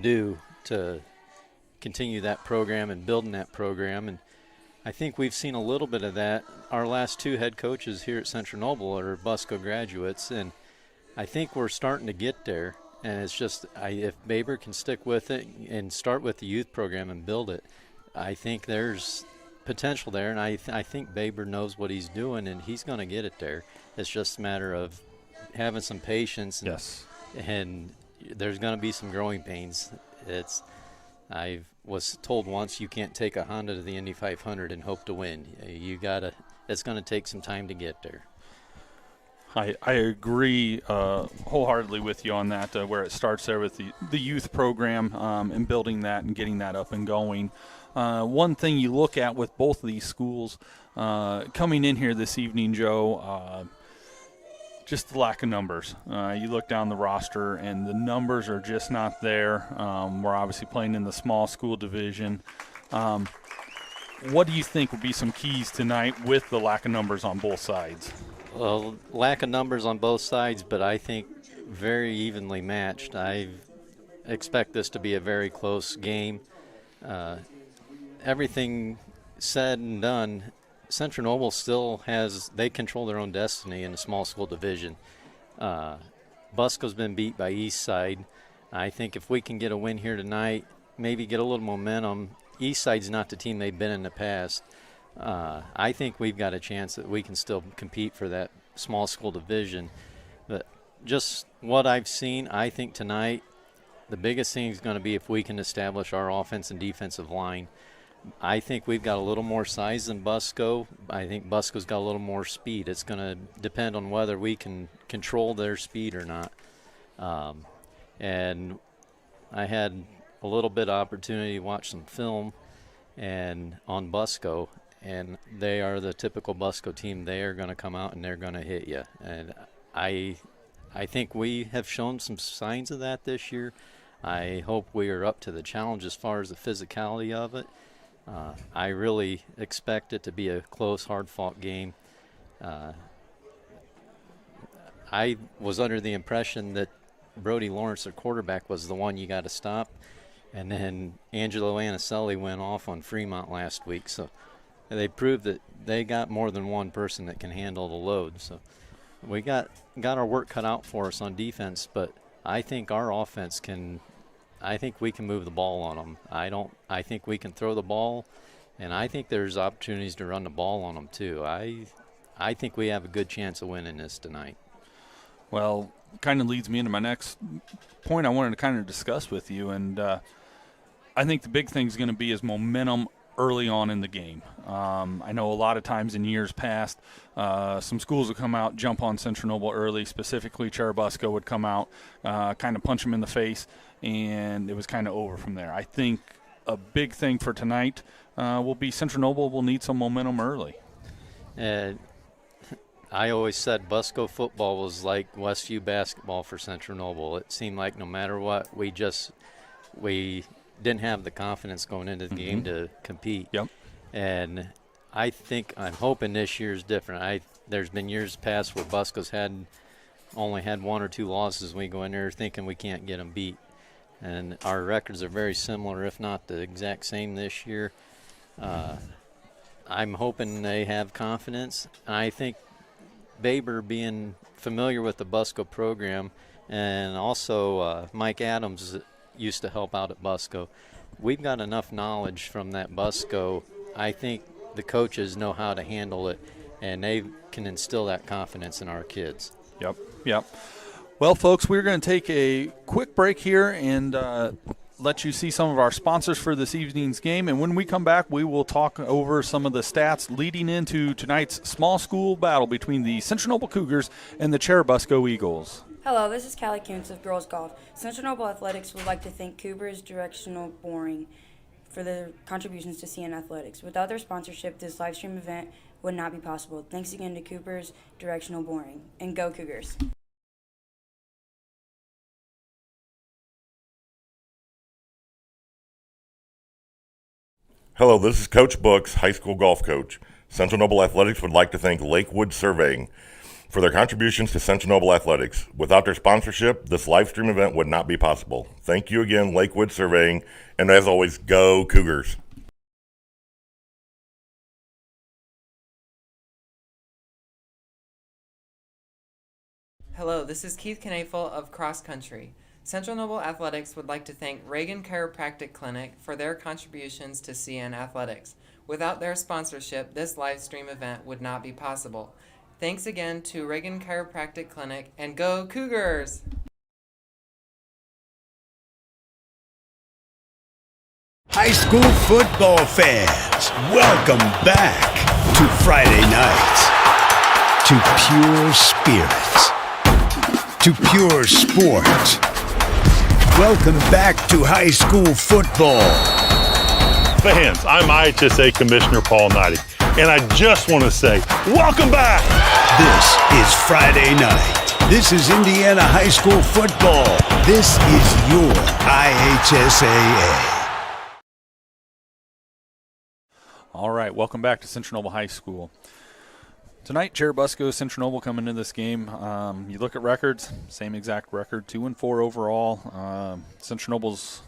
do to continue that program and building that program. And I think we've seen a little bit of that. Our last 2 head coaches here at Central Noble are Busco graduates, and I think we're starting to get there. And it's just, if Baber can stick with it and start with the youth program and build it, I think there's potential there. And I think Baber knows what he's doing, and he's going to get it there. It's just a matter of having some patience. And, yes. And there's going to be some growing pains. I was told once, you can't take a Honda to the Indy 500 and hope to win. It's going to take some time to get there. I agree wholeheartedly with you on that, where it starts there with the youth program and building that and getting that up and going. One thing you look at with both of these schools coming in here this evening, Joe, just the lack of numbers. You look down the roster, and the numbers are just not there. We're obviously playing in the small school division. What do you think would be some keys tonight with the lack of numbers on both sides? Well, lack of numbers on both sides, but I think very evenly matched. I expect this to be a very close game. Everything said and done, Central Noble still they control their own destiny in the small school division. Busco's been beat by Eastside. I think if we can get a win here tonight, maybe get a little momentum. Eastside's not the team they've been in the past. I think we've got a chance that we can still compete for that small school division. But just what I've seen, I think tonight the biggest thing is going to be if we can establish our offense and defensive line. I think we've got a little more size than Busco. I think Busco's got a little more speed. It's going to depend on whether we can control their speed or not. And I had a little bit of opportunity to watch some film and on Busco, and they are the typical Busco team. They are going to come out and they're going to hit you. And I think we have shown some signs of that this year. I hope we are up to the challenge as far as the physicality of it. I really expect it to be a close, hard-fought game. I was under the impression that Brody Lawrence, their quarterback, was the one you got to stop. And then Angelo Anicelli went off on Fremont last week. So they proved that they got more than one person that can handle the load. So we got our work cut out for us on defense, but I think our offense I think we can move the ball on them. I think we can throw the ball, and I think there's opportunities to run the ball on them too. I think we have a good chance of winning this tonight. Well, kind of leads me into my next point I wanted to kind of discuss with you, and I think the big thing is going to be is momentum early on in the game. I know a lot of times in years past, some schools would come out, jump on Central Noble early, specifically Churubusco would come out, kind of punch them in the face, and it was kind of over from there. I think a big thing for tonight will be Central Noble will need some momentum early. I always said Busco football was like Westview basketball for Central Noble. It seemed like no matter what, we didn't have the confidence going into the game to compete. Yep. And I'm hoping this year's different. There's been years past where Busco's only had 1 or 2 losses. We go in there thinking we can't get them beat. And our records are very similar, if not the exact same this year. I'm hoping they have confidence. I think Baber being familiar with the Busco program, and also Mike Adams used to help out at Busco. We've got enough knowledge from that Busco. I think the coaches know how to handle it, and they can instill that confidence in our kids. Yep. Well, folks, we're going to take a quick break here and let you see some of our sponsors for this evening's game. And when we come back, we will talk over some of the stats leading into tonight's small school battle between the Central Noble Cougars and the Churubusco Eagles. Hello, this is Callie Kuntz of Girls Golf. Central Noble Athletics would like to thank Cougars Directional Boring for their contributions to CN Athletics. Without their sponsorship, this live stream event would not be possible. Thanks again to Cougars Directional Boring. And go Cougars. Hello, this is Coach Books, high school golf coach. Central Noble Athletics would like to thank Lakewood Surveying for their contributions to Central Noble Athletics. Without their sponsorship, this live stream event would not be possible. Thank you again, Lakewood Surveying, and as always, go Cougars. Hello, this is Keith Knafel of Cross Country. Central Noble Athletics would like to thank Ragan Chiropractic Clinic for their contributions to CN Athletics. Without their sponsorship, this live stream event would not be possible. Thanks again to Ragan Chiropractic Clinic, and go Cougars! High school football fans, welcome back to Friday nights, to pure spirits, to pure sports. Welcome back to high school football. Fans, I'm IHSA Commissioner Paul Knighty, and I just want to say, welcome back! This is Friday night. This is Indiana high school football. This is your IHSAA. All right, welcome back to Central Noble High School. Tonight, Churubusco, Central Noble coming into this game. You look at records, same exact record, 2-4 overall. Central Noble's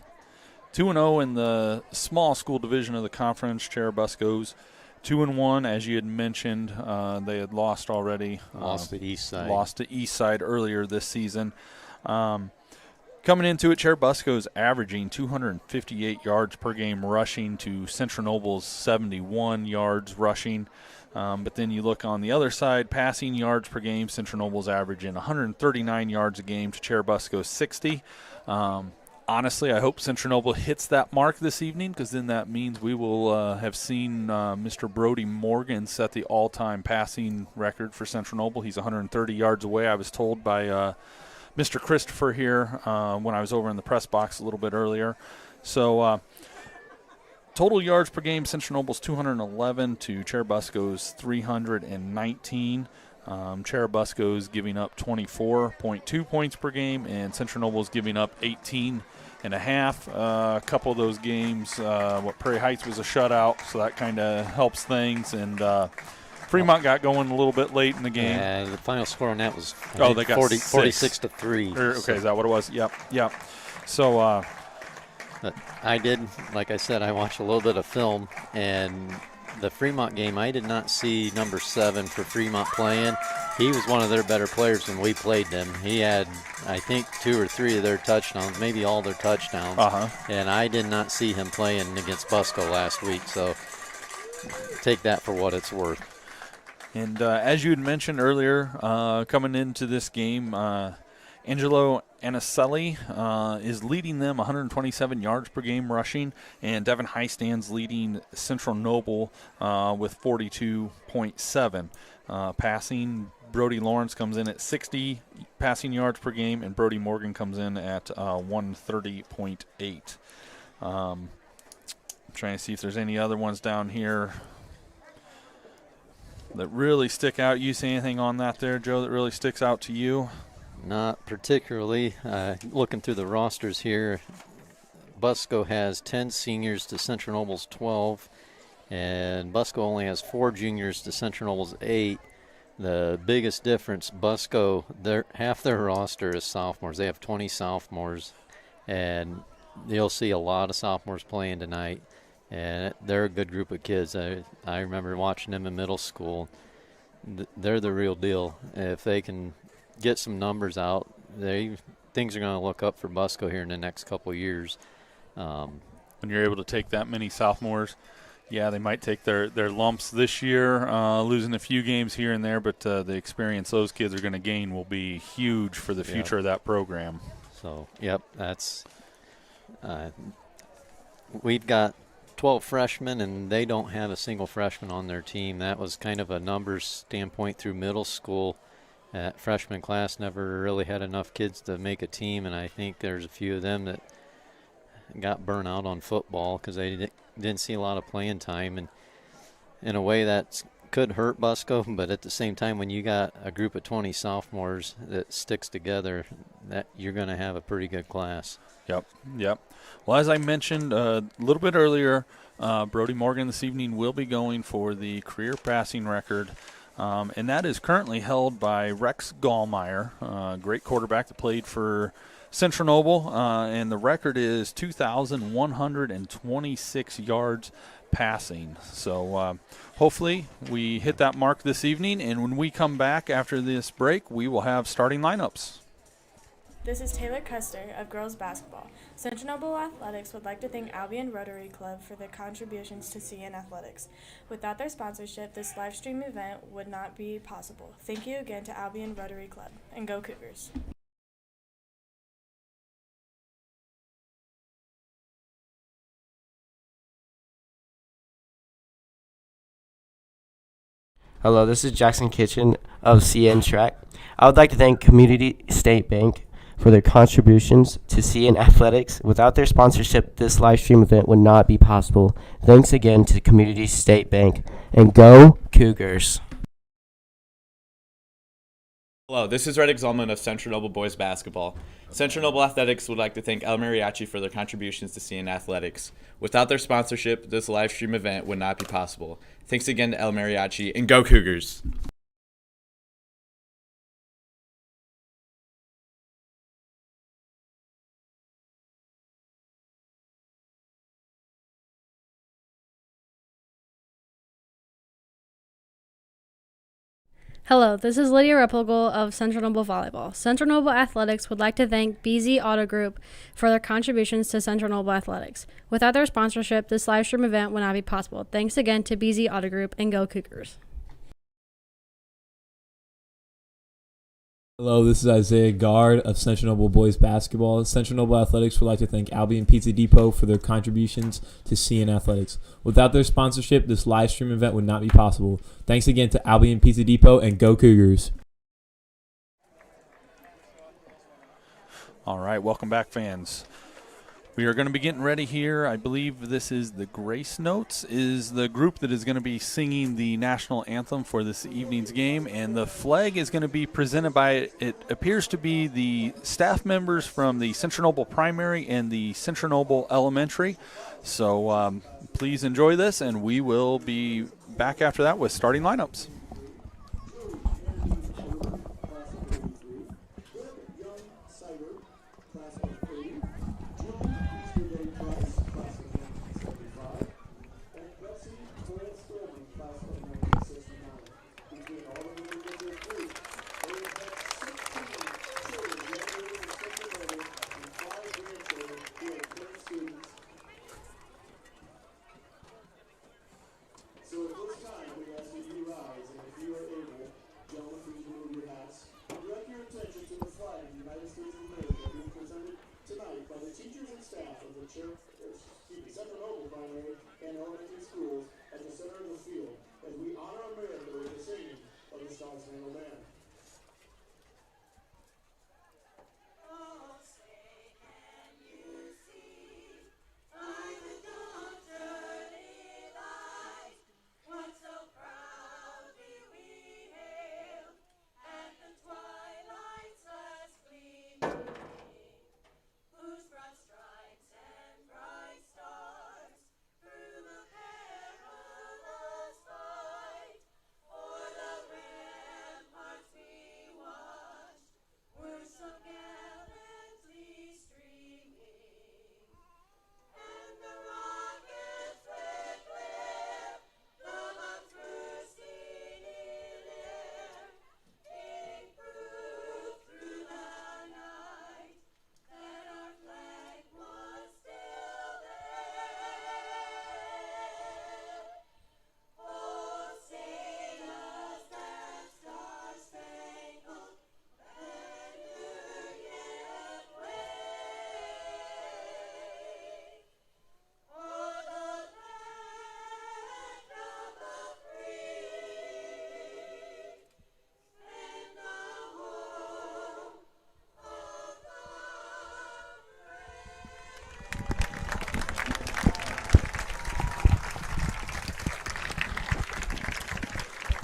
2-0 in the small school division of the conference. Churubusco's 2-1, as you had mentioned. They had lost already. Lost to Eastside. Lost to Eastside earlier this season. Coming into it, Churubusco's averaging 258 yards per game rushing to Central Noble's 71 yards rushing. But then you look on the other side, passing yards per game, Central Noble's averaging 139 yards a game to Churubusco's 60. Honestly, I hope Central Noble hits that mark this evening, because then that means we will have seen Mr. Brody Morgan set the all-time passing record for Central Noble. He's 130 yards away, I was told by Mr. Christopher here when I was over in the press box a little bit earlier. So total yards per game, Central Noble's 211 to Churubusco's 319. Churubusco's giving up 24.2 points per game, and Central Noble's giving up 18 and a half. A couple of those games, Prairie Heights was a shutout, so that kind of helps things. And Fremont got going a little bit late in the game. Yeah, the final score on that was they got 46-3. Okay, is that what it was? Yep. So I did, like I said, I watched a little bit of film, and the Fremont game, I did not see number 7 for Fremont playing. He was one of their better players when we played them. He had, I think, 2 or 3 of their touchdowns, maybe all their touchdowns. And I did not see him playing against Busco last week, so take that for what it's worth. And as you had mentioned earlier, coming into this game, Angelo Anicelli is leading them 127 yards per game rushing, and Devin Highstand's leading Central Noble with 42.7. Passing, Brody Lawrence comes in at 60 passing yards per game, and Brody Morgan comes in at 130.8. I'm trying to see if there's any other ones down here that really stick out. You see anything on that there, Joe, that really sticks out to you? Not particularly. Looking through the rosters here, Busco has 10 seniors to Central Noble's 12, and Busco only has 4 juniors to Central Noble's 8. The biggest difference, Busco, half their roster is sophomores. They have 20 sophomores, and you'll see a lot of sophomores playing tonight, and they're a good group of kids. I remember watching them in middle school. They're the real deal. If they can get some numbers out, things are going to look up for Busco here in the next couple of years. When you're able to take that many sophomores, yeah, they might take their lumps this year, losing a few games here and there, but the experience those kids are going to gain will be huge for the future of that program. So, that's we've got 12 freshmen, and they don't have a single freshman on their team. That was kind of a numbers standpoint through middle school. That freshman class never really had enough kids to make a team, and I think there's a few of them that got burnt out on football because they didn't see a lot of playing time. And in a way, that could hurt Busco, but at the same time, when you got a group of 20 sophomores that sticks together, that you're going to have a pretty good class. Yep. Well, as I mentioned a little bit earlier, Brody Morgan this evening will be going for the career passing record and that is currently held by Rex Gallmeyer, great quarterback that played for Central Noble, and the record is 2,126 yards passing. So hopefully we hit that mark this evening, and when we come back after this break, we will have starting lineups. This is Taylor Custer of girls basketball. Central Noble Athletics would like to thank Albion Rotary Club for their contributions to CN Athletics. Without their sponsorship, this live stream event would not be possible. Thank you again to Albion Rotary Club, and go Cougars. Hello, this is Jackson Kitchen of CN Track. I would like to thank Community State Bank for their contributions to CN Athletics. Without their sponsorship, this live stream event would not be possible. Thanks again to Community State Bank, and go Cougars. Hello, this is Reddick Zolman of Central Noble Boys Basketball. Central Noble Athletics would like to thank El Mariachi for their contributions to CN Athletics. Without their sponsorship, this live stream event would not be possible. Thanks again to El Mariachi, and go Cougars! Hello, this is Lydia Replogle of Central Noble Volleyball. Central Noble Athletics would like to thank BZ Auto Group for their contributions to Central Noble Athletics. Without their sponsorship, this live stream event would not be possible. Thanks again to BZ Auto Group, and go Cougars. Hello, this is Isaiah Gard of Central Noble Boys Basketball. Central Noble Athletics would like to thank Albion Pizza Depot for their contributions to CN Athletics. Without their sponsorship, this live stream event would not be possible. Thanks again to Albion Pizza Depot, and go Cougars. All right, welcome back, fans. We are going to be getting ready here. I believe this is the Grace Notes, is the group that is going to be singing the national anthem for this evening's game, and the flag is going to be presented by, it appears to be the staff members from the Central Noble Primary and the Central Noble Elementary. So please enjoy this, and we will be back after that with starting lineups. Central Noble Primary and Elementary Schools at the center of the field as we honor America with the singing of the Star Spangled Banner.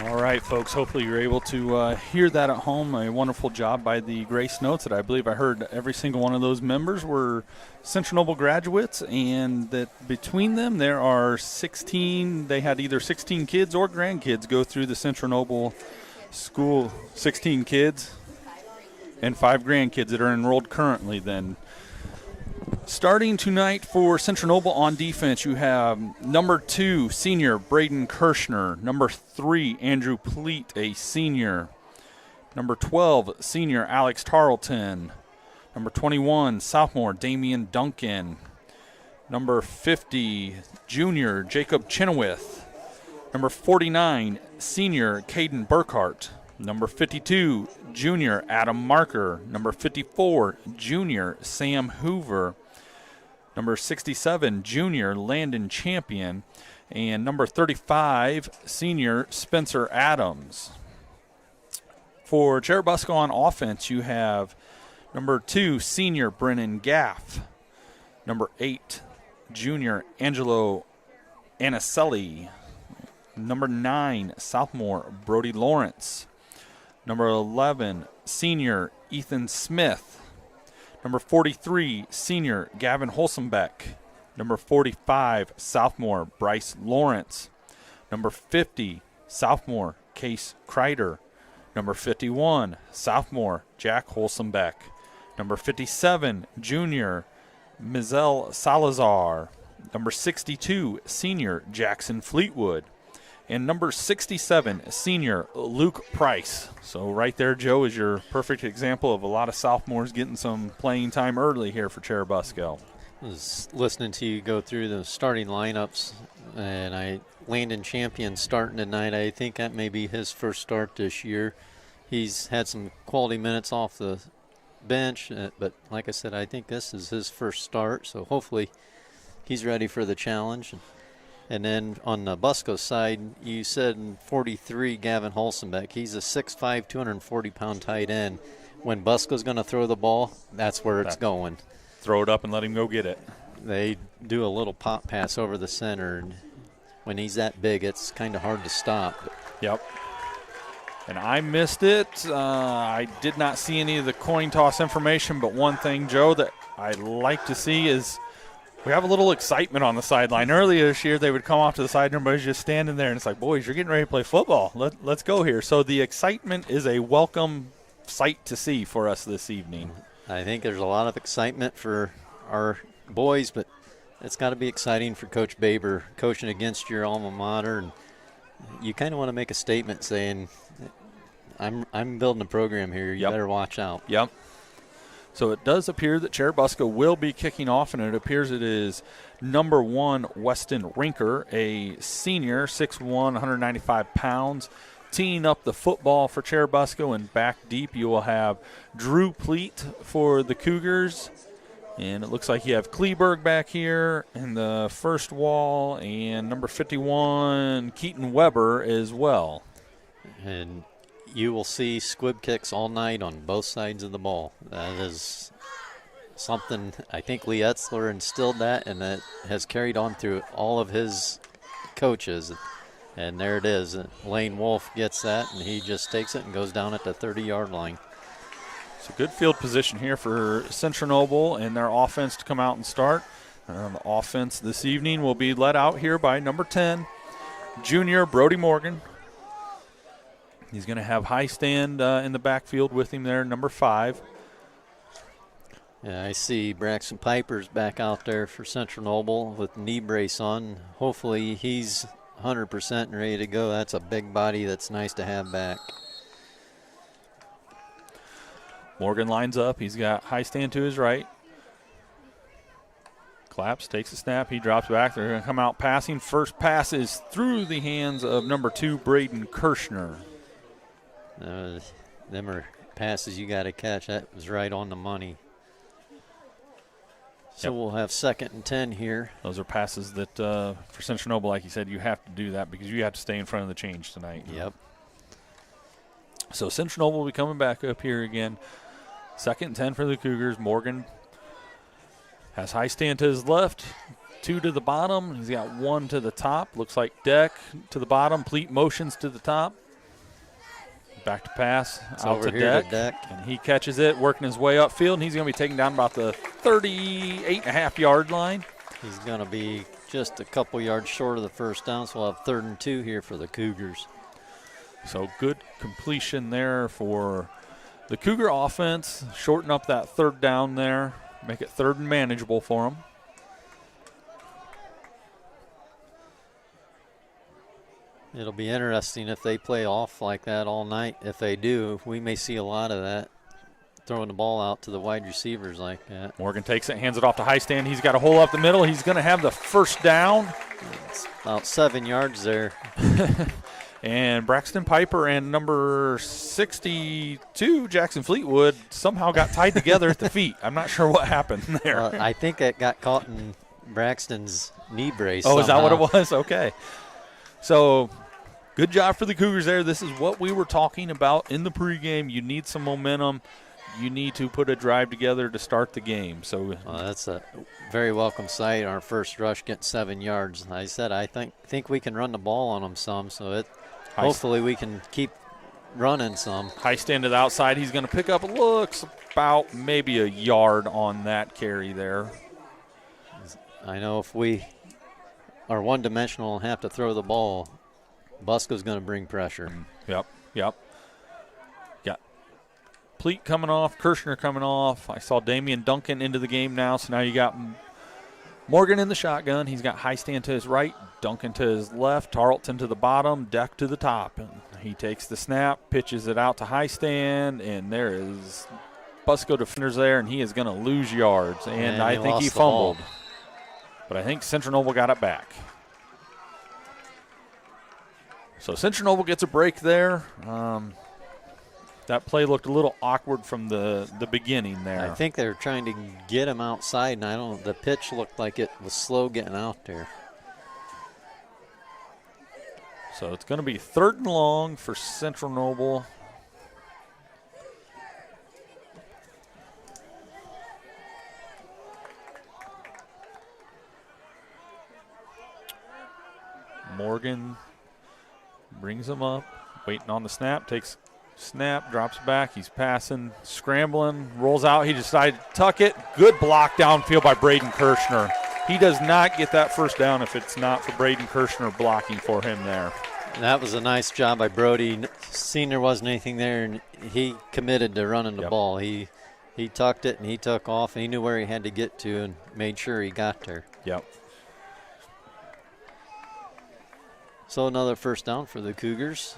All right, folks. Hopefully you're able to hear that at home. A wonderful job by the Grace Notes that I believe I heard every single one of those members were Central Noble graduates, and that between them there are 16. They had either 16 kids or grandkids go through the Central Noble school. 16 kids and 5 grandkids that are enrolled currently then. Starting tonight for Central Noble on defense, you have number 2, senior Braden Kirshner. Number 3, Andrew Pleat, a senior. Number 12, senior Alex Tarlton. Number 21, sophomore Damian Duncan. Number 50, junior Jacob Chenoweth. Number 49, senior Caden Burkhart. Number 52, junior Adam Marker. Number 54, junior Sam Hoover. Number 67, junior Landon Champion. And number 35, senior Spencer Adams. For Churubusco on offense, you have number 2, senior Brennan Gaff. Number 8, junior Angelo Anicelli. Number 9, sophomore Brody Lawrence. Number 11, senior Ethan Smith. Number 43, senior Gavin Holsenbeck. Number 45, sophomore Bryce Lawrence. Number 50, sophomore Case Kreider. Number 51, sophomore Jack Holsenbeck. Number 57, junior Mizell Salazar. Number 62, senior Jackson Fleetwood. And number 67, senior Luke Price. So right there, Joe, is your perfect example of a lot of sophomores getting some playing time early here for Churubusco. I was listening to you go through the starting lineups, and Landon Champion starting tonight. I think that may be his first start this year. He's had some quality minutes off the bench, but like I said, I think this is his first start, so hopefully he's ready for the challenge. And then on the Busco side, you said in 43, Gavin Holsenbeck. He's a 6'5", 240-pound tight end. When Busco's going to throw the ball, that's where it's going. Throw it up and let him go get it. They do a little pop pass over the center, and when he's that big, it's kind of hard to stop. Yep. And I missed it. I did not see any of the coin toss information, but one thing, Joe, that I'd like to see is we have a little excitement on the sideline. Earlier this year, they would come off to the side and everybody's just standing there, and it's like, boys, you're getting ready to play football. Let's go here. So the excitement is a welcome sight to see for us this evening. I think there's a lot of excitement for our boys, but it's got to be exciting for Coach Baber coaching against your alma mater. And you kind of want to make a statement saying, I'm building a program here. You better watch out. Yep. So it does appear that Churubusco will be kicking off, and it appears it is number 1, Weston Rinker, a senior, 6'1", 195 pounds, teeing up the football for Churubusco, and back deep you will have Drew Pleat for the Cougars. And it looks like you have Kleberg back here in the first wall, and number 51, Keaton Weber as well. And you will see squib kicks all night on both sides of the ball. That is something I think Lee Etzler instilled that, and that has carried on through all of his coaches. And there it is. Lane Wolf gets that, and he just takes it and goes down at the 30-yard line. So good field position here for Central Noble and their offense to come out and start. The offense this evening will be led out here by number 10, junior Brody Morgan. He's going to have high stand in the backfield with him there, number 5. Yeah, I see Braxton Piper's back out there for Central Noble with knee brace on. Hopefully he's 100% and ready to go. That's a big body that's nice to have back. Morgan lines up. He's got high stand to his right. Claps, takes a snap. He drops back. They're going to come out passing. First pass is through the hands of number 2, Braden Kirshner. Them are passes you got to catch. That was right on the money. So we'll have 2nd and 10 here. Those are passes that, for Central Noble, like you said, you have to do that because you have to stay in front of the change tonight. Yep. So Central Noble will be coming back up here again. 2nd and 10 for the Cougars. Morgan has high stand to his left, 2 to the bottom. He's got 1 to the top. Looks like deck to the bottom. Pleat motions to the top. Back to pass, It's out over to here to Deck, Deck. and he catches it, working his way upfield, and he's going to be taken down about the 38.5-yard line. He's going to be just a couple yards short of the first down, so we'll have 3rd and 2 here for the Cougars. So good completion there for the Cougar offense. Shorten up that 3rd down there, make it 3rd and manageable for them. It'll be interesting if they play off like that all night. If they do, we may see a lot of that, throwing the ball out to the wide receivers like that. Morgan takes it, hands it off to Highstand. He's got a hole up the middle. He's going to have the first down. It's about 7 yards there. And Braxton Piper and number 62, Jackson Fleetwood, somehow got tied together at the feet. I'm not sure what happened there. I think it got caught in Braxton's knee brace. Oh, somehow. is that what it was? Okay. So good job for the Cougars there. This is what we were talking about in the pregame. You need some momentum. You need to put a drive together to start the game. So that's a very welcome sight. Our first rush getting 7 yards. I said I think we can run the ball on them some, so hopefully we can keep running some. High stand to the outside. He's going to pick up, looks about maybe a yard on that carry there. I know if we are one-dimensional and have to throw the ball, Busco's going to bring pressure. Yep. Got Pleat coming off, Kirshner coming off. I saw Damian Duncan into the game now, so now you got Morgan in the shotgun. He's got High stand to his right, Duncan to his left, Tarlton to the bottom, Deck to the top. And he takes the snap, pitches it out to High stand, and there is Busco defenders there, and he is going to lose yards. And I think he fumbled. But I think Central Noble got it back. So Central Noble gets a break there. That play looked a little awkward from the beginning there. I think they were trying to get him outside, and the pitch looked like it was slow getting out there. So it's going to be 3rd and long for Central Noble. Morgan brings him up, waiting on the snap, takes snap, drops back, he's passing, scrambling, rolls out, he decided to tuck it. Good block downfield by Braden Kirshner. He does not get that first down if it's not for Braden Kirshner blocking for him there. That was a nice job by Brody. Seen there wasn't anything there, and he committed to running the ball. He tucked it, and he took off, and he knew where he had to get to and made sure he got there. Yep. So another first down for the Cougars.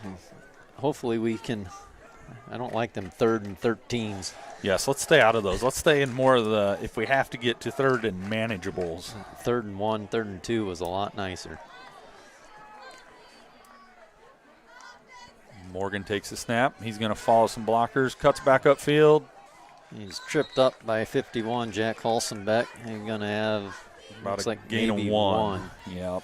Hopefully we can. I don't like them 3rd and 13s. Yes, let's stay out of those. Let's stay in more of the, if we have to get to 3rd and manageables. 3rd and 1, 3rd and 2 was a lot nicer. Morgan takes a snap. He's going to follow some blockers, cuts back upfield. He's tripped up by 51, Jack Halsenbeck. He's going to have about a like gain of one. Yep.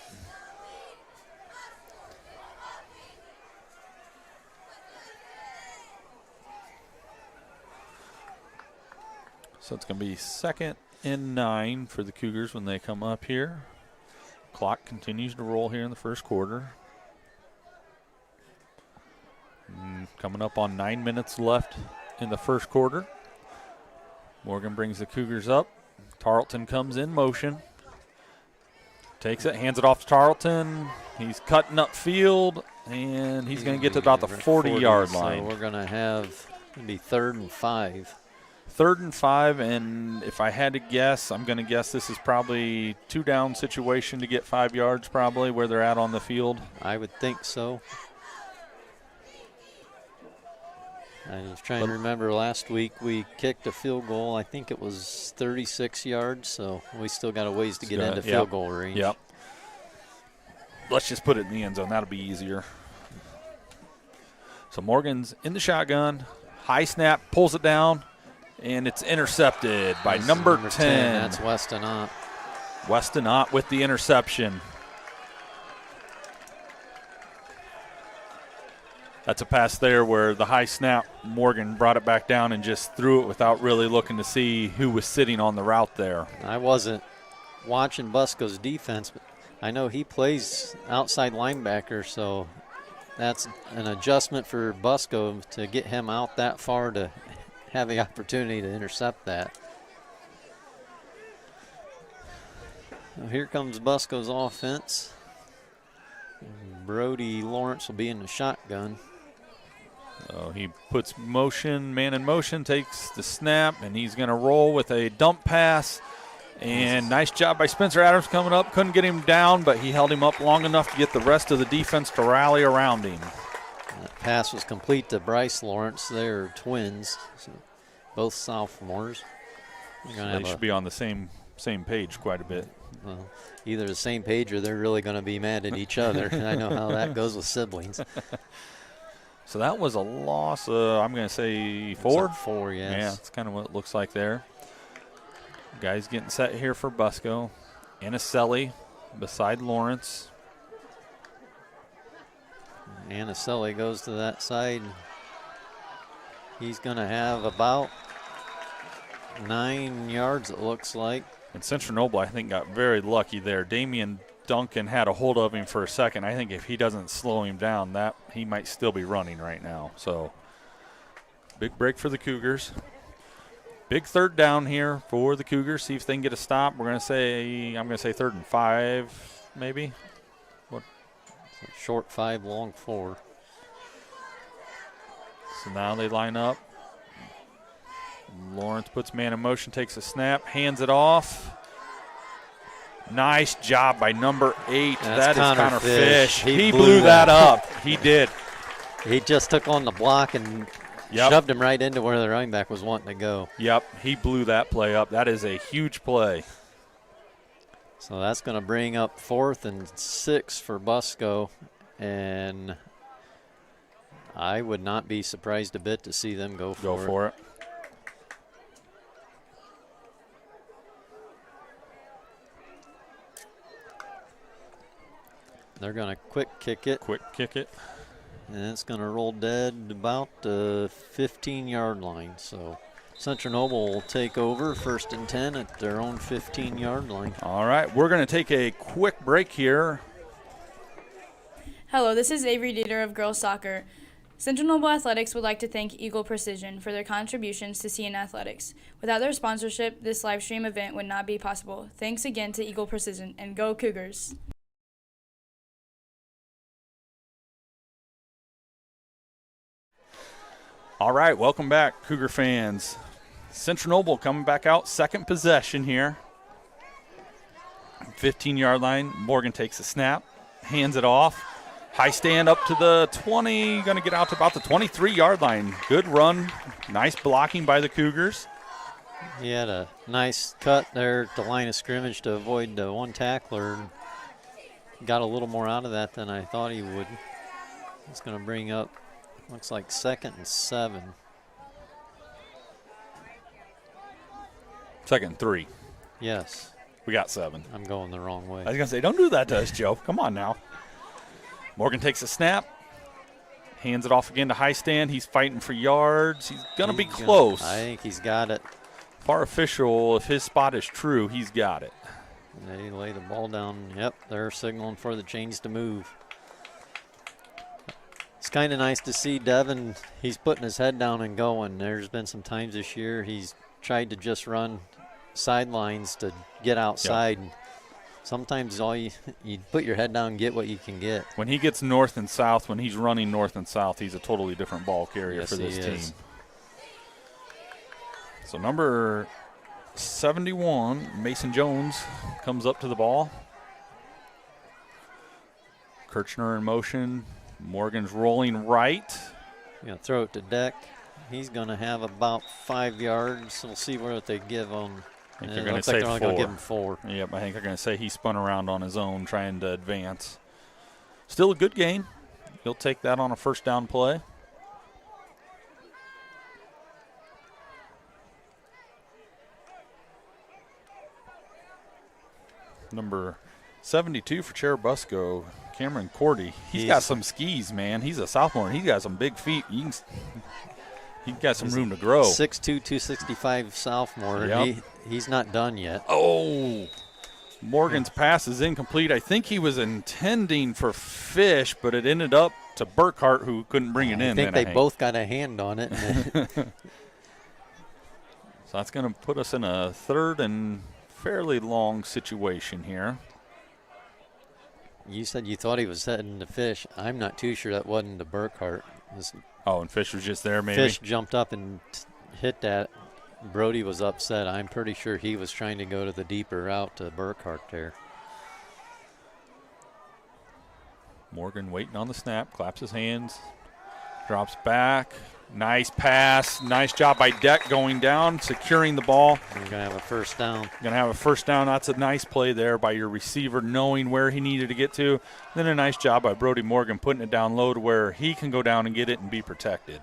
So it's going to be 2nd and 9 for the Cougars when they come up here. Clock continues to roll here in the first quarter. Coming up on 9 minutes left in the first quarter. Morgan brings the Cougars up. Tarleton comes in motion. Takes it, hands it off to Tarleton. He's cutting upfield, and he's going to get to about the 40-yard line. So we're going to have maybe 3rd and 5. 3rd and 5, and if I had to guess, I'm going to guess this is probably 2-down situation to get 5 yards probably where they're at on the field. I would think so. I was trying to remember last week we kicked a field goal. I think it was 36 yards, so we still got a ways to get into field goal range. Yep. Let's just put it in the end zone. That'll be easier. So Morgan's in the shotgun. High snap, pulls it down, and it's intercepted by number 10. That's Weston Ott. Weston Ott with the interception. That's a pass there where the high snap, Morgan brought it back down and just threw it without really looking to see who was sitting on the route there. I wasn't watching Busco's defense, but I know he plays outside linebacker, so that's an adjustment for Busco to get him out that far to have the opportunity to intercept that. Now here comes Busco's offense. Brody Lawrence will be in the shotgun. So he puts man in motion, takes the snap, and he's going to roll with a dump pass. And nice job by Spencer Adams coming up. Couldn't get him down, but he held him up long enough to get the rest of the defense to rally around him. That pass was complete to Bryce Lawrence. They're twins, so both sophomores. They should be on the same page quite a bit. Well, either the same page or they're really going to be mad at each other. I know how that goes with siblings. So that was a loss, I'm going to say 4? Like 4, yes. Yeah, that's kind of what it looks like there. Guys getting set here for Busco. Anicelli beside Lawrence. Anicelli goes to that side. He's going to have about 9 yards, it looks like. And Central Noble, I think, got very lucky there. Damian Duncan had a hold of him for a second. I think if he doesn't slow him down, that he might still be running right now. So big break for the Cougars. Big third down here for the Cougars. See if they can get a stop. I'm going to say 3rd and 5, maybe. What? Short 5, long 4. So now they line up. Lawrence puts man in motion, takes a snap, hands it off. Nice job by number 8. That is Connor Fish. He blew that up. He did. He just took on the block and shoved him right into where the running back was wanting to go. Yep, he blew that play up. That is a huge play. So that's going to bring up 4th and 6 for Busco. And I would not be surprised a bit to see them go for it. They're going to quick kick it. And it's going to roll dead about the 15-yard line. So Central Noble will take over 1st and 10 at their own 15-yard line. All right, we're going to take a quick break here. Hello, this is Avery Dieter of girls soccer. Central Noble Athletics would like to thank Eagle Precision for their contributions to CN Athletics. Without their sponsorship, this live stream event would not be possible. Thanks again to Eagle Precision, and go Cougars! All right, welcome back, Cougar fans. Central Noble coming back out, 2nd possession here. 15-yard line. Morgan takes a snap, hands it off. High stand up to the 20, going to get out to about the 23-yard line. Good run, nice blocking by the Cougars. He had a nice cut there at the line of scrimmage to avoid the one tackler. Got a little more out of that than I thought he would. It's going to bring up, looks like 2nd and 7. 2nd and 3. Yes. We got 7. I'm going the wrong way. I was going to say, don't do that to us, Joe. Come on now. Morgan takes a snap. Hands it off again to High Stand. He's fighting for yards. He's going to be close. I think he's got it. Far official, if his spot is true, he's got it. They lay the ball down. Yep, they're signaling for the chains to move. It's kind of nice to see Devin. He's putting his head down and going. There's been some times this year he's tried to just run sidelines to get outside. Yep. Sometimes all you put your head down and get what you can get. When he gets north and south, when he's running north and south, he's a totally different ball carrier for this team. So number 71, Mason Jones, comes up to the ball. Kirchner in motion. Morgan's rolling right. Gonna throw it to Deck. He's gonna have about 5 yards. We'll see what they give him. I think they're going to say 4. Gonna give him 4. Yep, I think they're going to say he spun around on his own trying to advance. Still a good gain. He'll take that on a 1st down play. Number 72 for Churubusco, Cameron Cordy. He's got some skis, man. He's a sophomore, and he's got some big feet. He's got some room to grow. 6'2", 265 sophomore. Yep. He's not done yet. Oh, Morgan's pass is incomplete. I think he was intending for Fish, but it ended up to Burkhart, who couldn't bring it in. I think they both got a hand on it. So that's going to put us in a third and fairly long situation here. You said you thought he was heading to Fish. I'm not too sure that wasn't to Burkhart. Oh, and Fish was just there, maybe? Fish jumped up and hit that. Brody was upset. I'm pretty sure he was trying to go to the deeper route to Burkhart there. Morgan waiting on the snap, claps his hands, drops back. Nice pass. Nice job by Deck going down, securing the ball. We're going to have a first down. Going to have a first down. That's a nice play there by your receiver, knowing where he needed to get to. Then a nice job by Brody Morgan putting it down low to where he can go down and get it and be protected.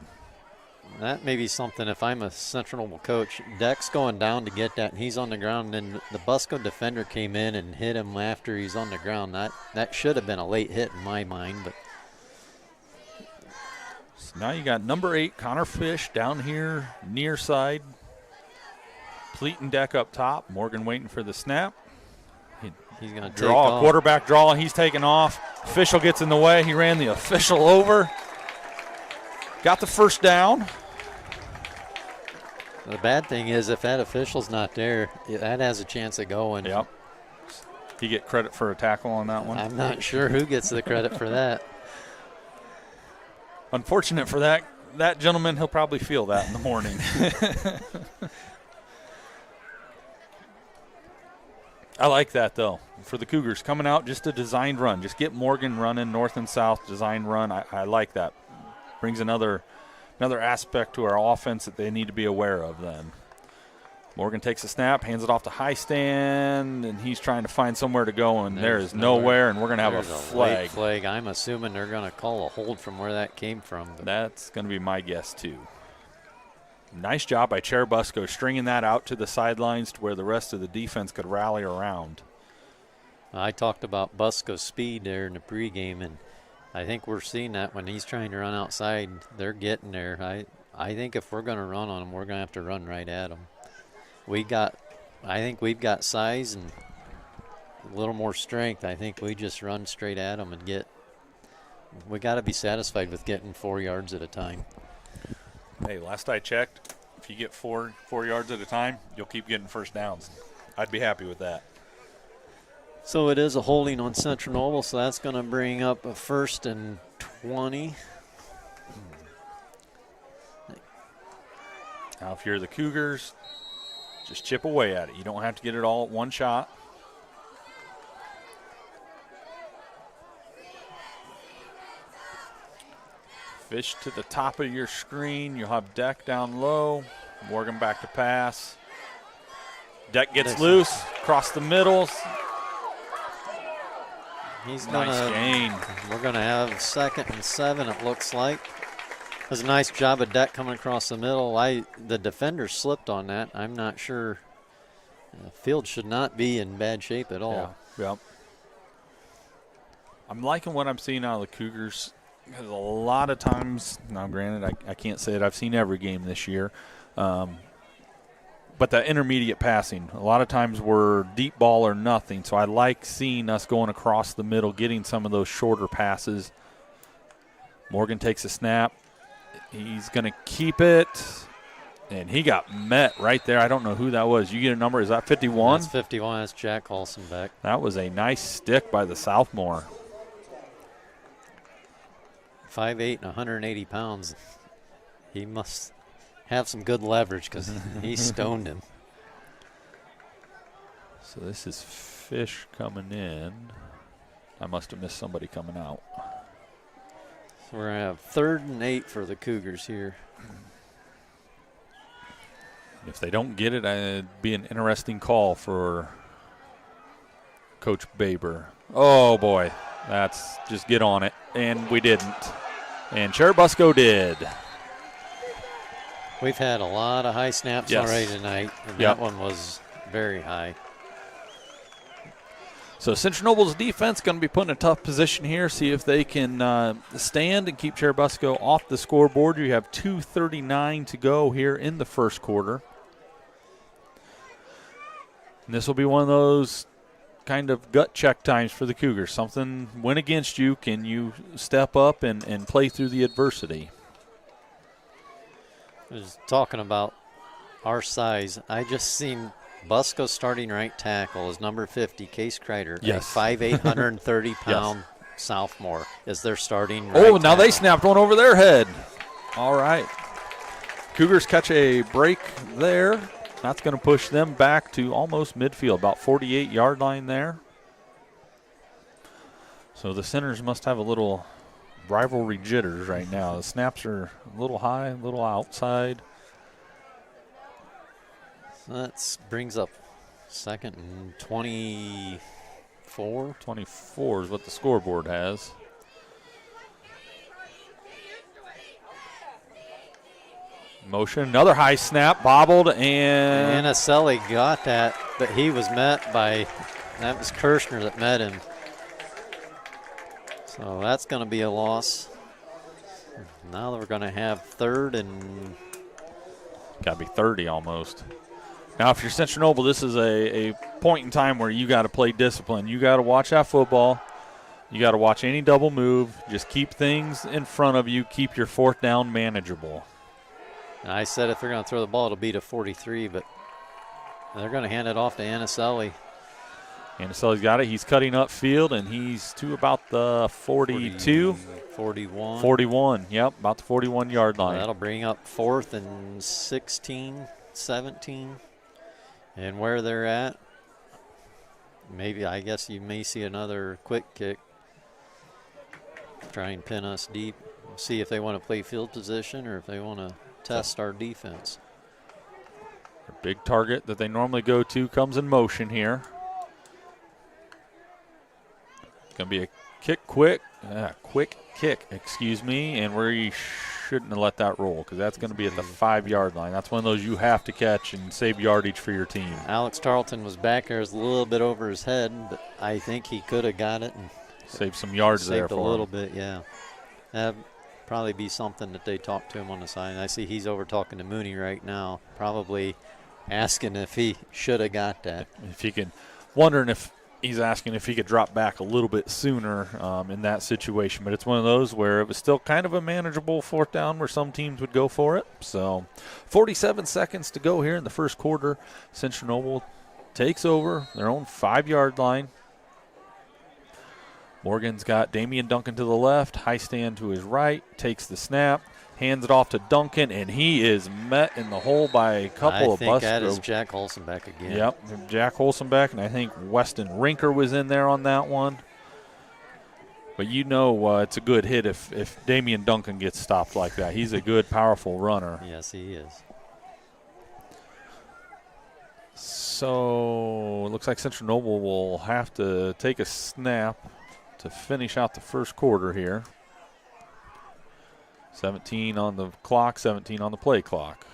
That may be something if I'm a Central Noble coach. Deck's going down to get that, and he's on the ground. And the Busco defender came in and hit him after he's on the ground. That should have been a late hit in my mind, but. So now you got number 8, Connor Fish, down here near side. Pleat and Deck up top. Morgan waiting for the snap. He's going to draw a quarterback draw, and he's taking off. Official gets in the way. He ran the official over. Got the first down. The bad thing is if that official's not there, that has a chance of going. Yep. You get credit for a tackle on that one? I'm not sure who gets the credit for that. Unfortunate for that gentleman, he'll probably feel that in the morning. I like that, though, for the Cougars. Coming out, just a designed run. Just get Morgan running north and south, designed run. I like that. Brings another aspect to our offense that they need to be aware of then. Morgan takes a snap, hands it off to High Stand, and he's trying to find somewhere to go, and there is nowhere, and we're going to have a flag. Late flag. I'm assuming they're going to call a hold from where that came from. That's going to be my guess, too. Nice job by Churubusco stringing that out to the sidelines to where the rest of the defense could rally around. I talked about Busco's speed there in the pregame, and I think we're seeing that when he's trying to run outside, they're getting there. I think if we're going to run on him, we're going to have to run right at him. I think we've got size and a little more strength. I think we just run straight at him and we got to be satisfied with getting 4 yards at a time. Hey, last I checked, if you get four yards at a time, you'll keep getting first downs. I'd be happy with that. So it is a holding on Central Noble, so that's going to bring up a 1st and 20. Now, if you're the Cougars, just chip away at it. You don't have to get it all at one shot. Fish to the top of your screen. You'll have Deck down low. Morgan back to pass. Deck gets loose, across the middle. Nice gain. We're going to have 2nd and 7, it looks like. It was a nice job of Deck coming across the middle. The defender slipped on that. I'm not sure. The field should not be in bad shape at all. Yeah. I'm liking what I'm seeing out of the Cougars. Because a lot of times, now granted, I can't say that I've seen every game this year, but the intermediate passing, a lot of times we're deep ball or nothing. So I like seeing us going across the middle, getting some of those shorter passes. Morgan takes a snap. He's going to keep it, and he got met right there. I don't know who that was. You get a number. Is that 51? That's 51. That's Jack Halsenbeck. That was a nice stick by the Southmore. 5'8" and 180 pounds. He must have some good leverage because he stoned him. So this is Fish coming in. I must have missed somebody coming out. So we're going to have 3rd and 8 for the Cougars here. If they don't get it, it'd be an interesting call for Coach Baber. Oh, boy. That's just get on it. And we didn't. And Churubusco did. We've had a lot of high snaps already tonight, and that one was very high. So Central Noble's defense going to be put in a tough position here. See if they can stand and keep Churubusco off the scoreboard. You have 2:39 to go here in the first quarter. And this will be one of those kind of gut check times for the Cougars. Something went against you. Can you step up and play through the adversity? I was talking about our size. I just seen Busco starting right tackle is number 50, Case Kreider. Yes. A 5'8", 130-pound sophomore is their starting Oh, right now they tackle. snapped one over their head. All right. Cougars catch a break there. That's going to push them back to almost midfield, about 48-yard line there. So the centers must have a little rivalry jitters right now. The snaps are a little high, a little outside. So that brings up second and 24. 24 is what the scoreboard has. Motion, another high snap, bobbled, and Anaselli got that, but he was met by, that was Kirshner that met him. So that's going to be a loss. Now we're going to have third and... Got to be 30 almost. Now, if you're Central Noble, this is a point in time where you got to play discipline. You got to watch that football. You got to watch any double move. Just keep things in front of you. Keep your fourth down manageable. I said if they're going to throw the ball, it'll be to 43, but they're going to hand it off to Anaselli. Anaselli's got it. He's cutting upfield, and he's to about the 42. 41. 41, yep, about the 41-yard line. That'll bring up fourth and 16, 17. And where they're at, maybe, I guess you may see another quick kick. Try and pin us deep. See if they want to play field position or if they want to test our defense. Their big target that they normally go to comes in motion here. It's going to be a quick kick, and we shouldn't have let that roll because that's going to be at the 5-yard line. That's one of those you have to catch and save yardage for your team. Alex Tarlton was back there, was a little bit over his head, but I think he could have got it and saved some yards there for him. Saved a little bit, yeah. That'd probably be something that they talk to him on the side. I see he's over talking to Mooney right now, probably asking if he should have got that. If he can, wondering if he's asking if he could drop back a little bit sooner in that situation. But it's one of those where it was still kind of a manageable fourth down where some teams would go for it. So 47 seconds to go here in the first quarter. Central Noble takes over their own 5-yard line. Morgan's got Damian Duncan to the left, high stand to his right, takes the snap, hands it off to Duncan, and he is met in the hole by a couple of Busco. I think that is Jack Holzenbeck again. Yep, Jack Holzenbeck, and I think Weston Rinker was in there on that one. But you know it's a good hit if Damian Duncan gets stopped like that. He's a good, powerful runner. Yes, he is. So it looks like Central Noble will have to take a snap to finish out the first quarter here. 17 on the clock, 17 on the play clock.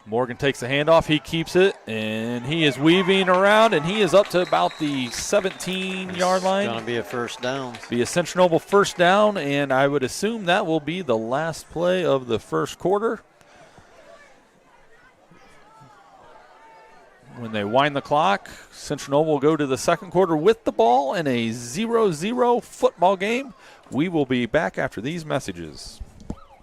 Morgan takes the handoff. He keeps it, and he is weaving around, and he is up to about the 17-yard line. It's going to be a first down. Be a Central Noble first down, and I would assume that will be the last play of the first quarter. When they wind the clock, Central Noble will go to the second quarter with the ball in a 0-0 football game. We will be back after these messages.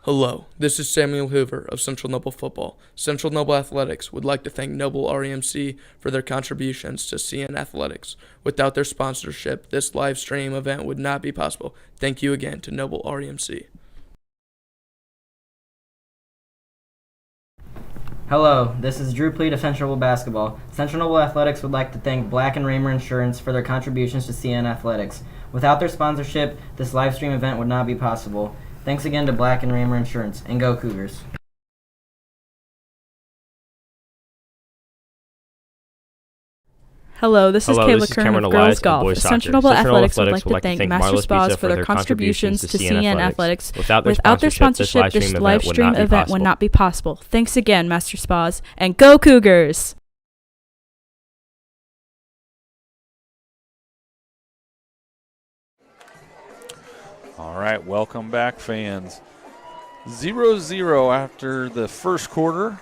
Hello, this is Samuel Hoover of Central Noble Football. Central Noble Athletics would like to thank Noble REMC for their contributions to CN Athletics. Without their sponsorship, this live stream event would not be possible. Thank you again to Noble REMC. Hello, this is Drew Pleat of Central Noble Basketball. Central Noble Athletics would like to thank Black and Remer Insurance for their contributions to CN Athletics. Without their sponsorship, this live stream event would not be possible. Thanks again to Black and Remer Insurance, and go Cougars. Hello, this is Kayla Kern of Girls Golf. Central Noble Athletics would like to thank Master Spas for their contributions to CN Athletics. Without their sponsorship, this live stream event would not be possible. Thanks again, Master Spas, and go Cougars! All right, welcome back, fans. 0-0 after the first quarter.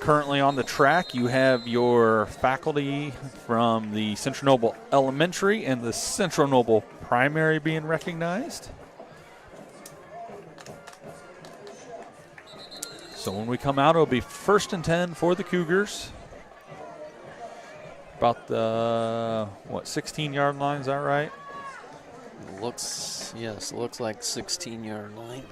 currently on the track, you have your faculty from the Central Noble Elementary and the Central Noble Primary being recognized. So when we come out, it'll be 1st and 10 for the Cougars. About the, 16-yard line, is that right? Looks like 16-yard line.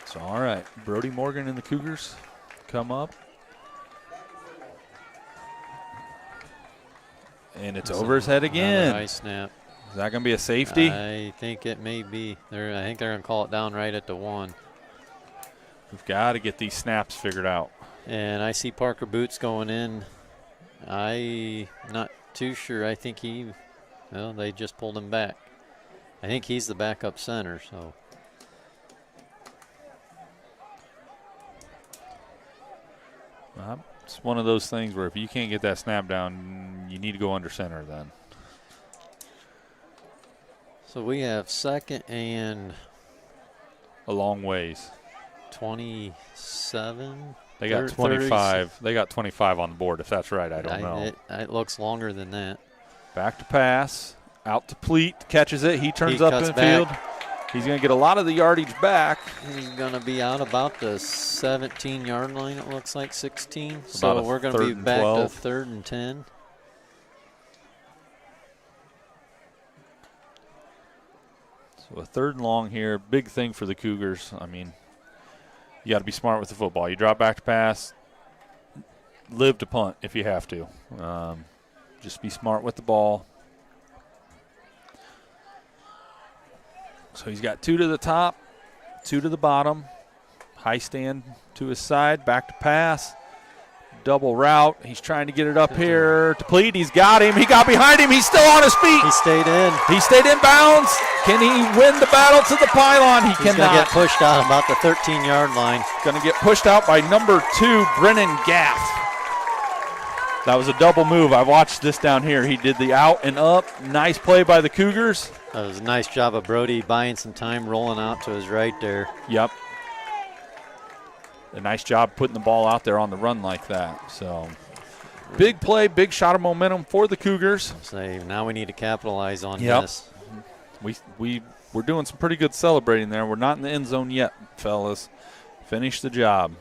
So, all right, Brody Morgan and the Cougars come up. And it's over his head again. High snap. Is that going to be a safety? I think it may be. I think they're going to call it down right at the 1. We've got to get these snaps figured out. And I see Parker Boots going in. I'm not too sure. I think they just pulled him back. I think he's the backup center, so. It's one of those things where if you can't get that snap down, you need to go under center then. So we have 2nd and a long ways. 27. They got 25. 30. They got 25 on the board. If that's right, I don't know. It looks longer than that. Back to pass. Out to Pleat. Catches it. He turns up in the field. He's going to get a lot of the yardage back. He's going to be out about the 17-yard line, it looks like, 16. So we're going to be back 12. To 3rd and 10. So a 3rd and long here. Big thing for the Cougars. I mean, you got to be smart with the football. You drop back to pass, live to punt if you have to. Just be smart with the ball. So he's got 2 to the top, 2 to the bottom. High stand to his side, back to pass. Double route. He's trying to get it up here to Pleat. He's got him. He got behind him. He's still on his feet. He stayed in. He stayed in bounds. Can he win the battle to the pylon? He cannot. He's going to get pushed out about the 13-yard line. Going to get pushed out by number 2, Brennan Gaff. That was a double move. I watched this down here. He did the out and up. Nice play by the Cougars. That was a nice job of Brody buying some time, rolling out to his right there. Yep. A nice job putting the ball out there on the run like that. So, big play, big shot of momentum for the Cougars. Now we need to capitalize on this. We're doing some pretty good celebrating there. We're not in the end zone yet, fellas. Finish the job.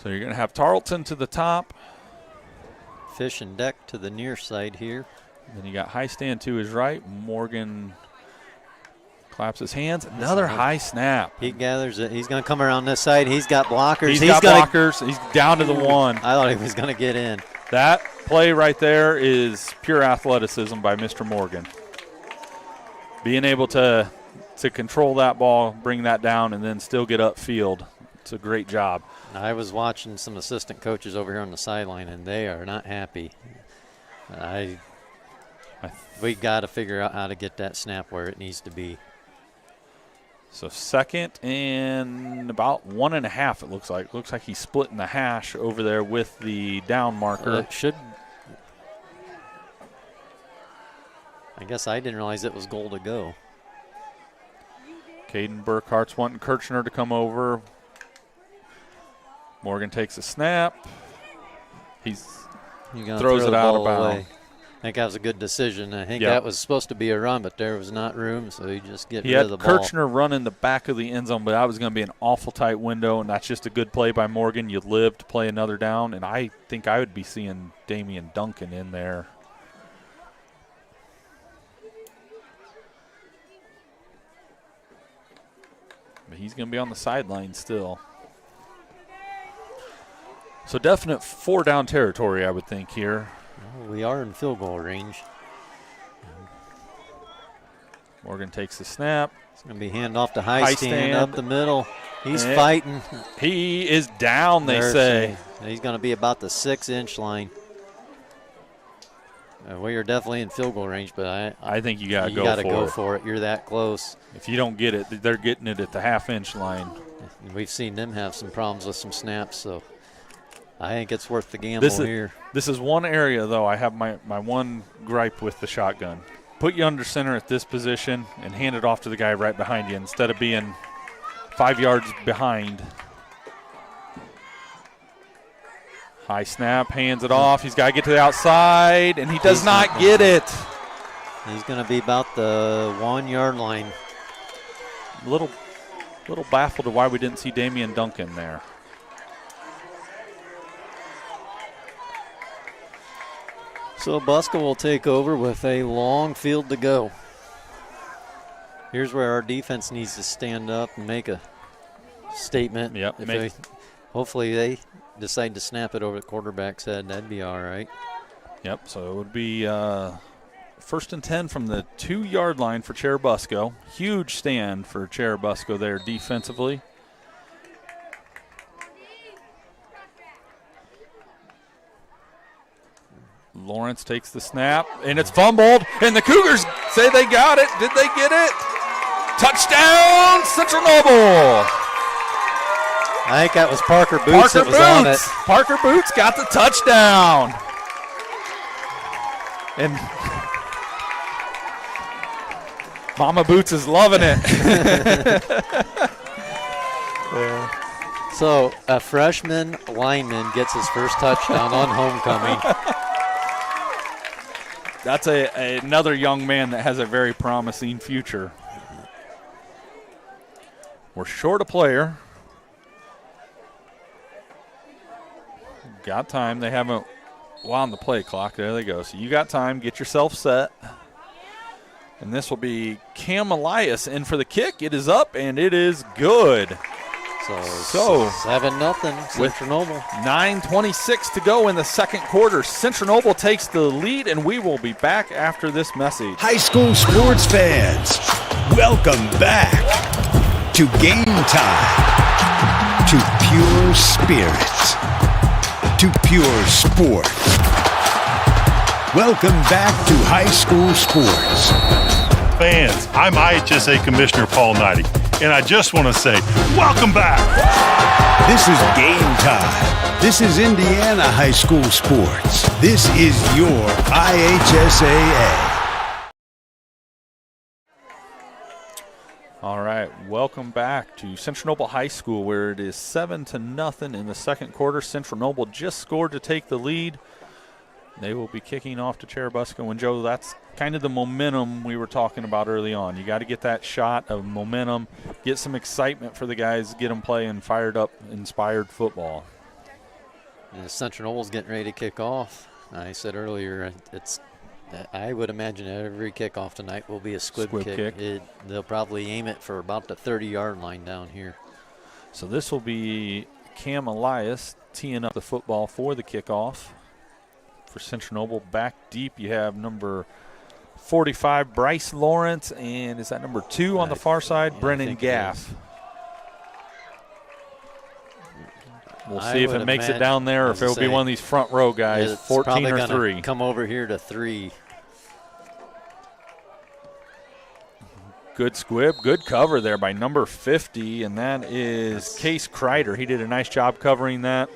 So you're going to have Tarlton to the top. Fish and Deck to the near side here. Then you got high stand to his right. Morgan claps his hands. Another high snap. He gathers it. He's going to come around this side. He's got blockers. He's got blockers. He's down to the 1. I thought he was going to get in. That play right there is pure athleticism by Mr. Morgan. Being able to control that ball, bring that down, and then still get upfield. It's a great job. I was watching some assistant coaches over here on the sideline, and they are not happy. We got to figure out how to get that snap where it needs to be. So 2nd and about 1.5, it looks like. Looks like he's splitting the hash over there with the down marker. I guess I didn't realize it was goal to go. Caden Burkhart's wanting Kirchner to come over. Morgan takes a snap. He throws it out of bounds. I think that was a good decision. I think that was supposed to be a run, but there was not room, so he just rid of the ball. He had Kirchner running the back of the end zone, but that was going to be an awful tight window, and that's just a good play by Morgan. You live to play another down, and I think I would be seeing Damian Duncan in there. But he's going to be on the sideline still. So definite 4-down territory, I would think, here. Well, we are in field goal range. Morgan takes the snap. It's going to be handoff to high stand up the middle. He's fighting. He is down, they say. He's going to be about the 6-inch line. We are definitely in field goal range, but I think you got to go for it. You're that close. If you don't get it, they're getting it at the half-inch line. We've seen them have some problems with some snaps, so I think it's worth the gamble here. This is one area, though, I have my one gripe with the shotgun. Put you under center at this position and hand it off to the guy right behind you instead of being 5 yards behind. High snap, hands it off. He's got to get to the outside, and he does not get it. He's going to be about the 1 yard line. A little baffled of why we didn't see Damian Duncan there. So Busco will take over with a long field to go. Here's where our defense needs to stand up and make a statement. Yep. Hopefully they decide to snap it over the quarterback's head. That'd be all right. Yep, so it would be 1st and 10 from the 2 yard line for Churubusco. Huge stand for Churubusco there defensively. Lawrence takes the snap, and it's fumbled, and the Cougars say they got it. Did they get it? Touchdown, Central Noble. I think that was Parker Boots that was on it. Parker Boots got the touchdown. And Mama Boots is loving it. So a freshman lineman gets his first touchdown on homecoming. That's another young man that has a very promising future. We're short a player. Got time. They haven't wound the play clock. There they go. So you got time. Get yourself set. And this will be Cam Elias in for the kick. It is up, and it is good. So 7-0 Central Noble. 9:26 to go in the second quarter. Central Noble takes the lead, and we will be back after this message. High school sports fans, welcome back to Game Time, to pure spirits, to pure sport. Welcome back to high school sports. Fans, I'm IHSA Commissioner Paul Knighty, and I just want to say, welcome back. This is Game Time. This is Indiana high school sports. This is your IHSAA. All right, welcome back to Central Noble High School, where it is 7-0 in the second quarter. Central Noble just scored to take the lead. They will be kicking off to Churubusco. And, Joe, that's kind of the momentum we were talking about early on. You got to get that shot of momentum, get some excitement for the guys, get them playing fired up, inspired football. And Central Noble's getting ready to kick off. I said earlier, I would imagine every kickoff tonight will be a squib kick. They'll probably aim it for about the 30-yard line down here. So this will be Cam Elias teeing up the football for the kickoff. For Central Noble, back deep, you have number 45, Bryce Lawrence, and is that number 2 on the far side, Brennan Gaff. We'll see if it makes it down there or if it will be one of these front row guys, 14 or 3. Come over here to 3. Good squib, good cover there by number 50, and that is Case Kreider. He did a nice job covering that.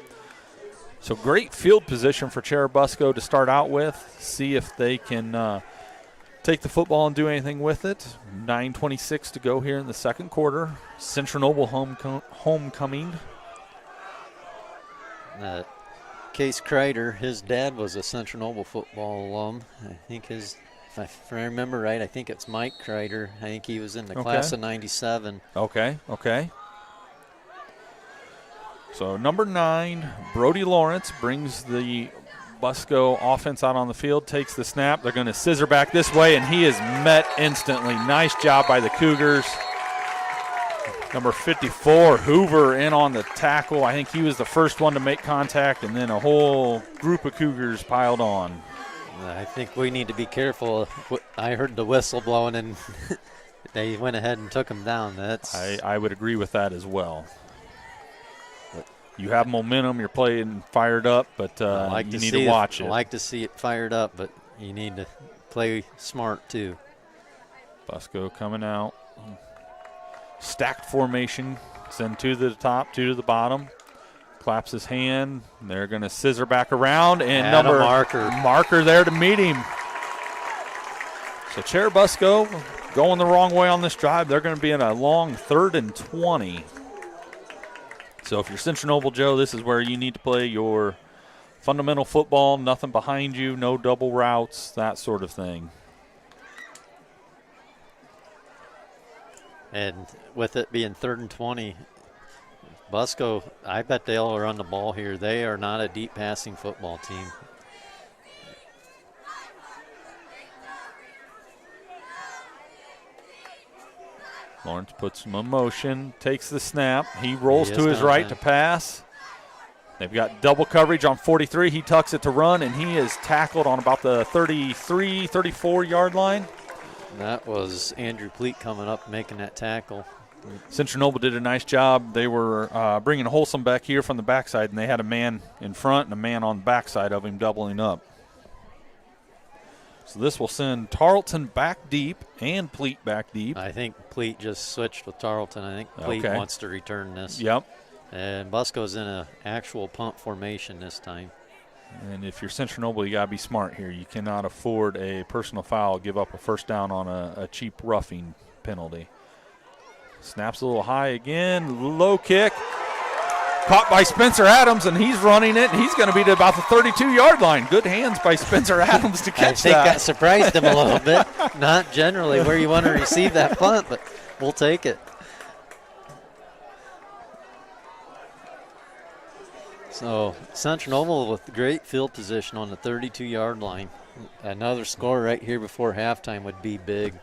So great field position for Churubusco to start out with. See if they can take the football and do anything with it. 9:26 to go here in the second quarter. Central Noble homecoming. Case Kreider, his dad was a Central Noble football alum. I think if I remember right, I think it's Mike Kreider. I think he was in the class of 97. Okay. So number 9, Brody Lawrence, brings the Busco offense out on the field, takes the snap. They're going to scissor back this way, and he is met instantly. Nice job by the Cougars. Number 54, Hoover, in on the tackle. I think he was the first one to make contact, and then a whole group of Cougars piled on. I think we need to be careful. I heard the whistle blowing, and they went ahead and took him down. I would agree with that as well. You have momentum, you're playing fired up, but you need to watch it. I like to see it fired up, but you need to play smart too. Busco coming out. stacked formation. Send 2 to the top, 2 to the bottom. Claps his hand. They're going to scissor back around, and Add a marker there to meet him. So Churubusco going the wrong way on this drive. They're going to be in a long 3rd and 20. So if you're Central Noble, Joe, this is where you need to play your fundamental football, nothing behind you, no double routes, that sort of thing. And with it being 3rd and 20, Busco, I bet they'll run the ball here. They are not a deep passing football team. Lawrence puts him in motion, takes the snap. He rolls to his right to pass. They've got double coverage on 43. He tucks it to run, and he is tackled on about the 33, 34-yard line. That was Andrew Pleat coming up making that tackle. Central Noble did a nice job. They were bringing Wholesome back here from the backside, and they had a man in front and a man on the backside of him doubling up. So this will send Tarlton back deep and Pleat back deep. I think Pleat just switched with Tarlton. I think Pleat wants to return this. Yep. And Busco's in an actual punt formation this time. And if you're Central Noble, you got to be smart here. You cannot afford a personal foul, give up a first down on a cheap roughing penalty. Snaps a little high again, low kick. Caught by Spencer Adams, and he's running it. He's going to be to about the 32-yard line. Good hands by Spencer Adams to catch that. I think that surprised him a little bit. Not generally where you want to receive that punt, but we'll take it. So Central Noble with great field position on the 32-yard line. Another score right here before halftime would be big.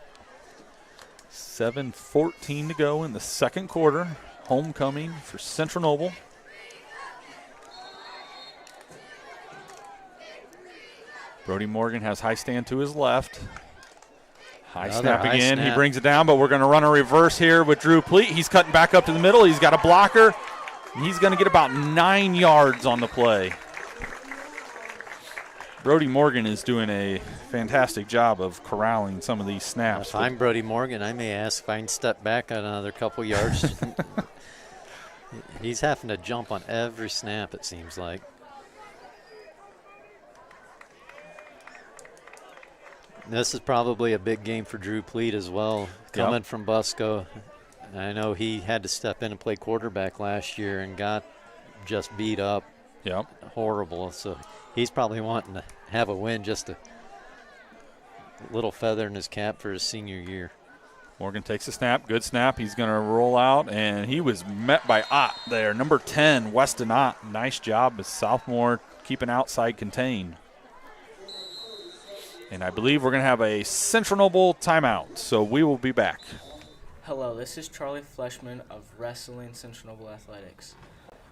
7:14 to go in the second quarter. Homecoming for Central Noble. Brody Morgan has high stand to his left. High snap again. He brings it down, but we're going to run a reverse here with Drew Pleat. He's cutting back up to the middle. He's got a blocker. He's going to get about 9 yards on the play. Brody Morgan is doing a fantastic job of corralling some of these snaps. If I'm Brody Morgan, I may ask if I can step back another couple yards. He's having to jump on every snap, it seems like. This is probably a big game for Drew Pleat as well, coming from Busco. I know he had to step in and play quarterback last year and got just beat up. Yep. Horrible. So he's probably wanting to have a win, just a little feather in his cap for his senior year. Morgan takes a snap. Good snap. He's going to roll out, and he was met by Ott there. Number 10, Weston Ott. Nice job as sophomore, keeping outside contained. And I believe we're going to have a Central Noble timeout, so we will be back. Hello, this is Charlie Fleshman of Wrestling Central Noble Athletics.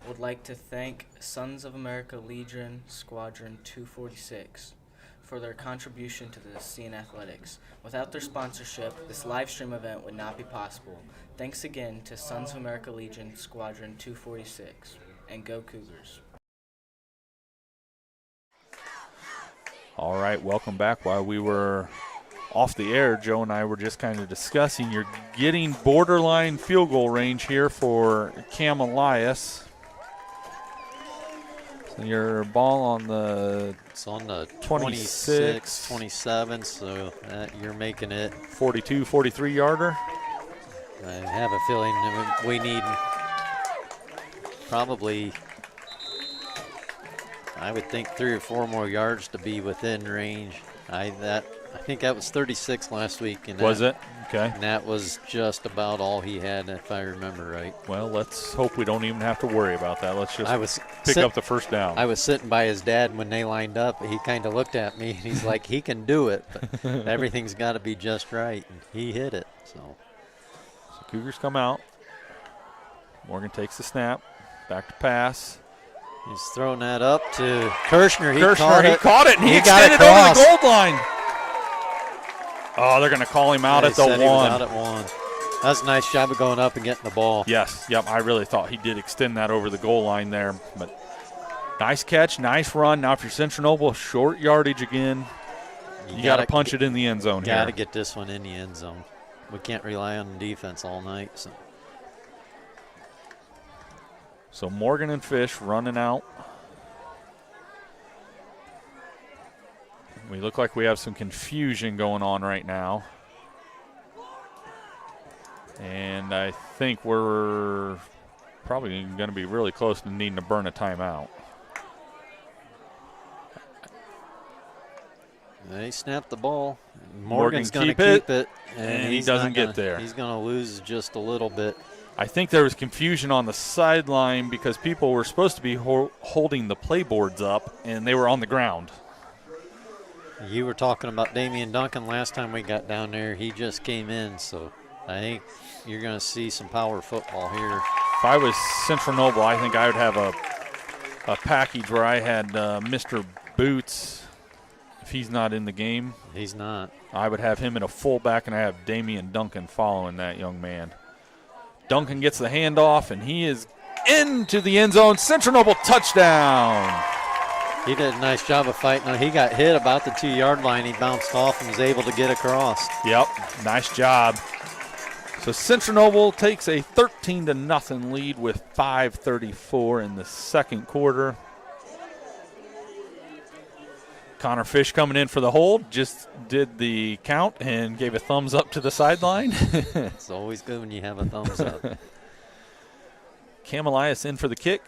Would like to thank Sons of America Legion Squadron 246 for their contribution to the CN Athletics. Without their sponsorship, this live stream event would not be possible. Thanks again to Sons of America Legion Squadron 246, and go Cougars. All right, welcome back. While we were off the air, Joe and I were just kind of discussing you're getting borderline field goal range here for Cam Elias. So your ball on the it's on the 26, 27, so you're making it 42, 43-yarder. I have a feeling that we need probably, I would think 3 or 4 more yards to be within range. I think that was 36 last week. And was it? Okay. And that was just about all he had, if I remember right. Well, let's hope we don't even have to worry about that. Let's just pick up the first down. I was sitting by his dad when they lined up. He kind of looked at me, and he's like, he can do it, but everything's got to be just right. And he hit it. So Cougars come out. Morgan takes the snap. Back to pass. He's throwing that up to Kirshner. He caught it, and he extended over the goal line. Oh, they're going to call him out at the 1. He was out at 1. That was a nice job of going up and getting the ball. Yes, yep. I really thought he did extend that over the goal line there. But nice catch, nice run. Now, if you're Central Noble, short yardage again. You got to punch it in the end zone here. Got to get this one in the end zone. We can't rely on the defense all night. So So Morgan and Fish running out. We look like we have some confusion going on right now. And I think we're probably going to be really close to needing to burn a timeout. They snapped the ball. Morgan's going to keep it. And he doesn't get there. He's going to lose just a little bit. I think there was confusion on the sideline because people were supposed to be holding the playboards up, and they were on the ground. You were talking about Damian Duncan last time we got down there. He just came in, so I think you're going to see some power football here. If I was Central Noble, I think I would have a package where I had Mr. Boots. If he's not in the game. He's not. I would have him in a fullback, and I have Damian Duncan following that young man. Duncan gets the handoff, and he is into the end zone. Central Noble touchdown. He did a nice job of fighting. He got hit about the 2-yard line. He bounced off and was able to get across. Yep, nice job. So Central Noble takes a 13-0 lead with 5:34 in the second quarter. Connor Fish coming in for the hold, just did the count and gave a thumbs up to the sideline. It's always good when you have a thumbs up. Cam Elias in for the kick.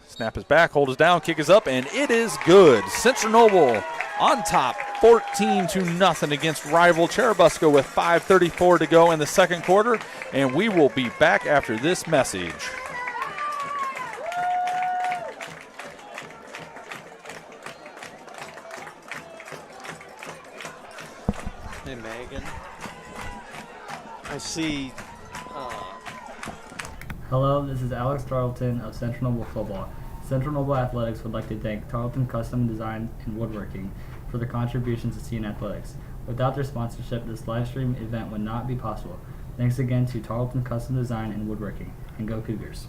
Snap is back, hold is down, kick is up, and it is good. Central Noble on top, 14-0 against rival Churubusco with 5:34 to go in the second quarter, and we will be back after this message. Hey, Megan. I see. Hello, this is Alex Tarlton of Central Noble Football. Central Noble Athletics would like to thank Tarlton Custom Design and Woodworking for their contributions to CN Athletics. Without their sponsorship, this live stream event would not be possible. Thanks again to Tarlton Custom Design and Woodworking, and go Cougars.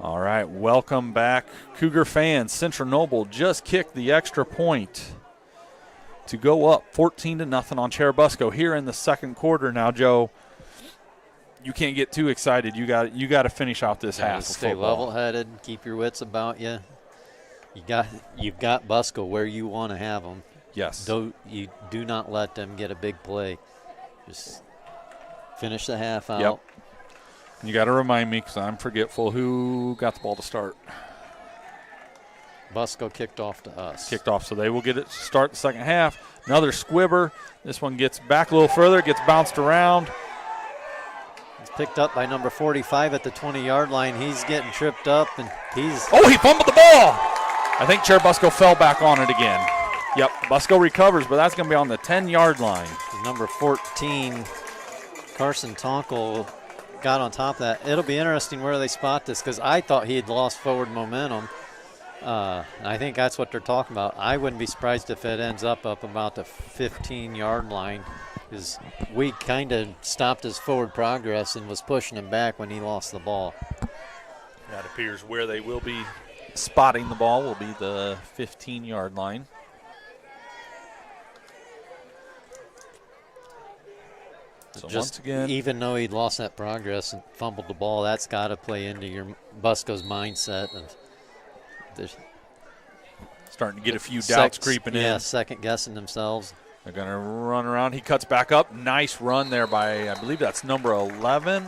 All right, welcome back, Cougar fans. Central Noble just kicked the extra point to go up 14-0 on Churubusco here in the second quarter. Now, Joe, you can't get too excited. You got to finish out this half. Stay level-headed. Keep your wits about you. You've got Busco where you want to have them. Yes. You do not let them get a big play. Just finish the half out. Yep. You got to remind me because I'm forgetful who got the ball to start. Busco kicked off to us. Kicked off, so they will get it to start the second half. Another squibber. This one gets back a little further, gets bounced around. It's picked up by number 45 at the 20-yard line. He's getting tripped up, and he's... Oh, he fumbled the ball! I think Churubusco fell back on it again. Yep, Busco recovers, but that's going to be on the 10-yard line. Number 14, Carson Tonkel, got on top of that. It'll be interesting where they spot this because I thought he had lost forward momentum. I think that's what they're talking about. I wouldn't be surprised if it ends up about the 15-yard line because we kind of stopped his forward progress and was pushing him back when he lost the ball. That appears where they will be spotting the ball will be the 15-yard line. So just once again, even though he lost that progress and fumbled the ball, that's got to play into your Busco's mindset of starting to get a few doubts creeping in. Yeah, second guessing themselves. They're going to run around. He cuts back up. Nice run there by, I believe that's number 11,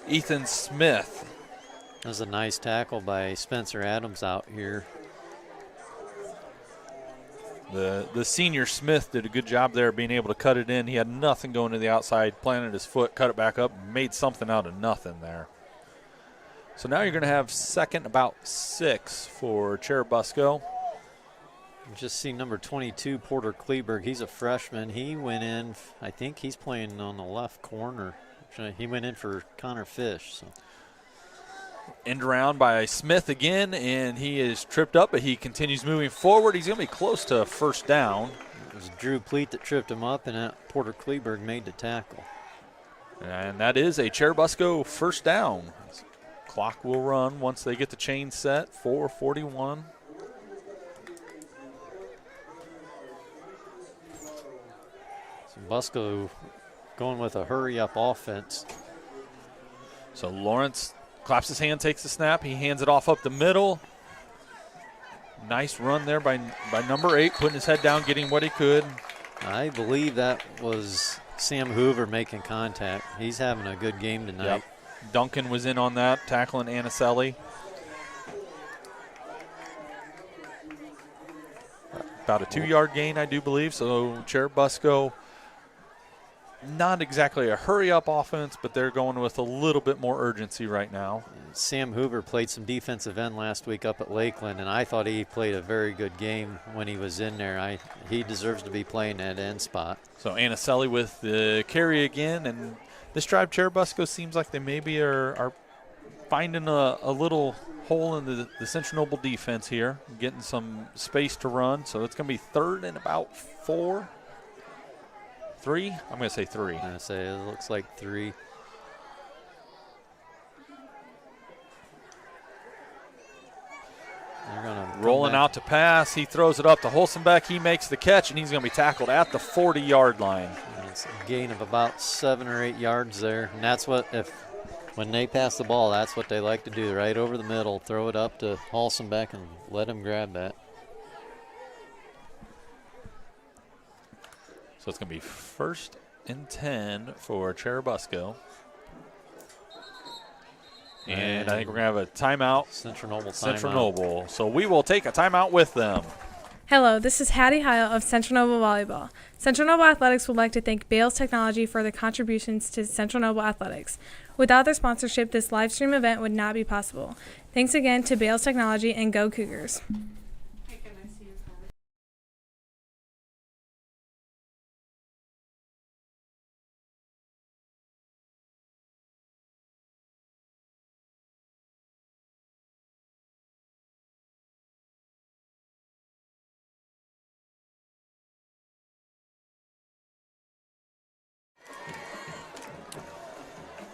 Ethan Smith. That was a nice tackle by Spencer Adams out here. The senior Smith did a good job there being able to cut it in. He had nothing going to the outside, planted his foot, cut it back up, made something out of nothing there. So now you're going to have second about 6 for Churubusco. Just see number 22, Porter Kleberg. He's a freshman. He went in, I think he's playing on the left corner. He went in for Connor Fish. So. End around by Smith again, and he is tripped up, but he continues moving forward. He's going to be close to first down. It was Drew Pleat that tripped him up, and Porter Kleberg made the tackle. And that is a Churubusco first down. Clock will run once they get the chain set, 4:41. Busco going with a hurry-up offense. So Lawrence claps his hand, takes the snap. He hands it off up the middle. Nice run there by number 8, putting his head down, getting what he could. I believe that was Sam Hoover making contact. He's having a good game tonight. Yep. Duncan was in on that, tackling Anicelli. About a 2-yard gain, I do believe. So Churubusco, not exactly a hurry-up offense, but they're going with a little bit more urgency right now. Sam Hoover played some defensive end last week up at Lakeland, and I thought he played a very good game when he was in there. He deserves to be playing that end spot. So Anicelli with the carry again, and this drive, Churubusco seems like they maybe are finding a little hole in the Central Noble defense here, getting some space to run. So it's going to be 3rd and about 4. 3? I'm going to say 3. I'm going to say it looks like 3. They're gonna rolling out to pass. He throws it up to Holzenbeck. He makes the catch, and he's going to be tackled at the 40-yard line. And it's a gain of about 7 or 8 yards there. And that's what, when they pass the ball, that's what they like to do, right over the middle, throw it up to Holzenbeck and let him grab that. So it's going to be 1st and 10 for Churubusco. And I think we're going to have a timeout. Central Noble timeout. Central Noble. So we will take a timeout with them. Hello, this is Hattie Hile of Central Noble Volleyball. Central Noble Athletics would like to thank Bales Technology for their contributions to Central Noble Athletics. Without their sponsorship, this live stream event would not be possible. Thanks again to Bales Technology, and go Cougars.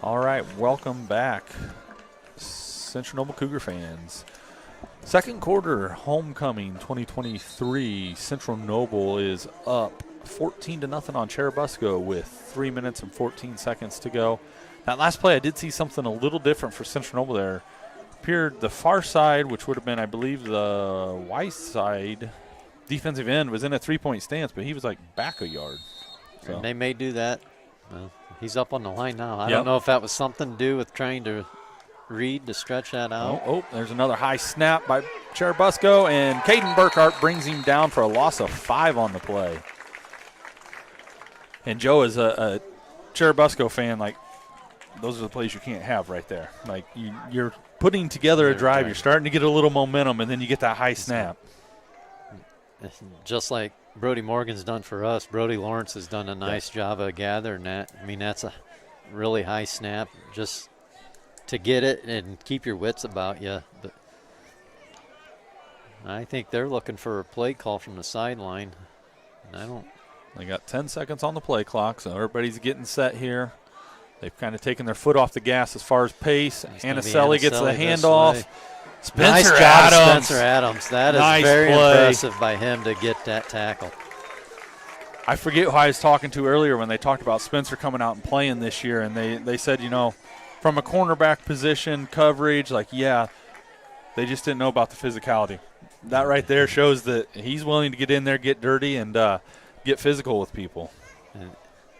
All right, welcome back, Central Noble Cougar fans. Second quarter, homecoming 2023. Central Noble is up 14-0 on Churubusco with 3 minutes and 14 seconds to go. That last play, I did see something a little different for Central Noble there. Appeared the far side, which would have been, I believe, the Weiss side defensive end, was in a 3-point stance, but he was like back a yard. So. And they may do that. Well, he's up on the line now. I don't know if that was something to do with trying to read to stretch that out. Oh, there's another high snap by Churubusco, and Caden Burkhart brings him down for a loss of 5 on the play. And Joe is a Churubusco fan. Like, those are the plays you can't have right there. Like, you're putting together a drive, you're starting to get a little momentum, and then you get that high snap. Just like Brody Morgan's done for us, Brody Lawrence has done a nice job of gathering that. I mean, that's a really high snap just to get it and keep your wits about you. But I think they're looking for a play call from the sideline. They got 10 seconds on the play clock, so everybody's getting set here. They've kind of taken their foot off the gas as far as pace. Anicelli gets the handoff. Nice job, Spencer Adams. That is nice very play. impressive by him to get that tackle. I forget who I was talking to earlier when they talked about Spencer coming out and playing this year, and they said, from a cornerback position, coverage, they just didn't know about the physicality. That right there shows that he's willing to get in there, get dirty, and get physical with people.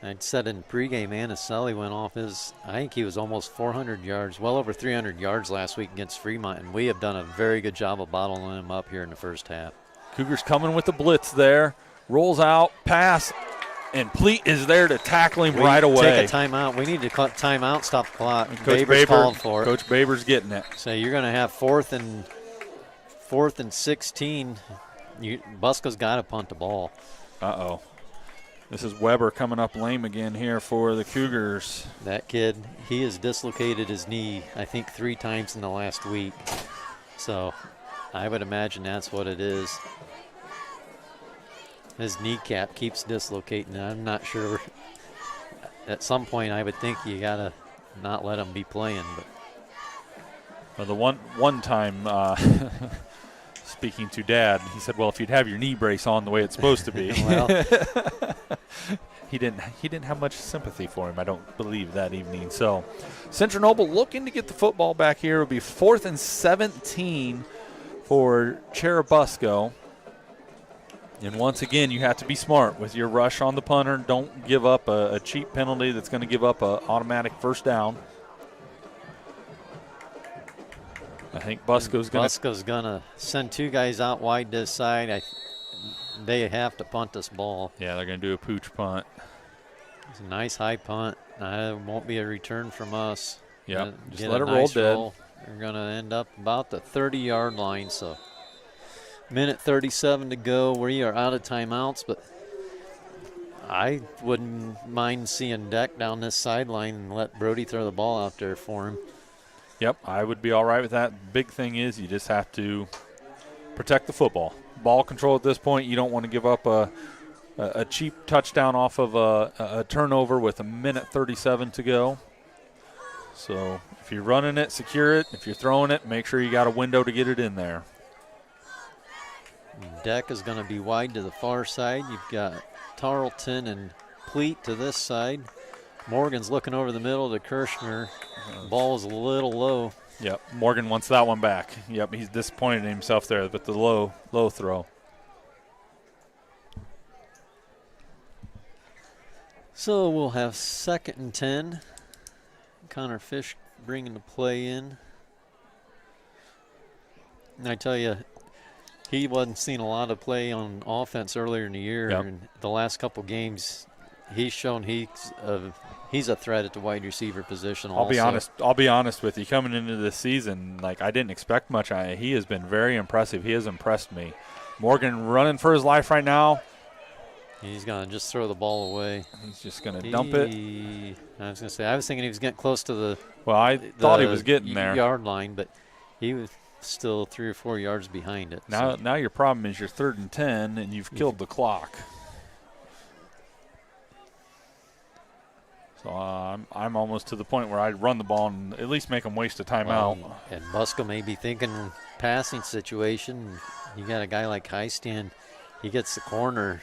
And I said in pregame, Anicelli went off I think he was almost 400 yards, well over 300 yards last week against Fremont, and we have done a very good job of bottling him up here in the first half. Cougars coming with the blitz there, rolls out, pass, and Pleat is there to tackle him right away. Take a timeout. We need to cut timeout, stop the clock. Coach Baber's calling for it. Coach Baber's getting it. So you're going to have fourth and 16. Busco's got to punt the ball. Uh-oh. This is Weber coming up lame again here for the Cougars. That kid, he has dislocated his knee, I think, 3 times in the last week. So I would imagine that's what it is. His kneecap keeps dislocating. I'm not sure. At some point, I would think you got to not let him be playing. But well, the one time speaking to Dad, he said, well, if you'd have your knee brace on the way it's supposed to be. Well. He didn't have much sympathy for him, I don't believe, that evening. So Central Noble looking to get the football back here. It'll be 4th and 17 for Churubusco. And once again, you have to be smart with your rush on the punter. Don't give up a cheap penalty that's going to give up an automatic first down. I think Busco's going to send 2 guys out wide this side. They have to punt this ball. Yeah, they're going to do a pooch punt. It's a nice high punt. It won't be a return from us. Yeah, just let it roll dead. We're going to end up about the 30-yard line. So, minute 37 to go. We are out of timeouts, but I wouldn't mind seeing Deck down this sideline and let Brody throw the ball out there for him. Yep, I would be all right with that. Big thing is you just have to protect the football. Ball control at this point. You don't want to give up a cheap touchdown off of a turnover with a minute 37 to go. So if you're running it, secure it. If you're throwing it, make sure you got a window to get it in there. Deck is going to be wide to the far side. You've got Tarlton and Pleat to this side. Morgan's looking over the middle to Kirshner. Ball is a little low. Yep, Morgan wants that one back. Yep, he's disappointed in himself there, but the low throw. So we'll have 2nd and 10. Connor Fish bringing the play in. And I tell you, he wasn't seeing a lot of play on offense earlier in the year. Yep. And the last couple games, he's shown he's a threat at the wide receiver position. I'll be honest with you. Coming into this season, I didn't expect much. He has been very impressive. He has impressed me. Morgan running for his life right now. He's going to just throw the ball away. He's just going to dump it. I was going to say, I was thinking he was getting close to the thought he was getting there. Yard line, but he was still 3 or 4 yards behind it. Now your problem is you're 3rd and 10, and you've killed the clock. So I'm almost to the point where I'd run the ball and at least make them waste a timeout. And Busco may be thinking passing situation. You got a guy like Highstand. He gets the corner.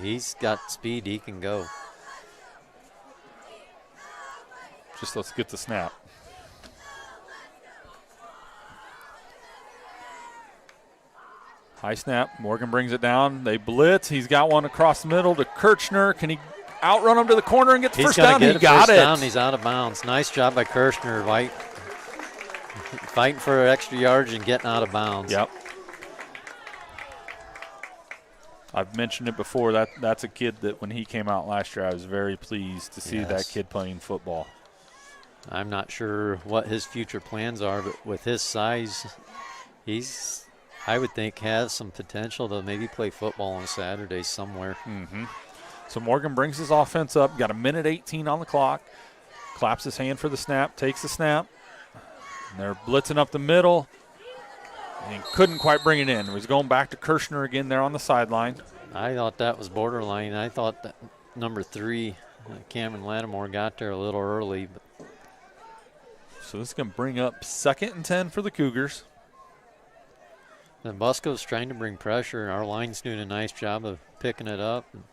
He's got speed. He can go. Just let's get the snap. High snap. Morgan brings it down. They blitz. He's got one across the middle to Kirchner. Can he outrun him to the corner and get the first down? He got it. Down. He's out of bounds. Nice job by Kirchner. Fighting for extra yards and getting out of bounds. Yep. I've mentioned it before. That's a kid that when he came out last year, I was very pleased to see that kid playing football. I'm not sure what his future plans are, but with his size, I would think, has some potential to maybe play football on Saturdays somewhere. Mm-hmm. So Morgan brings his offense up. Got a minute 18 on the clock. Claps his hand for the snap. Takes the snap. And they're blitzing up the middle. And couldn't quite bring it in. He was going back to Kirshner again there on the sideline. I thought that was borderline. I thought that number 3, Cameron Lattimore, got there a little early. But so this is going to bring up 2nd and 10 for the Cougars. And Busco's trying to bring pressure. Our line's doing a nice job of picking it up and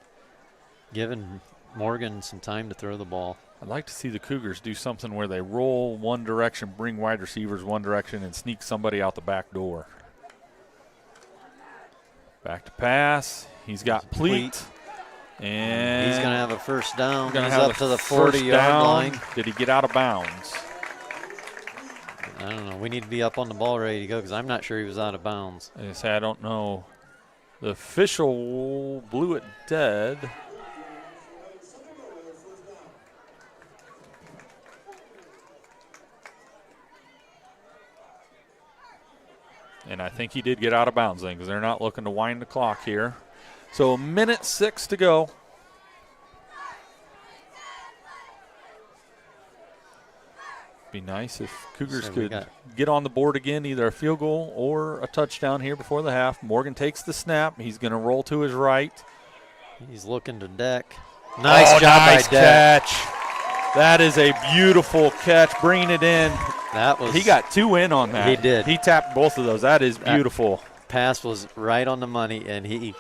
giving Morgan some time to throw the ball. I'd like to see the Cougars do something where they roll one direction, bring wide receivers one direction, and sneak somebody out the back door. Back to pass. He's got Pleat. And he's going to have a first down. He's up to the 40-yard line. Did he get out of bounds? I don't know. We need to be up on the ball ready to go because I'm not sure he was out of bounds. I don't know. The official blew it dead. And I think he did get out of bounds then because they're not looking to wind the clock here. So a minute 6 to go. Be nice if Cougars could get on the board again, either a field goal or a touchdown here before the half. Morgan takes the snap. He's going to roll to his right. He's looking to Deck. Nice job by Deck. Catch. That is a beautiful catch, bringing it in. That was. He got 2 in on that. He did. He tapped both of those. That is beautiful. pass was right on the money, and he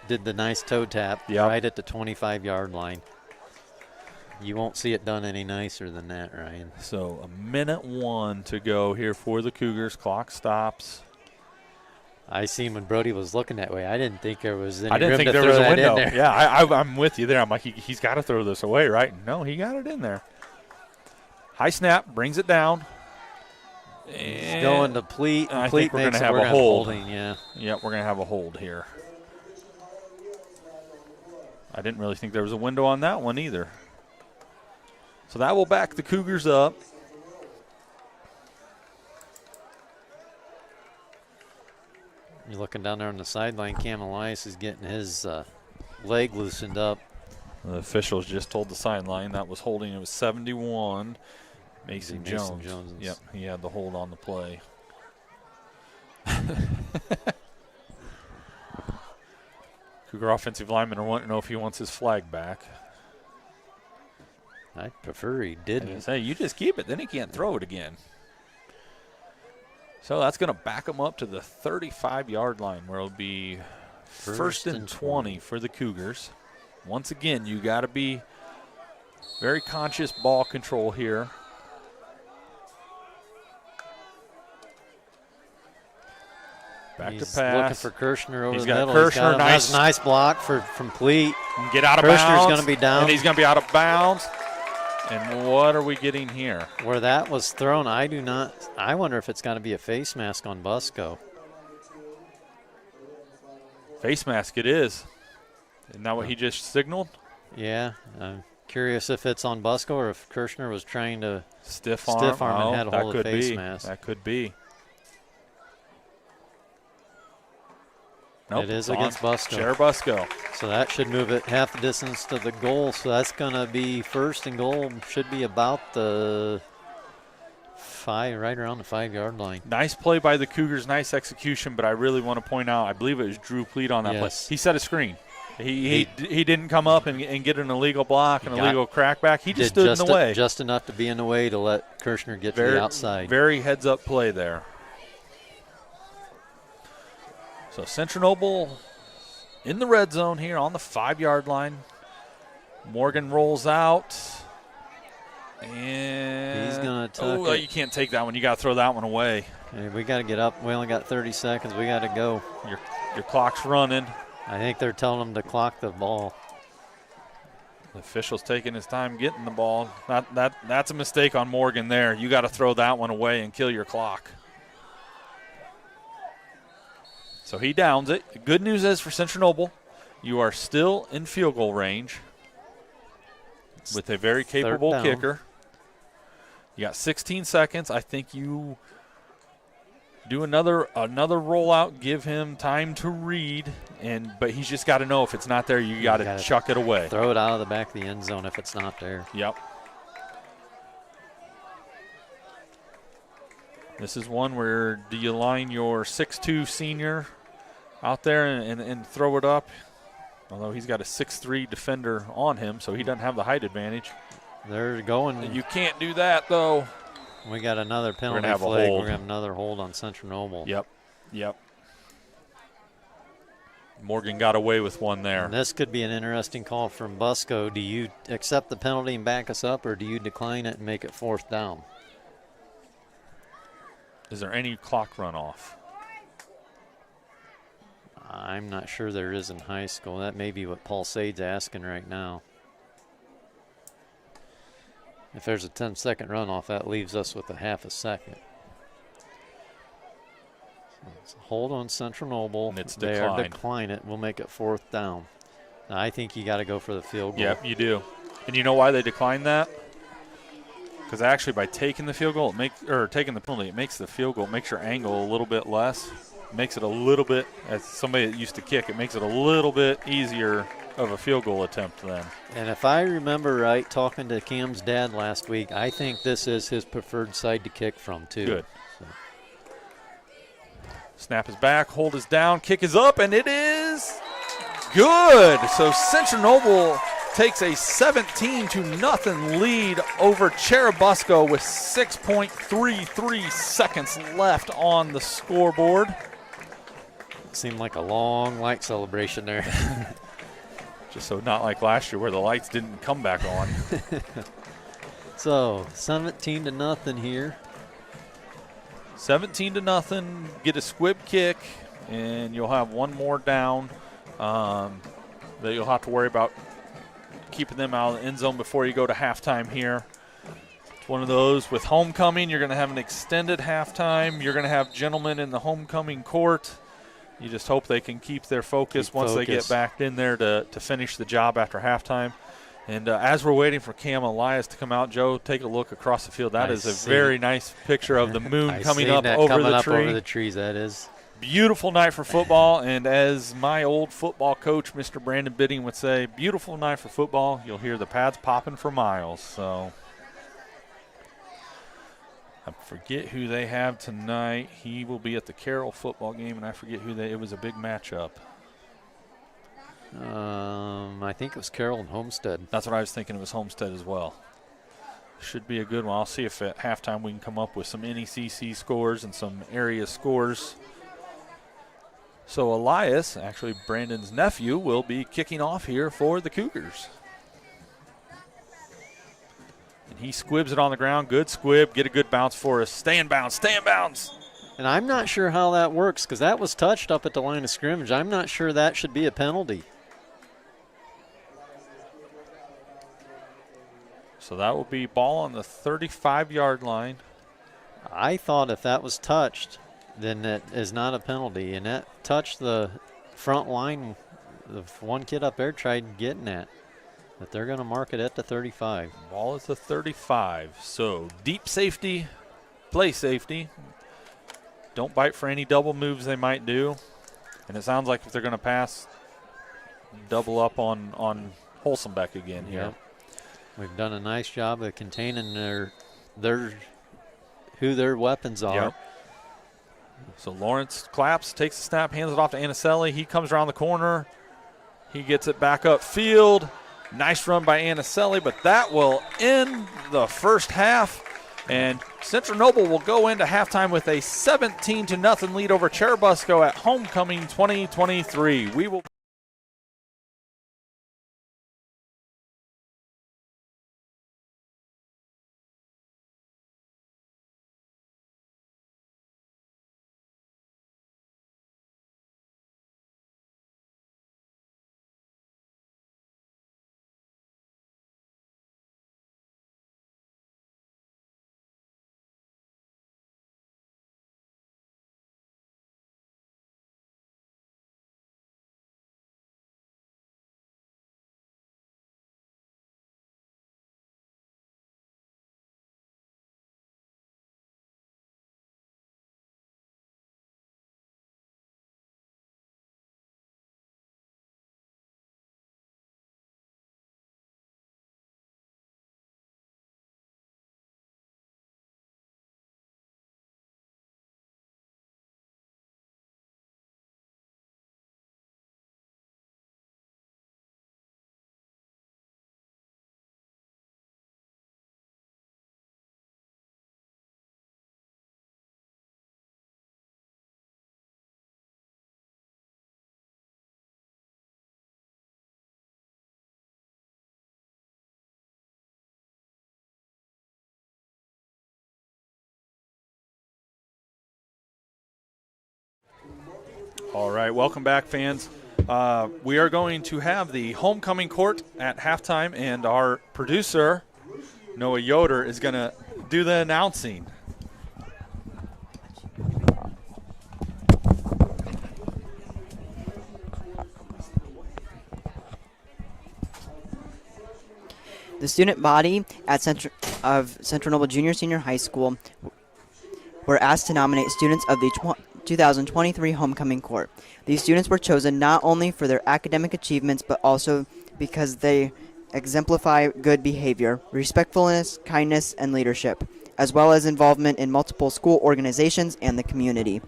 did the nice toe tap right at the 25-yard line. You won't see it done any nicer than that, Ryan. So a minute 1 to go here for the Cougars. Clock stops. I seen when Brody was looking that way. I didn't think there was any I didn't room think to there throw was a that window. in there. Yeah, I'm with you there. I'm like, he's got to throw this away, right? No, he got it in there. High snap, brings it down. He's going to Pleat. I think we're going to have a hold. Yeah, we're going to have a hold here. I didn't really think there was a window on that one either. So that will back the Cougars up. You're looking down there on the sideline. Cam Elias is getting his leg loosened up. The officials just told the sideline that was holding. It was 71. Mason Jones. Yep, he had the hold on the play. Cougar offensive linemen are wanting to know if he wants his flag back. I prefer he didn't. Say, you just keep it, then he can't throw it again. So that's going to back him up to the 35-yard line, where it'll be first and 20 for the Cougars. Once again, you got to be very conscious ball control here. Back to pass. Looking for Kirshner over the middle. He's got Kirshner, nice block from Pleat. Get out of bounds. Kirshner's going to be down. And he's going to be out of bounds. And what are we getting here? Where that was thrown, I wonder if it's going to be a face mask on Busco. Face mask it is. Isn't that what he just signaled? Yeah. I'm curious if it's on Busco or if Kirshner was trying to stiff arm and had a hold of face mask. That could be. Nope, it is against Busco. Churubusco. So that should move it half the distance to the goal. So that's going to be first and goal. Should be about the right around the 5-yard line. Nice play by the Cougars. Nice execution. But I really want to point out, I believe it was Drew Pleat on that play. He set a screen. He didn't come up and get an illegal block, an illegal crackback. He just stood in the way. Just enough to be in the way to let Kirshner get to the outside. Very heads-up play there. So Central Noble in the red zone here on the 5-yard line. Morgan rolls out. And he's going to tuck it. You can't take that one. You got to throw that one away. Hey, we got to get up. We only got 30 seconds. We got to go. Your clock's running. I think they're telling him to clock the ball. The official's taking his time getting the ball. That's a mistake on Morgan there. You got to throw that one away and kill your clock. So he downs it. The good news is for Central Noble, you are still in field goal range with a very capable kicker. You got 16 seconds. I think you do another rollout, give him time to read, but he's just got to know if it's not there, you got to chuck it away. Throw it out of the back of the end zone if it's not there. Yep. This is one where do you line your 6'2 senior out there and throw it up? Although he's got a 6'3 defender on him, so he doesn't have the height advantage. They're going. You can't do that, though. We got another penalty flag. We're going to have another hold on Central Noble. Yep. Morgan got away with one there. And this could be an interesting call from Busco. Do you accept the penalty and back us up, or do you decline it and make it 4th down? Is there any clock runoff? I'm not sure there is in high school. That may be what Paul Sade's asking right now. If there's a 10-second runoff, that leaves us with a half a second. So hold on Central Noble. And it's declined. Decline it. We'll make it 4th down. Now, I think you got to go for the field goal. Yep, you do. And you know why they declined that? Because actually by taking the field goal, taking the penalty, it makes the field goal, makes your angle a little bit less. Makes it a little bit, as somebody that used to kick, it makes it a little bit easier of a field goal attempt then. And if I remember right, talking to Cam's dad last week, I think this is his preferred side to kick from too. Good. So. Snap is back, hold is down, kick is up, and it is good. So Central Noble takes a 17-0 lead over Churubusco with 6.33 seconds left on the scoreboard. seemed like a long light celebration there. Just so not like last year where the lights didn't come back on. So 17-0 here. 17-0. Get a squib kick, and you'll have one more down that you'll have to worry about keeping them out of the end zone before you go to halftime here. It's one of those with homecoming. You're going to have an extended halftime. You're going to have gentlemen in the homecoming court. You just hope they can keep their focus once they get back in there to finish the job after halftime. And as we're waiting for Cam Elias to come out, Joe, take a look across the field. That is a very nice picture of the moon coming up over the tree. Over the trees, that is. Beautiful night for football, and as my old football coach, Mr. Brandon Bidding, would say, beautiful night for football. You'll hear the pads popping for miles. So I forget who they have tonight. He will be at the Carroll football game, and I forget who it was a big matchup. I think it was Carroll and Homestead. That's what I was thinking. It was Homestead as well. Should be a good one. I'll see if at halftime we can come up with some NECC scores and some area scores. So Elias, actually Brandon's nephew, will be kicking off here for the Cougars. And he squibs it on the ground. Good squib. Get a good bounce for us. Stay in bounds. Stay in bounds. And I'm not sure how that works because that was touched up at the line of scrimmage. I'm not sure that should be a penalty. So that will be ball on the 35-yard line. I thought if that was touched, then that is not a penalty. And that touched the front line. The one kid up there tried getting at. But they're going to mark it at the 35. Ball is the 35. So deep safety, play safety. Don't bite for any double moves they might do. And it sounds like if they're going to pass, double up on Holsombeck again here. Yep. We've done a nice job of containing who their weapons are. Yep. So Lawrence claps, takes the snap, hands it off to Anicelli. He comes around the corner. He gets it back upfield. Nice run by Anicelli, but that will end the first half. And Central Noble will go into halftime with a 17-0 lead over Churubusco at Homecoming 2023. We will. All right, welcome back, fans. We are going to have the homecoming court at halftime, and our producer, Noah Yoder, is going to do the announcing. The student body at Central Noble Junior Senior High School were asked to nominate students of the 2023 Homecoming Court. These students were chosen not only for their academic achievements, but also because they exemplify good behavior, respectfulness, kindness, and leadership, as well as involvement in multiple school organizations and the community.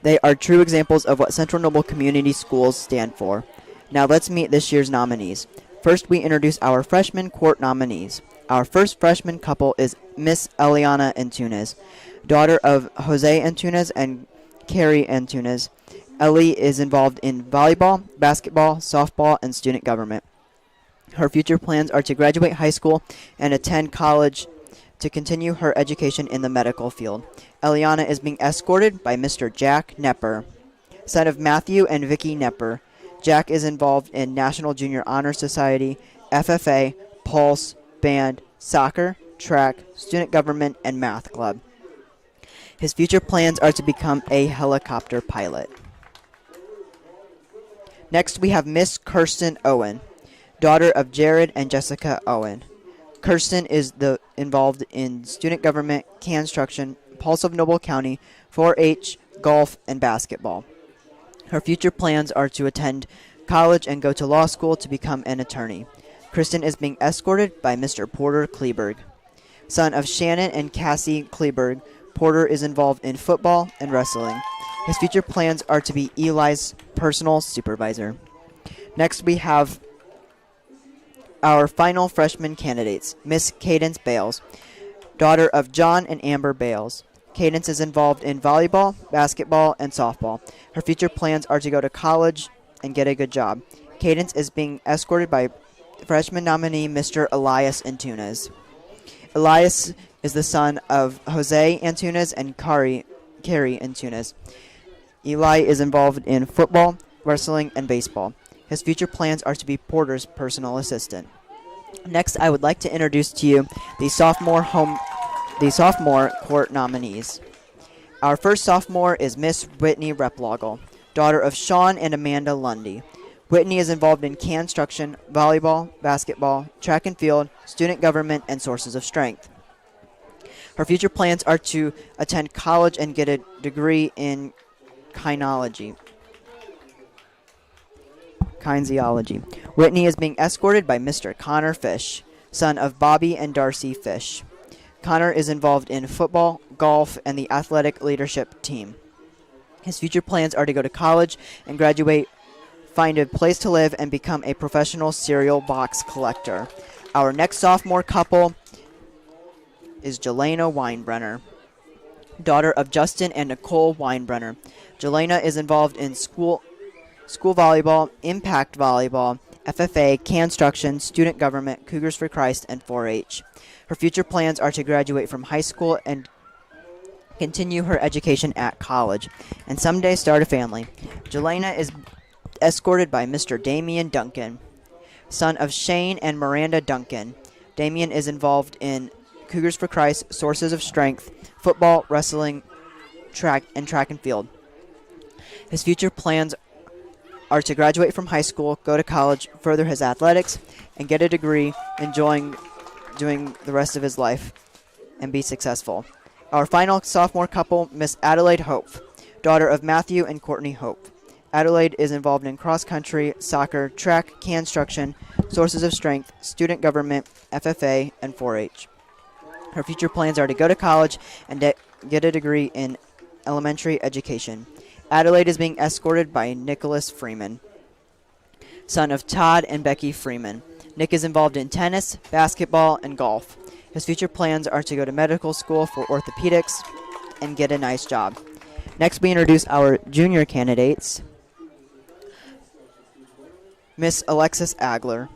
They are true examples of what Central Noble Community Schools stand for. Now let's meet this year's nominees. First, we introduce our freshman court nominees. Our first freshman couple is Miss Eliana Antunes, daughter of Jose Antunes and Carrie Antunes. Ellie is involved in volleyball, basketball, softball, and student government. Her future plans are to graduate high school and attend college to continue her education in the medical field. Eliana is being escorted by Mr. Jack Nepper, son of Matthew and Vicky Nepper. Jack is involved in National Junior Honor Society, FFA, Pulse, band, soccer, track, student government, and math club. His future plans are to become a helicopter pilot. Next, we have Miss Kirsten Owen, daughter of Jared and Jessica Owen. Kirsten is involved in student government, construction, Pulse of Noble County, 4-H, golf, and basketball. Her future plans are to attend college and go to law school to become an attorney. Kristen is being escorted by Mr. Porter Kleberg. Son of Shannon and Cassie Kleberg, Porter is involved in football and wrestling. His future plans are to be Eli's personal supervisor. Next, we have our final freshman candidates, Miss Cadence Bales, daughter of John and Amber Bales. Cadence is involved in volleyball, basketball, and softball. Her future plans are to go to college and get a good job. Cadence is being escorted by freshman nominee Mr. Elias Antunes. Elias is the son of Jose Antunes and Carrie Antunes. Eli is involved in football, wrestling, and baseball. His future plans are to be Porter's personal assistant. Next, I would like to introduce to you the sophomore court nominees. Our first sophomore is Miss Whitney Replogel, daughter of Sean and Amanda Lundy. Whitney is involved in construction, volleyball, basketball, track and field, student government, and sources of strength. Her future plans are to attend college and get a degree in kinesiology. Whitney is being escorted by Mr. Connor Fish, son of Bobby and Darcy Fish. Connor is involved in football, golf, and the athletic leadership team. His future plans are to go to college and graduate, find a place to live, and become a professional cereal box collector. Our next sophomore couple is Jelena Weinbrenner, daughter of Justin and Nicole Weinbrenner. Jelena is involved in school volleyball, impact volleyball, FFA, construction, student government, Cougars for Christ, and 4-H. Her future plans are to graduate from high school and continue her education at college, and someday start a family. Jelena is escorted by Mr. Damian Duncan, son of Shane and Miranda Duncan. Damian is involved in Cougars for Christ, Sources of Strength, football, wrestling, track and field. His future plans are to graduate from high school, go to college, further his athletics, and get a degree, enjoying doing the rest of his life, and be successful. Our final sophomore couple, Miss Adelaide Hope, daughter of Matthew and Courtney Hope. Adelaide is involved in cross-country, soccer, track, construction, sources of strength, student government, FFA, and 4-H. Her future plans are to go to college and get a degree in elementary education. Adelaide is being escorted by Nicholas Freeman, son of Todd and Becky Freeman. Nick is involved in tennis, basketball, and golf. His future plans are to go to medical school for orthopedics and get a nice job. Next, we introduce our junior candidates. Miss Alexis Agler,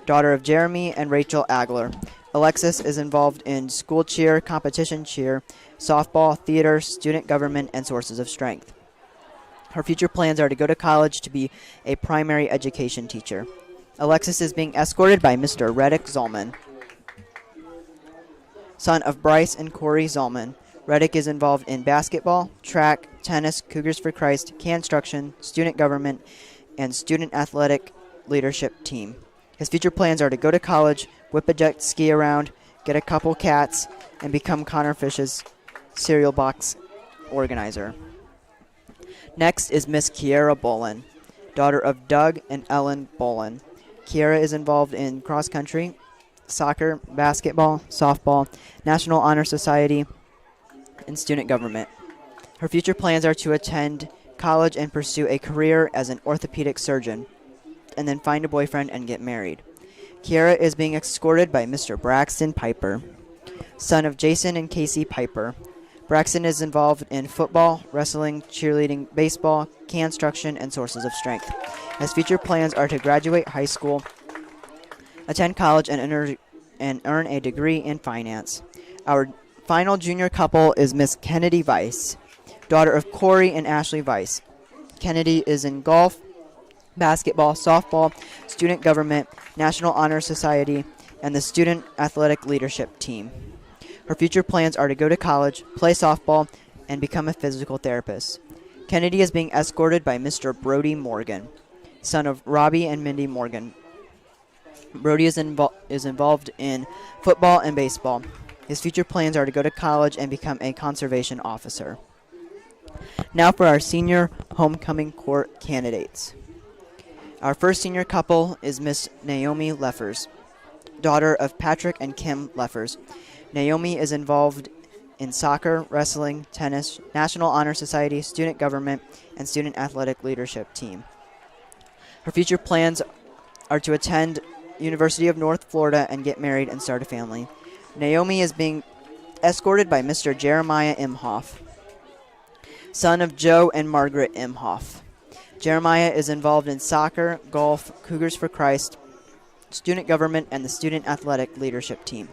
daughter of Jeremy and Rachel Agler. Alexis is involved in school cheer, competition cheer, softball, theater, student government, and sources of strength. Her future plans are to go to college to be a primary education teacher. Alexis is being escorted by Mr. Reddick Zolman, son of Bryce and Corey Zolman. Reddick is involved in basketball, track, tennis, Cougars for Christ, construction, student government, and student athletic leadership team. His future plans are to go to college, whip a jet ski around, get a couple cats, and become Connor Fish's cereal box organizer. Next is Miss Kiera Bolin, daughter of Doug and Ellen Bolin. Kiera is involved in cross-country, soccer, basketball, softball, National Honor Society, and student government. Her future plans are to attend college and pursue a career as an orthopedic surgeon, and then find a boyfriend and get married. Kiera is being escorted by Mr. Braxton Piper, son of Jason and Casey Piper. Braxton is involved in football, wrestling, cheerleading, baseball, construction, and sources of strength. His future plans are to graduate high school, attend college, and earn a degree in finance. Our final junior couple is Miss Kennedy Weiss, daughter of Corey and Ashley Weiss. Kennedy is in golf, basketball, softball, student government, National Honor Society, and the Student Athletic Leadership Team. Her future plans are to go to college, play softball, and become a physical therapist. Kennedy is being escorted by Mr. Brody Morgan, son of Robbie and Mindy Morgan. Brody is involved in football and baseball. His future plans are to go to college and become a conservation officer. Now for our senior homecoming court candidates. Our first senior couple is Miss Naomi Leffers, daughter of Patrick and Kim Leffers. Naomi is involved in soccer, wrestling, tennis, National Honor Society, student government, and student athletic leadership team. Her future plans are to attend University of North Florida and get married and start a family. Naomi is being escorted by Mr. Jeremiah Imhoff, son of Joe and Margaret Imhoff. Jeremiah is involved in soccer, golf, Cougars for Christ, student government, and the student athletic leadership team.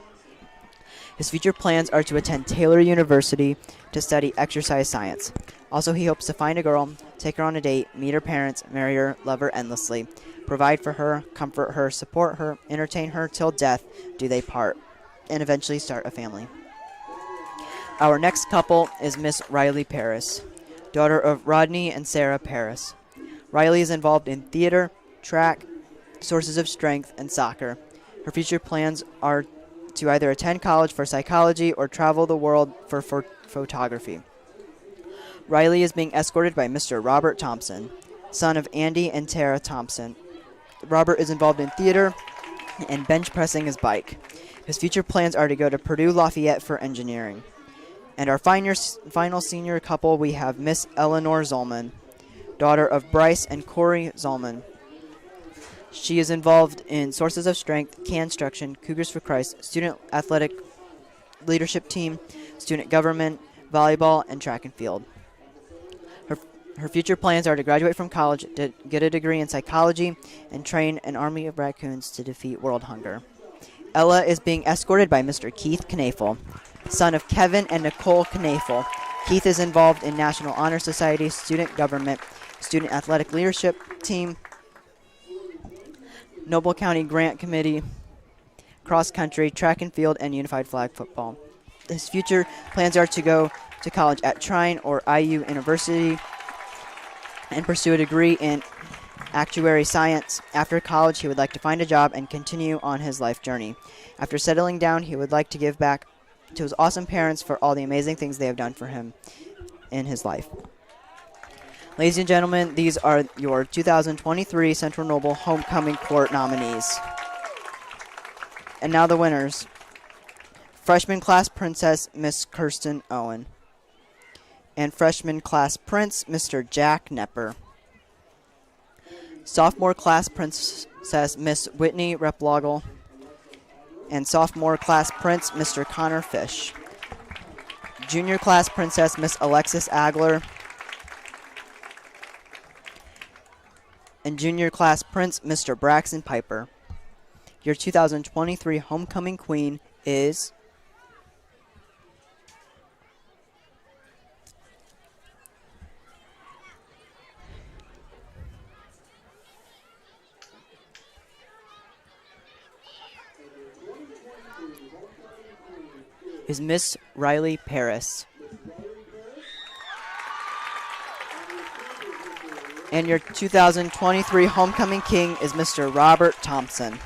His future plans are to attend Taylor University to study exercise science. Also, he hopes to find a girl, take her on a date, meet her parents, marry her, love her endlessly, provide for her, comfort her, support her, entertain her till death do they part, and eventually start a family. Our next couple is Miss Riley Paris, daughter of Rodney and Sarah Paris. Riley is involved in theater, track, sources of strength, and soccer. Her future plans are to either attend college for psychology or travel the world for photography. Riley is being escorted by Mr. Robert Thompson, son of Andy and Tara Thompson. Robert is involved in theater and bench pressing his bike. His future plans are to go to Purdue Lafayette for engineering. And our final senior couple, we have Miss Eleanor Zolman, daughter of Bryce and Corey Zolman. She is involved in sources of strength, construction, Cougars for Christ, student athletic leadership team, student government, volleyball, and track and field. Her future plans are to graduate from college, to get a degree in psychology, and train an army of raccoons to defeat world hunger. Ella is being escorted by Mr. Keith Knafel, son of Kevin and Nicole Knafel. Keith is involved in National Honor Society, student government, student athletic leadership team, Noble County Grant Committee, cross country, track and field, and unified flag football. His future plans are to go to college at Trine or IU University and pursue a degree in actuary science. After college, he would like to find a job and continue on his life journey. After settling down, he would like to give back to his awesome parents for all the amazing things they have done for him in his life. Ladies and gentlemen, these are your 2023 Central Noble Homecoming Court nominees. And now the winners. Freshman Class Princess, Miss Kirsten Owen. And Freshman Class Prince, Mr. Jack Nepper. Sophomore Class Princess, Miss Whitney Replogel. And Sophomore Class Prince, Mr. Connor Fish. Junior Class Princess, Miss Alexis Agler. And Junior Class Prince, Mr. Braxton Piper. Your 2023 Homecoming Queen is Miss Riley Paris. And your 2023 Homecoming King is Mr. Robert Thompson.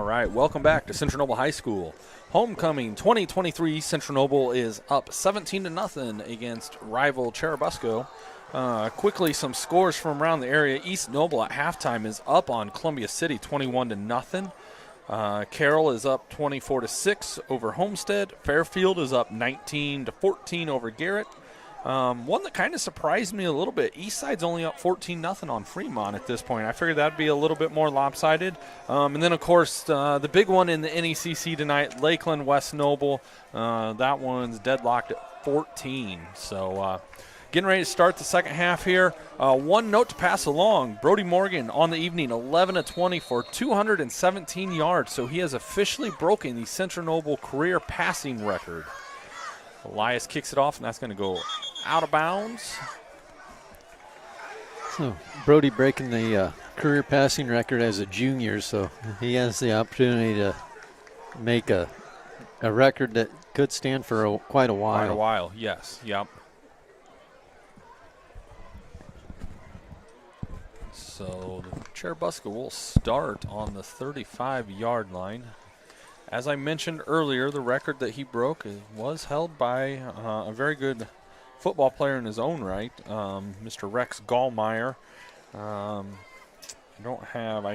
right, welcome back to Central Noble High School. Homecoming 2023, Central Noble is up 17-0 against rival Churubusco. Quickly, some scores from around the area. East Noble at halftime is up on Columbia City 21-0. Carroll is up 24-6 over Homestead. Fairfield is up 19-14 over Garrett. One that kind of surprised me a little bit, Eastside's only up 14-0 on Fremont at this point. I figured that'd be a little bit more lopsided. And then, of course, the big one in the NECC tonight, Lakeland West Noble. That one's deadlocked at 14. So getting ready to start the second half here. One note to pass along, Brody Morgan on the evening, 11-20 for 217 yards. So he has officially broken the Central Noble career passing record. Elias kicks it off, and that's going to go out of bounds. So Brody breaking the career passing record as a junior, so he has the opportunity to make a record that could stand for quite a while. Quite a while, yes. Yep. So the Churubusco will start on the 35-yard line. As I mentioned earlier, the record that he broke was held by a very good football player in his own right, Mr. Rex Gallmeyer. I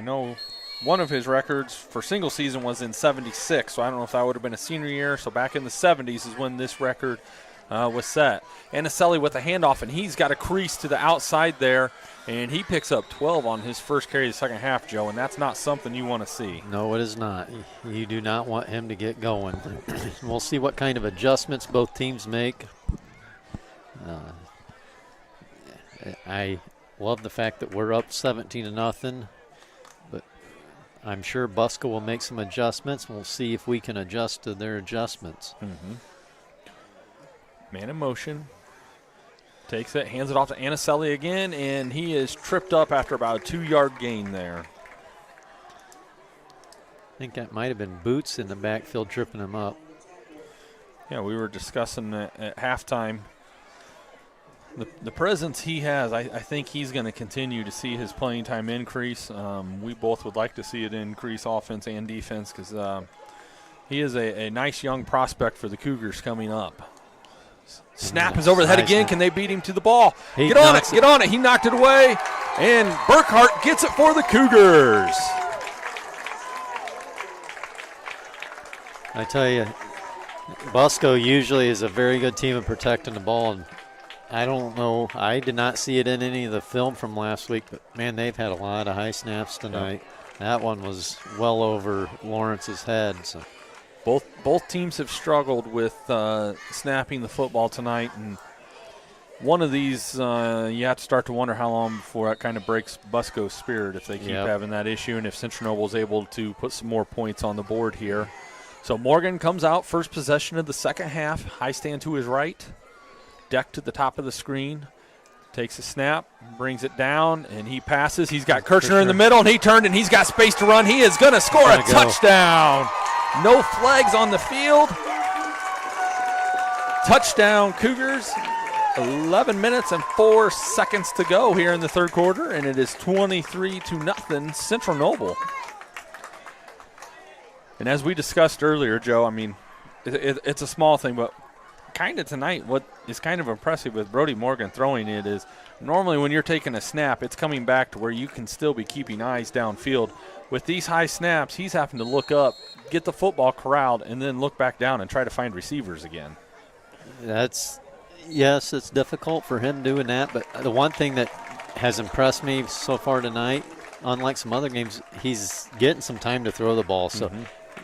know one of his records for single season was in 76, so I don't know if that would have been a senior year. So back in the 70s is when this record was set. Anicelli with a handoff, and he's got a crease to the outside there, and he picks up 12 on his first carry of the second half, Joe, and that's not something you want to see. No, it is not. You do not want him to get going. We'll see what kind of adjustments both teams make. I love the fact that we're up 17-0, but I'm sure Busco will make some adjustments. We'll see if we can adjust to their adjustments. Mm-hmm. Man in motion. Takes it, hands it off to Anicelli again, and he is tripped up after about a 2-yard gain there. I think that might have been Boots in the backfield tripping him up. Yeah, we were discussing at halftime. The presence he has, I think he's going to continue to see his playing time increase. We both would like to see it increase offense and defense because he is a nice young prospect for the Cougars coming up. Snap is over the head again. Can they beat him to the ball? Get on it. He knocked it away, and Burkhart gets it for the Cougars. I tell you, Busco usually is a very good team at protecting the ball, and I don't know. I did not see it in any of the film from last week, but, man, they've had a lot of high snaps tonight. Yep. That one was well over Lawrence's head. So. Both teams have struggled with snapping the football tonight, and one of these you have to start to wonder how long before that kind of breaks Busco's spirit if they keep having that issue, and if Central Noble is able to put some more points on the board here. So Morgan comes out, first possession of the second half, high stand to his right, deck to the top of the screen, takes a snap, brings it down, and he passes. He's got Kirchner in the middle, and he turned, and he's got space to run. He is going to score a touchdown. No flags on the field. Touchdown, Cougars. 11 minutes and 4 seconds to go here in the third quarter, and it is 23-0 Central Noble. And as we discussed earlier, Joe, I mean, it's a small thing, but kind of tonight what is kind of impressive with Brody Morgan throwing it is normally when you're taking a snap, it's coming back to where you can still be keeping eyes downfield. With these high snaps, he's having to look up, get the football corralled, and then look back down and try to find receivers again. Yes, it's difficult for him doing that, but the one thing that has impressed me so far tonight, unlike some other games, he's getting some time to throw the ball. So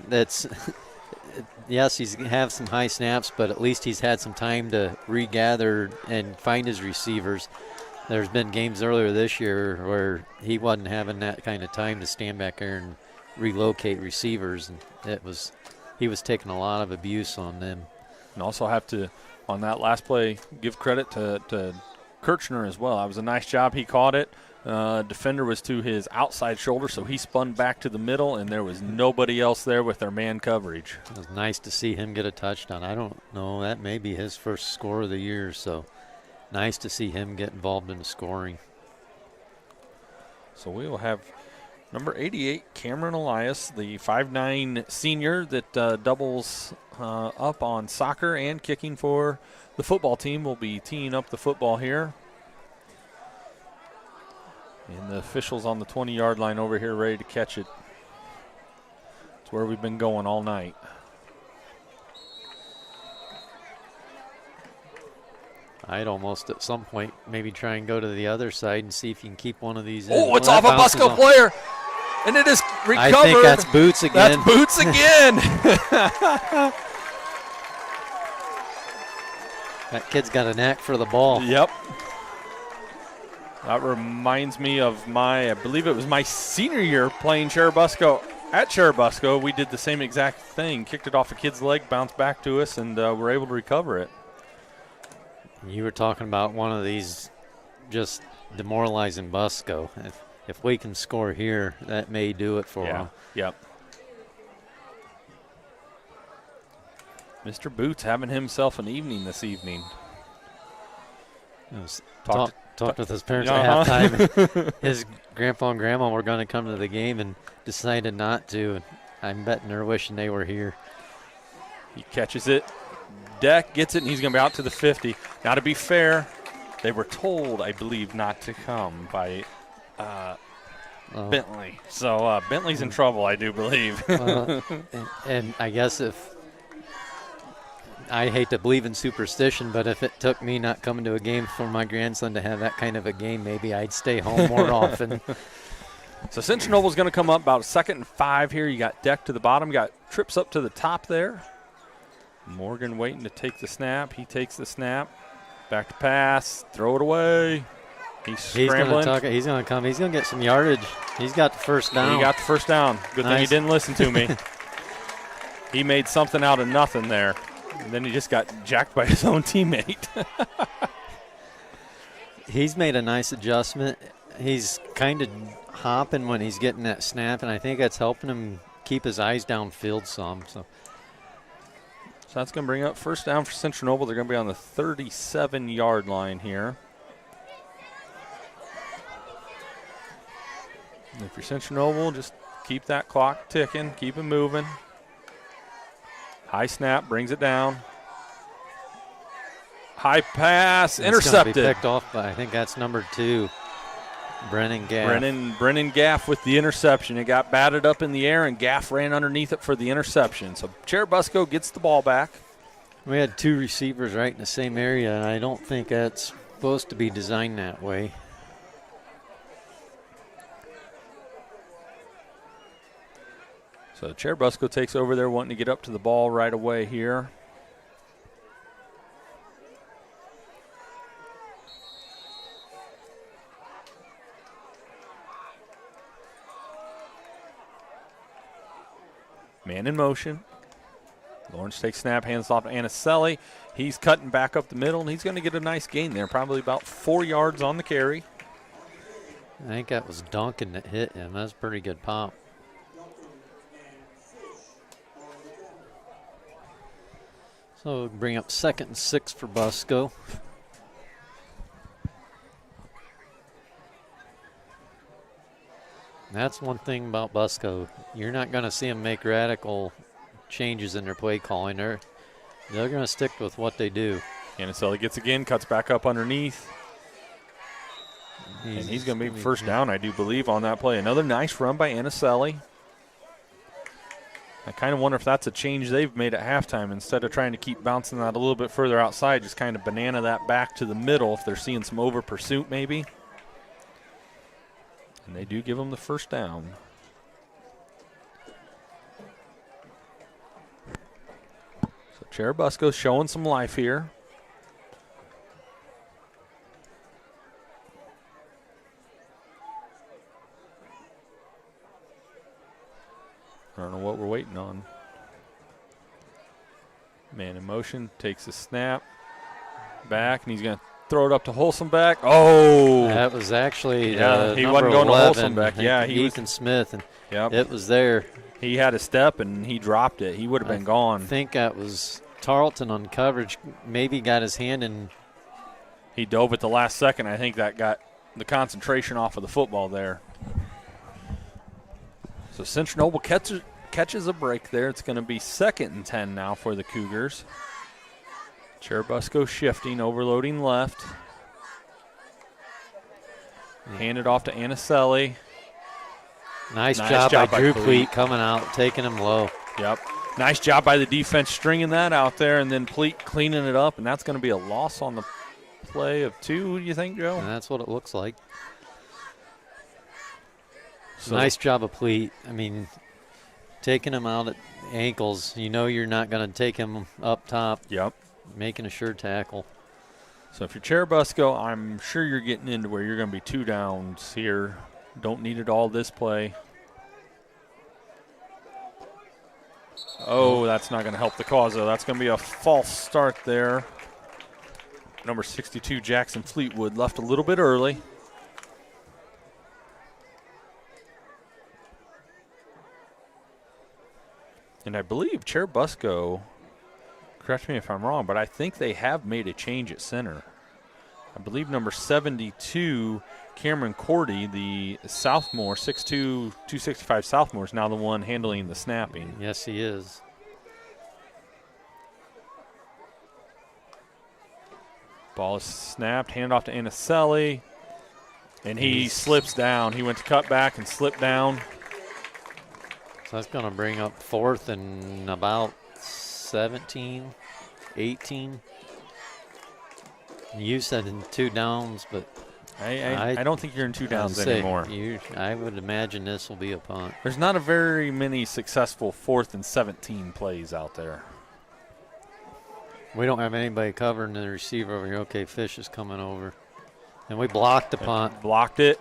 that's yes, he's have some high snaps, but at least he's had some time to regather and find his receivers. There's been games earlier this year where he wasn't having that kind of time to stand back there and relocate receivers, and he was taking a lot of abuse on them. And also have to, on that last play, give credit to Kirchner as well. That was a nice job. He caught it. Defender was to his outside shoulder, so he spun back to the middle, and there was nobody else there with their man coverage. It was nice to see him get a touchdown. I don't know, that may be his first score of the year, so nice to see him get involved in the scoring. So we will have Number 88, Cameron Elias, the 5'9" senior that doubles up on soccer and kicking for the football team, will be teeing up the football here. And the officials on the 20-yard line over here ready to catch it. It's where we've been going all night. I'd almost at some point maybe try and go to the other side and see if you can keep one of these in. Oh, it's off a Busco player. And it is recovered. I think that's Boots again. That's Boots again. That kid's got a knack for the ball. Yep. That reminds me of I believe it was my senior year playing Churubusco. At Churubusco, we did the same exact thing. Kicked it off a kid's leg, bounced back to us, and were able to recover it. You were talking about one of these just demoralizing Busco. If we can score here, that may do it for them. Yep. Mr. Boots having himself an evening this evening. Talked with his parents at halftime. His grandpa and grandma were going to come to the game and decided not to. And I'm betting they're wishing they were here. He catches it. Deck gets it, and he's going to be out to the 50. Now, to be fair, they were told, I believe, not to come by Bentley. So Bentley's in trouble, I do believe. And I guess I hate to believe in superstition, but if it took me not coming to a game for my grandson to have that kind of a game, maybe I'd stay home more often. So Central Noble's going to come up about 2nd and 5 here. You got Deck to the bottom. You got Trips up to the top there. Morgan waiting to take the snap. He takes the snap. Back to pass. Throw it away. He's scrambling. He's going to come. He's going to get some yardage. He's got the first down. He got the first down. Good thing he didn't listen to me. He made something out of nothing there. And then he just got jacked by his own teammate. He's made a nice adjustment. He's kind of hopping when he's getting that snap, and I think that's helping him keep his eyes downfield some. So that's going to bring up first down for Central Noble. They're going to be on the 37-yard line here. And if you're Central Noble, just keep that clock ticking, keep it moving. High snap, brings it down. High pass, intercepted. It's going to be picked off by, I think that's number 2, Brennan Gaff. Brennan Gaff with the interception. It got batted up in the air, and Gaff ran underneath it for the interception. So Churubusco gets the ball back. We had 2 receivers right in the same area, and I don't think that's supposed to be designed that way. So Churubusco takes over there, wanting to get up to the ball right away here. Man in motion. Lawrence takes snap, hands off to Anicelli. He's cutting back up the middle, and he's going to get a nice gain there, probably about 4 yards on the carry. I think that was Duncan that hit him. That's a pretty good pop. So bring up 2nd and 6 for Busco. That's one thing about Busco. You're not going to see them make radical changes in their play calling. They're going to stick with what they do. Anicelli gets again, cuts back up underneath. And he's going to be first down, I do believe, on that play. Another nice run by Anicelli. I kind of wonder if that's a change they've made at halftime. Instead of trying to keep bouncing that a little bit further outside, just kind of banana that back to the middle if they're seeing some over pursuit maybe. And they do give them the first down. So Churubusco showing some life here. I don't know what we're waiting on. Man in motion, takes a snap, back, and he's going to throw it up to Holsombeck. Oh! That was actually he wasn't going 11, to Holsombeck. Yeah, he Ethan Smith, and yep. It was there. He had a step, and he dropped it. He would have been gone. I think that was Tarlton on coverage. Maybe got his hand in. He dove at the last second. I think that got the concentration off of the football there. So Central Noble catches a break there. It's going to be 2nd and 10 now for the Cougars. Churubusco shifting, overloading left. Hand it off to Anicelli. Nice job by Drew Pleat coming out, taking him low. Yep. Nice job by the defense stringing that out there, and then Pleat cleaning it up, and that's going to be a loss on the play of 2, do you think, Joe? And that's what it looks like. So nice job of Pleat. I mean, taking him out at ankles, you know you're not going to take him up top. Yep. Making a sure tackle. So if you're Churubusco, I'm sure you're getting into where you're going to be 2 downs here. Don't need it all this play. Oh, that's not going to help the cause, though. That's going to be a false start there. Number 62, Jackson Fleetwood, left a little bit early. And I believe Churubusco, correct me if I'm wrong, but I think they have made a change at center. I believe number 72, Cameron Cordy, the sophomore, 6'2", 265 sophomore, is now the one handling the snapping. Yes, he is. Ball is snapped, hand off to Anicelli, and he slips down. He went to cut back and slipped down. So that's going to bring up 4th and about 17, 18. You said in 2 downs, but I don't think you're in 2 downs anymore. I would imagine this will be a punt. There's not a very many successful 4th and 17 plays out there. We don't have anybody covering the receiver over here. Okay, Fish is coming over. And we blocked the punt. Blocked it.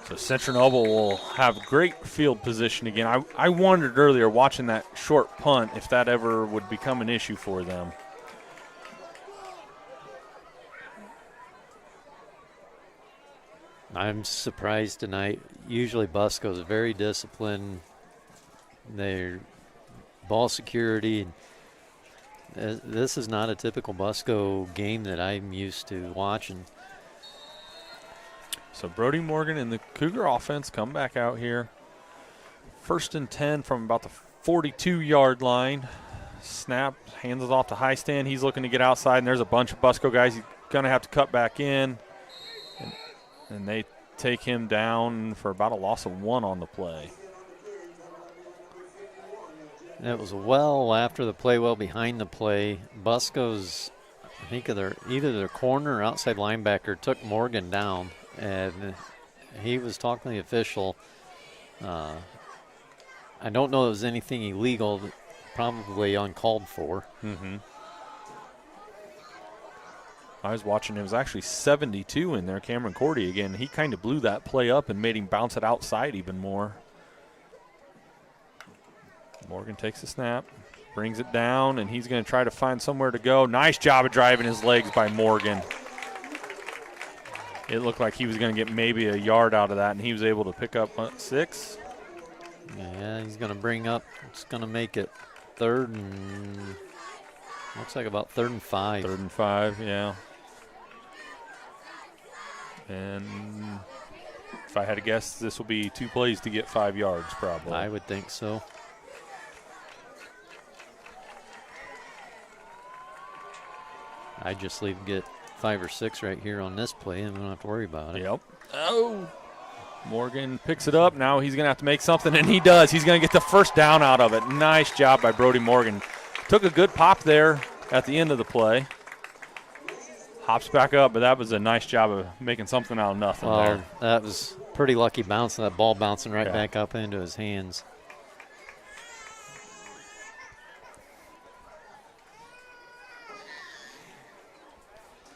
So Central Noble will have great field position again. I wondered earlier watching that short punt if that ever would become an issue for them. I'm surprised tonight. Usually Busco's very disciplined. They're ball security. This is not a typical Busco game that I'm used to watching. So Brody Morgan and the Cougar offense come back out here. 1st and 10 from about the 42-yard line. Snap, hands it off to High Stand. He's looking to get outside, and there's a bunch of Busco guys. He's going to have to cut back in. And they take him down for about a loss of 1 on the play. And it was well after the play, well behind the play. Busco's, I think either their corner or outside linebacker took Morgan down, and he was talking to the official. I don't know if it was anything illegal, probably uncalled for. Mm-hmm. I was watching, it was actually 72 in there, Cameron Cordy again. He kind of blew that play up and made him bounce it outside even more. Morgan takes the snap, brings it down, and he's going to try to find somewhere to go. Nice job of driving his legs by Morgan. It looked like he was going to get maybe a yard out of that, and he was able to pick up 6. Yeah, he's going to bring up, it's going to make it 3rd and, looks like about 3rd and 5. 3rd and 5, yeah. And if I had to guess, this will be 2 plays to get 5 yards probably. I would think so. I just leave get 5 or 6 right here on this play, and we don't have to worry about it. Yep. Oh, Morgan picks it up. Now he's going to have to make something, and he does. He's going to get the first down out of it. Nice job by Brody Morgan. Took a good pop there at the end of the play. Hops back up, but that was a nice job of making something out of nothing there. That was pretty lucky bounce, that ball bouncing right back up into his hands.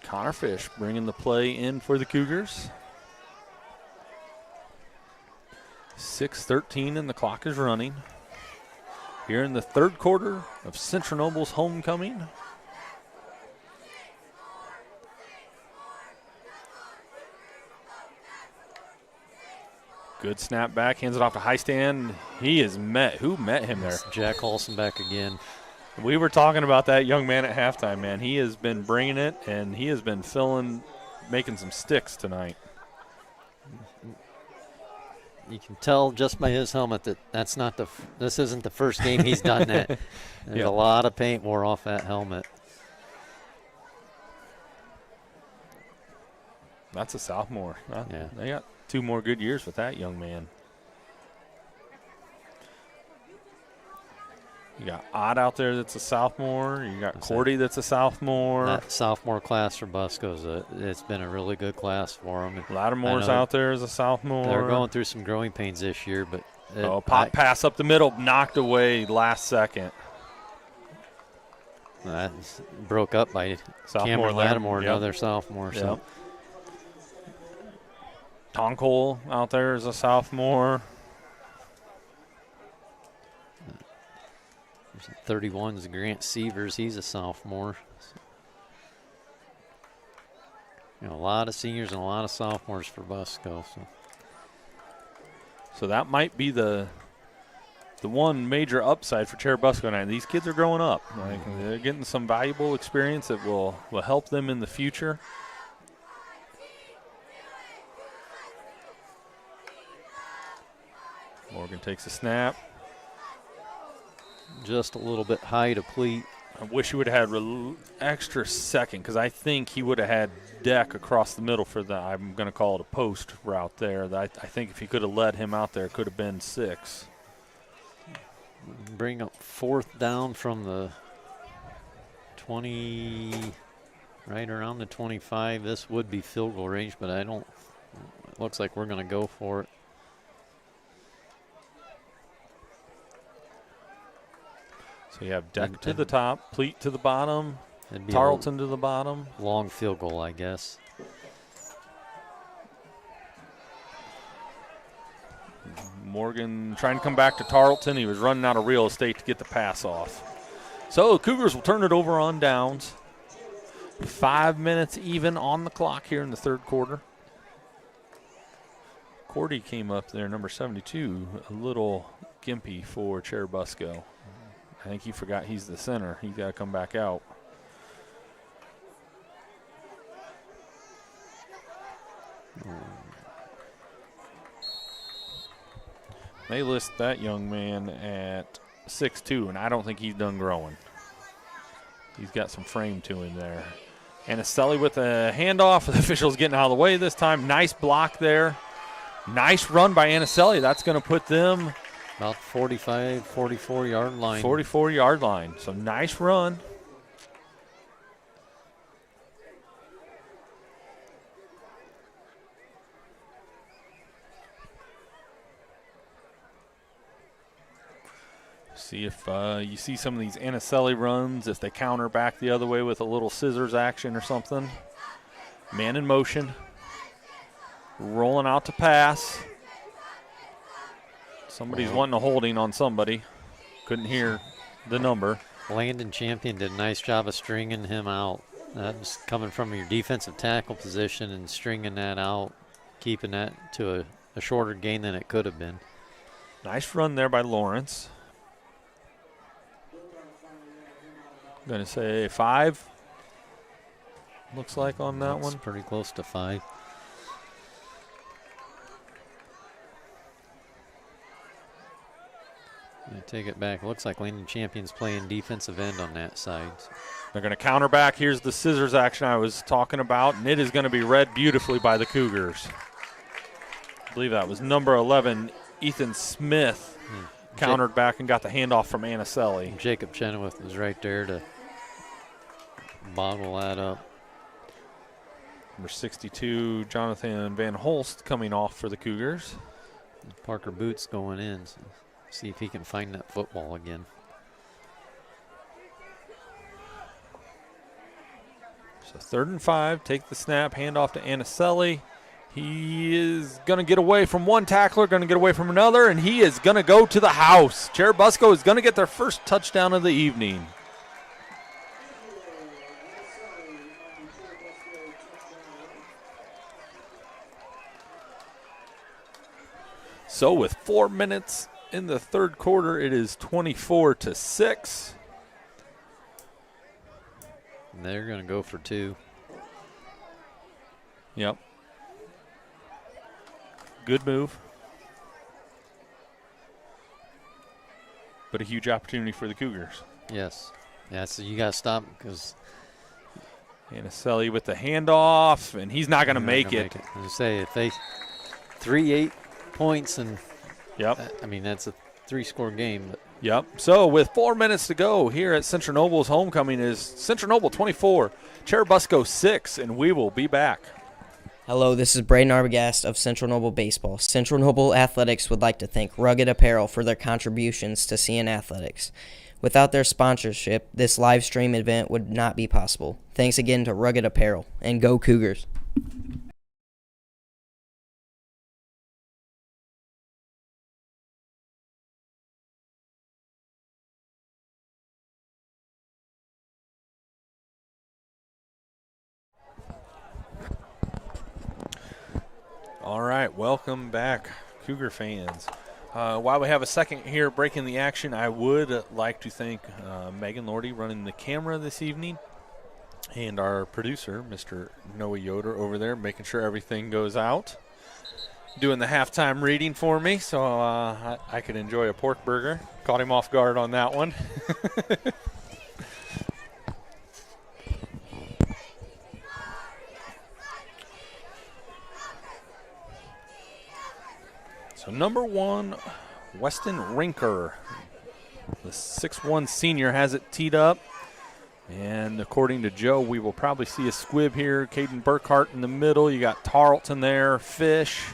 Connor Fish bringing the play in for the Cougars. 6:13 and the clock is running. Here in the 3rd quarter of Central Noble's homecoming. Good snap back, hands it off to High Stand. He is met. Who met him there? Jack Olson back again. We were talking about that young man at halftime, man. He has been bringing it, and he has been making some sticks tonight. you can tell just by his helmet that this isn't the first game he's done that. There's a lot of paint wore off that helmet. That's a sophomore. Yeah. They got 2 more good years with that young man. You got Ott out there that's a sophomore. You got Cordy that's a sophomore. That sophomore class for Busco's it's been a really good class for him. Lattimore's out there as a sophomore. They're going through some growing pains this year, but pop pass up the middle, knocked away last second. That broke up by Cameron Lattimore, another sophomore. Yep. So Tonkole out there as a sophomore. 31's Grant Sievers. He's a sophomore. A lot of seniors and a lot of sophomores for Busco. So that might be the one major upside for Churubusco now. These kids are growing up. They're getting some valuable experience that will help them in the future. Morgan takes a snap. Just a little bit high to pleat. I wish he would have had an extra second because I think he would have had deck across the middle for the, I'm going to call it a post route there. I think if he could have led him out there, it could have been 6. Bring up 4th down from the 20, right around the 25. This would be field goal range, but it looks like we're going to go for it. So you have deck to the top, pleat to the bottom, Tarlton to the bottom. Long field goal, I guess. Morgan trying to come back to Tarlton. He was running out of real estate to get the pass off. So the Cougars will turn it over on downs. 5 minutes even on the clock here in the 3rd quarter. Cordy came up there, number 72, a little gimpy for Churubusco. I think he forgot he's the center. He's got to come back out. They list that young man at 6'2", and I don't think he's done growing. He's got some frame to him there. Anicelli with a handoff. The official's getting out of the way this time. Nice block there. Nice run by Anicelli. That's going to put them about 45, 44-yard line. 44-yard line. So nice run. See if you see some of these Anicelli runs, if they counter back the other way with a little scissors action or something. Man in motion. Rolling out to pass. Somebody's wanting a holding on somebody. Couldn't hear the number. Landon Champion did a nice job of stringing him out. That was coming from your defensive tackle position and stringing that out, keeping that to a shorter gain than it could have been. Nice run there by Lawrence. I'm going to say 5. Looks like on that one. Pretty close to 5. Take it back. Looks like Landon Champion's playing defensive end on that side. They're going to counter back. Here's the scissors action I was talking about, and it is going to be read beautifully by the Cougars. I believe that was number 11, Ethan Smith, countered back and got the handoff from Anicelli. Jacob Chenoweth was right there to bottle that up. Number 62, Jonathan Van Holst coming off for the Cougars. Parker Boots going in. So see if he can find that football again. So 3rd and 5, take the snap, hand off to Anicelli. He is going to get away from one tackler, going to get away from another, and he is going to go to the house. Churubusco is going to get their first touchdown of the evening. So with 4 minutes in the 3rd quarter, it is 24-6. And they're going to go for 2. Yep. Good move. but a huge opportunity for the Cougars. Yes. Yeah, so you got to stop because Nacy with the handoff, and he's not going to make it. As I say, if they 3-8 points, and yep, I mean that's a 3-score game. But. Yep. So with 4 minutes to go here at Central Noble's homecoming is Central Noble 24, Churubusco 6, and we will be back. Hello, this is Braden Arbogast of Central Noble Baseball. Central Noble Athletics would like to thank Rugg'd Apparel for their contributions to CN Athletics. Without their sponsorship, this live stream event would not be possible. Thanks again to Rugg'd Apparel, and go Cougars. All right, welcome back, Cougar fans. While we have a second here breaking the action, I would like to thank Megan Lordy running the camera this evening and our producer, Mr. Noah Yoder, over there, making sure everything goes out, doing the halftime reading for me so I could enjoy a pork burger. Caught him off guard on that one. So number 1, Weston Rinker, the 6'1" senior, has it teed up. And according to Joe, we will probably see a squib here. Caden Burkhart in the middle. You got Tarlton there, Fish.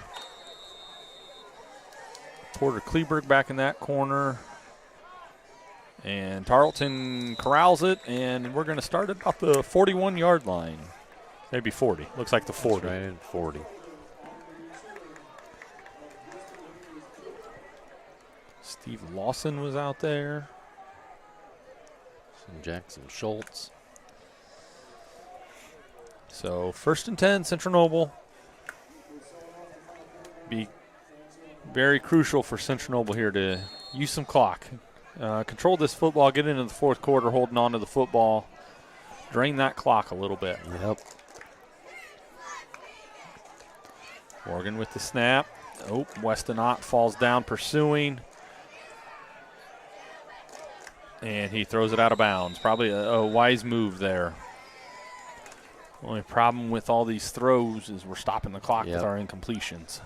Porter Kleberg back in that corner. And Tarleton corrals it, and we're going to start at about the 41-yard line. Maybe 40. Looks like the 40. That's right, 40. Steve Lawson was out there. Some Jackson Schultz. So 1st and 10, Central Noble. Be very crucial for Central Noble here to use some clock. Control this football, get into the 4th quarter, holding on to the football. Drain that clock a little bit. Yep. Morgan with the snap. Oh, Weston Ott falls down pursuing. And he throws it out of bounds. Probably a wise move there. Only problem with all these throws is we're stopping the clock with our incompletions.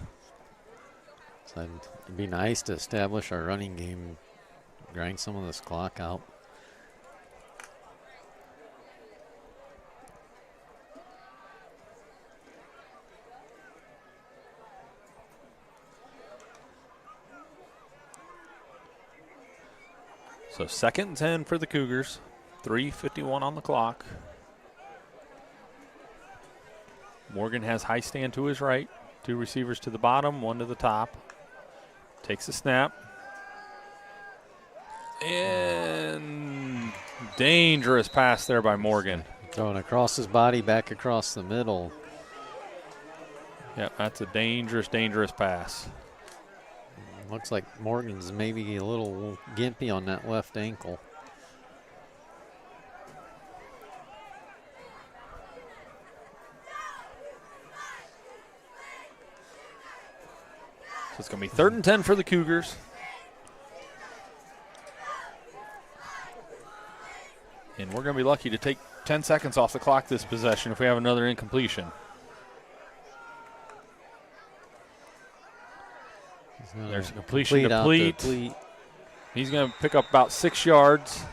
So it'd be nice to establish our running game, grind some of this clock out. So 2nd and 10 for the Cougars. 3:51 on the clock. Morgan has high stand to his right. 2 receivers to the bottom, 1 to the top. Takes a snap. And dangerous pass there by Morgan. Throwing across his body, back across the middle. Yep, that's a dangerous, dangerous pass. Looks like Morgan's maybe a little gimpy on that left ankle. So it's going to be 3rd and 10 for the Cougars. And we're going to be lucky to take 10 seconds off the clock this possession if we have another incompletion. There's a completion to Pleat. He's going to pick up about 6 yards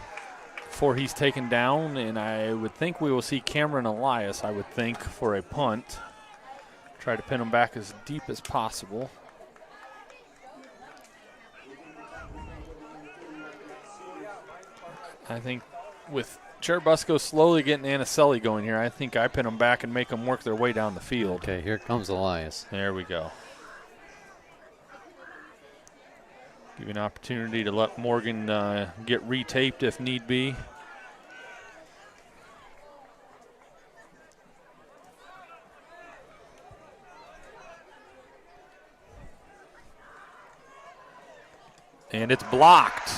before he's taken down, and I would think we will see Cameron Elias, I would think, for a punt. Try to pin him back as deep as possible. I think with Churubusco slowly getting Nacy going here, I think I pin them back and make them work their way down the field. Okay, here comes Elias. There we go. Give you an opportunity to let Morgan get retaped if need be. And it's blocked.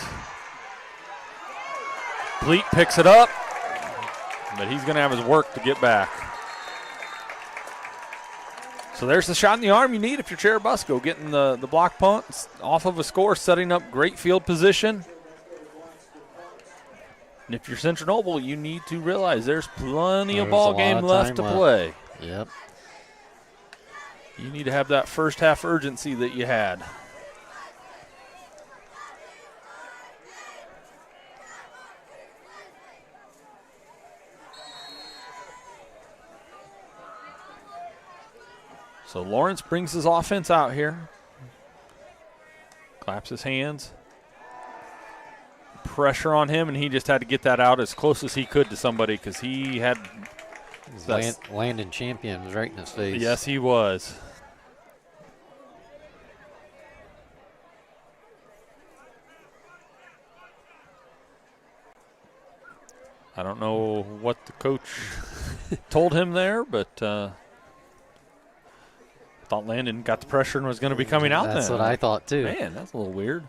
Pleat picks it up, but he's going to have his work to get back. So there's the shot in the arm you need if you're Churubusco, getting the block punt off of a score, setting up great field position. And if you're Central Noble, you need to realize there's plenty of ball game left to play. Yep. You need to have that first half urgency that you had. So Lawrence brings his offense out here. Claps his hands. Pressure on him, and he just had to get that out as close as he could to somebody because he had Landon Champion was right in his face. Yes, he was. I don't know what the coach told him there, but thought Landon got the pressure and was going to be coming out. That's what I thought too. Man, that's a little weird.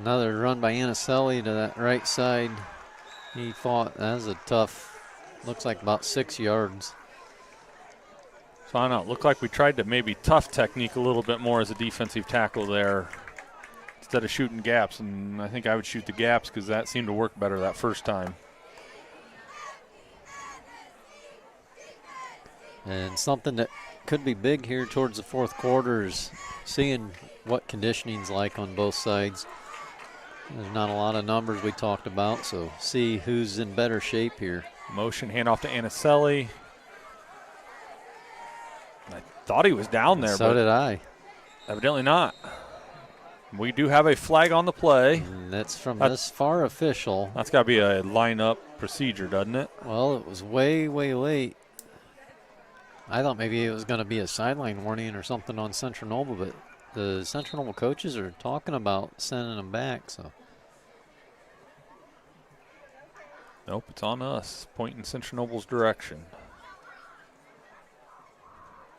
Another run by Anicelli to that right side. He fought. That was a tough, looks like about 6 yards. So I don't know. It looked like we tried to maybe tough technique a little bit more as a defensive tackle there instead of shooting gaps. And I think I would shoot the gaps because that seemed to work better that first time. And something that could be big here towards the fourth quarter is seeing what conditioning's like on both sides. There's not a lot of numbers we talked about, so see who's in better shape here. Motion handoff to Anicelli. I thought he was down there. So but did I. Evidently not. We do have a flag on the play. And that's from this far official. That's got to be a lineup procedure, doesn't it? Well, it was way, way late. I thought maybe it was going to be a sideline warning or something on Central Noble, but the Central Noble coaches are talking about sending them back. So. Nope, it's on us, pointing Central Noble's direction.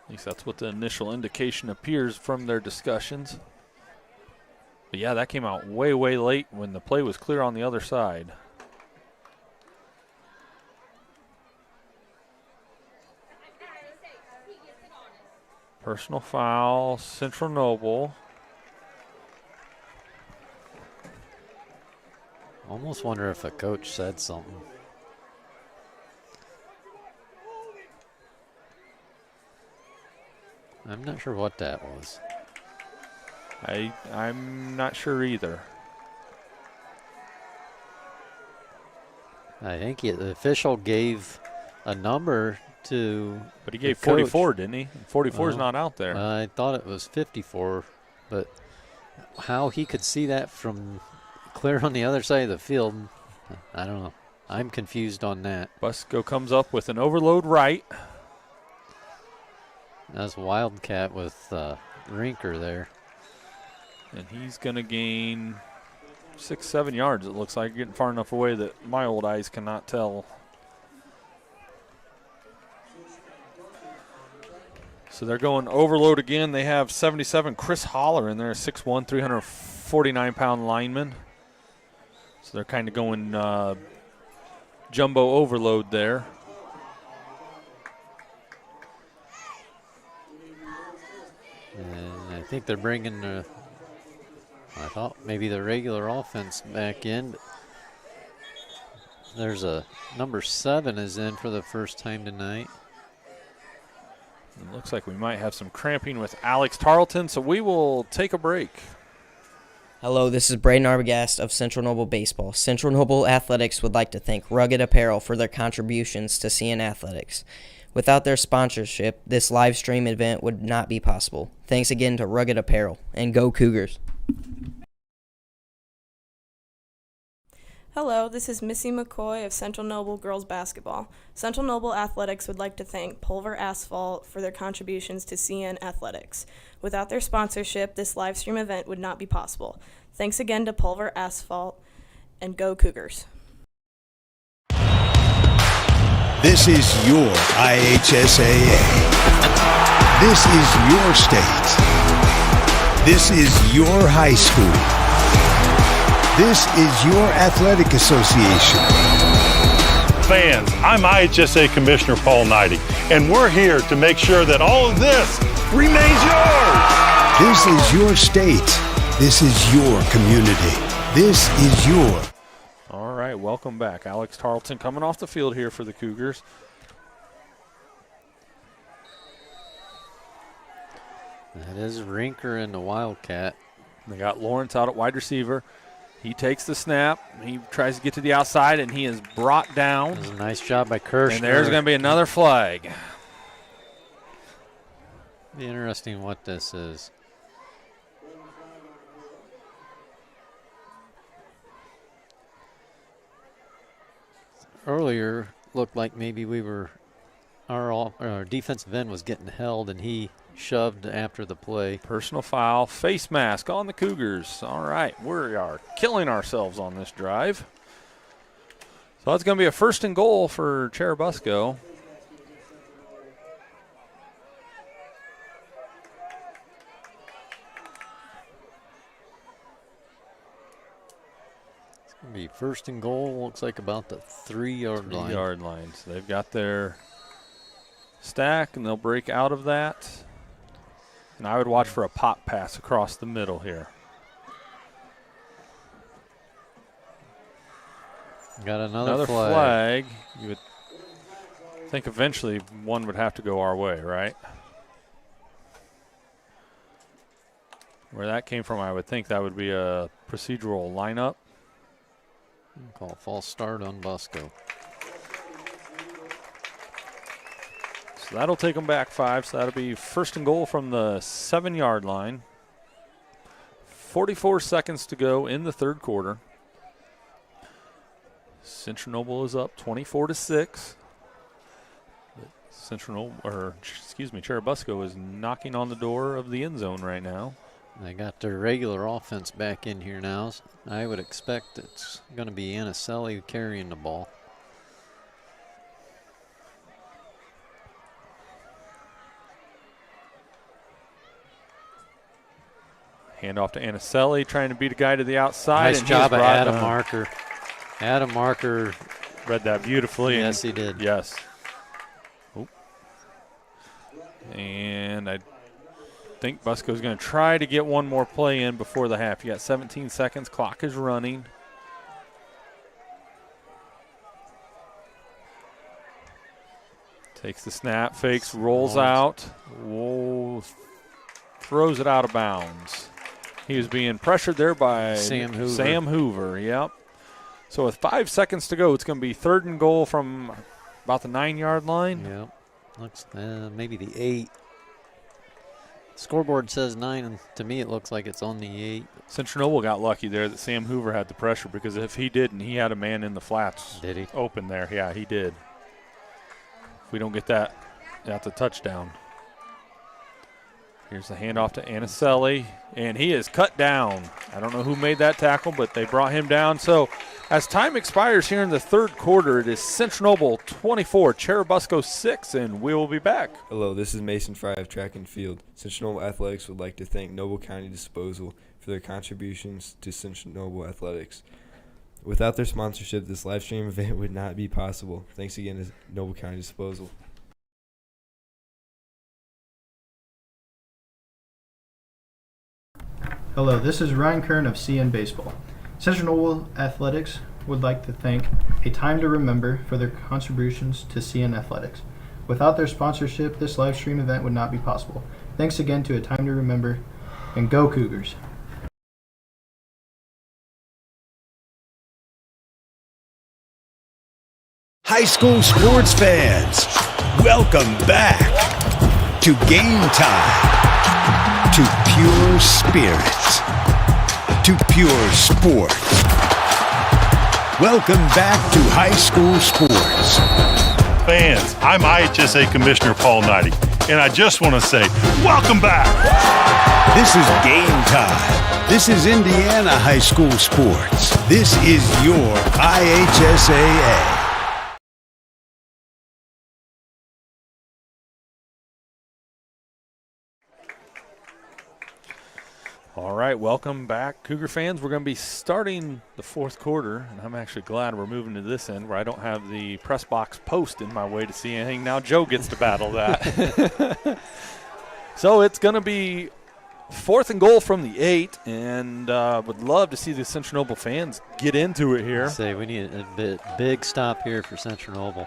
At least that's what the initial indication appears from their discussions. But yeah, that came out way, way late when the play was clear on the other side. Personal foul, Central Noble. Almost wonder if a coach said something. I'm not sure what that was. I'm not sure either. I think the official gave a number to. But he gave 44, didn't he? 44 is not out there. I thought it was 54, but how he could see that from clear on the other side of the field, I don't know. I'm confused on that. Busco comes up with an overload right. That's Wildcat with Rinker there. And he's going to gain 6-7 yards, it looks like, getting far enough away that my old eyes cannot tell. So they're going overload again. They have 77 Chris Holler in there, 6'1", 349-pound lineman. So they're kind of going jumbo overload there. And I think they're bringing I thought maybe the regular offense back in. But there's a number 7 is in for the first time tonight. It looks like we might have some cramping with Alex Tarlton, so we will take a break. Hello, this is Braden Arbogast of Central Noble Baseball. Central Noble Athletics would like to thank Rugg'd Apparel for their contributions to CN Athletics. Without their sponsorship, this live stream event would not be possible. Thanks again to Rugg'd Apparel, and go Cougars. Hello, this is Missy McCoy of Central Noble Girls Basketball. Central Noble Athletics would like to thank Pulver Asphalt for their contributions to CN Athletics. Without their sponsorship, this live stream event would not be possible. Thanks again to Pulver Asphalt, and go Cougars. This is your IHSAA. This is your state. This is your high school. This is your athletic association. Fans, I'm IHSA Commissioner Paul Knighty, and we're here to make sure that all of this remains yours. This is your state. This is your community. This is your right, welcome back. Alex Tarlton coming off the field here for the Cougars. That is Rinker and the Wildcat. They got Lawrence out at wide receiver. He takes the snap. He tries to get to the outside, and he is brought down. That was a nice job by Kirshner. And there's going to be another flag. Be interesting what this is. Earlier looked like maybe our defensive end was getting held, and he shoved after the play. Personal foul, face mask on the Cougars. All right, we are killing ourselves on this drive. So it's going to be a 1st and goal for Churubusco. It's going to be 1st and goal. Looks like about the 3-yard line. 3-yard line. So they've got their stack, and they'll break out of that. And I would watch for a pop pass across the middle here. Got another flag. You would think eventually one would have to go our way, right? Where that came from, I would think that would be a procedural lineup. Call a false start on Busco. So that'll take them back 5. So that'll be 1st and goal from the 7-yard line. 44 seconds to go in the 3rd quarter. Central Noble is up 24-6. Churubusco is knocking on the door of the end zone right now. They got their regular offense back in here now. I would expect it's going to be Anicelli carrying the ball. Handoff to Anicelli, trying to beat a guy to the outside. Nice job by Adam Marker. Adam Marker read that beautifully. Yes, he did. Yes. Oop. And I think Busco's going to try to get one more play in before the half. You got 17 seconds. Clock is running. Takes the snap, fakes, rolls out. Whoa, throws it out of bounds. He was being pressured there by Sam Hoover. Sam Hoover, yep. So with 5 seconds to go, it's going to be 3rd and goal from about the 9-yard line. Yep. Looks maybe the 8. Scoreboard says 9, and to me it looks like it's on the 8. Central Noble got lucky there that Sam Hoover had the pressure, because if he didn't, he had a man in the flats. Did he? Open there. Yeah, he did. If we don't get that, that's a touchdown. Here's the handoff to Anicelli, and he is cut down. I don't know who made that tackle, but they brought him down. So as time expires here in the 3rd quarter, it is Central Noble 24, Churubusco 6, and we will be back. Hello, this is Mason Fry of Track and Field. Central Noble Athletics would like to thank Noble County Disposal for their contributions to Central Noble Athletics. Without their sponsorship, this live stream event would not be possible. Thanks again to Noble County Disposal. Hello, this is Ryan Kern of CN Baseball. Central Noble Athletics would like to thank A Time to Remember for their contributions to CN Athletics. Without their sponsorship, this live stream event would not be possible. Thanks again to A Time to Remember, and go Cougars. High school sports fans, welcome back to Game Time, to pure spirit, to pure sports. Welcome back to high school sports. Fans, I'm IHSA Commissioner Paul Nighty, and I just want to say, welcome back. This is Game Time. This is Indiana high school sports. This is your IHSAA. All right, welcome back, Cougar fans. We're going to be starting the 4th quarter, and I'm actually glad we're moving to this end where I don't have the press box post in my way to see anything. Now Joe gets to battle that. So it's going to be 4th and goal from the 8, and would love to see the Central Noble fans get into it here. Say we need a big stop here for Central Noble.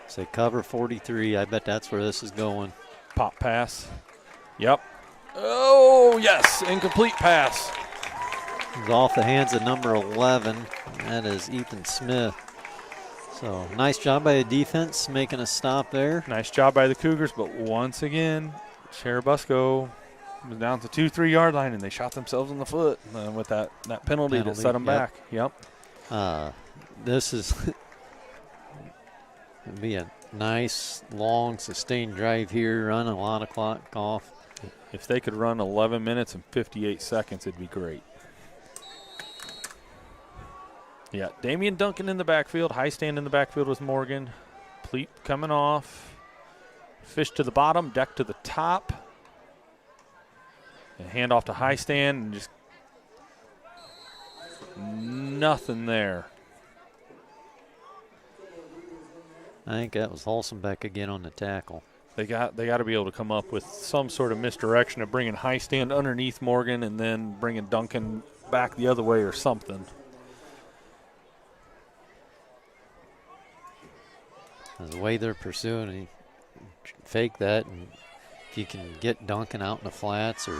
Say cover 43. I bet that's where this is going. Pop pass. Yep. Oh, yes. Incomplete pass. It's off the hands of number 11. That is Ethan Smith. So nice job by the defense making a stop there. Nice job by the Cougars, but once again, Churubusco was down to 2-3 yard line, and they shot themselves in the foot with that penalty that set them back. Yep. This is it'll be a nice, long, sustained drive here, run a lot of clock off. If they could run 11 minutes and 58 seconds, it'd be great. Yeah, Damian Duncan in the backfield. High stand in the backfield with Morgan. Pleat coming off. Fish to the bottom, deck to the top. And hand off to high stand, and just nothing there. I think that was Holsenbeck again on the tackle. They got to be able to come up with some sort of misdirection of bringing high stand underneath Morgan and then bringing Duncan back the other way or something. The way they're pursuing, he fake that, and if you can get Duncan out in the flats or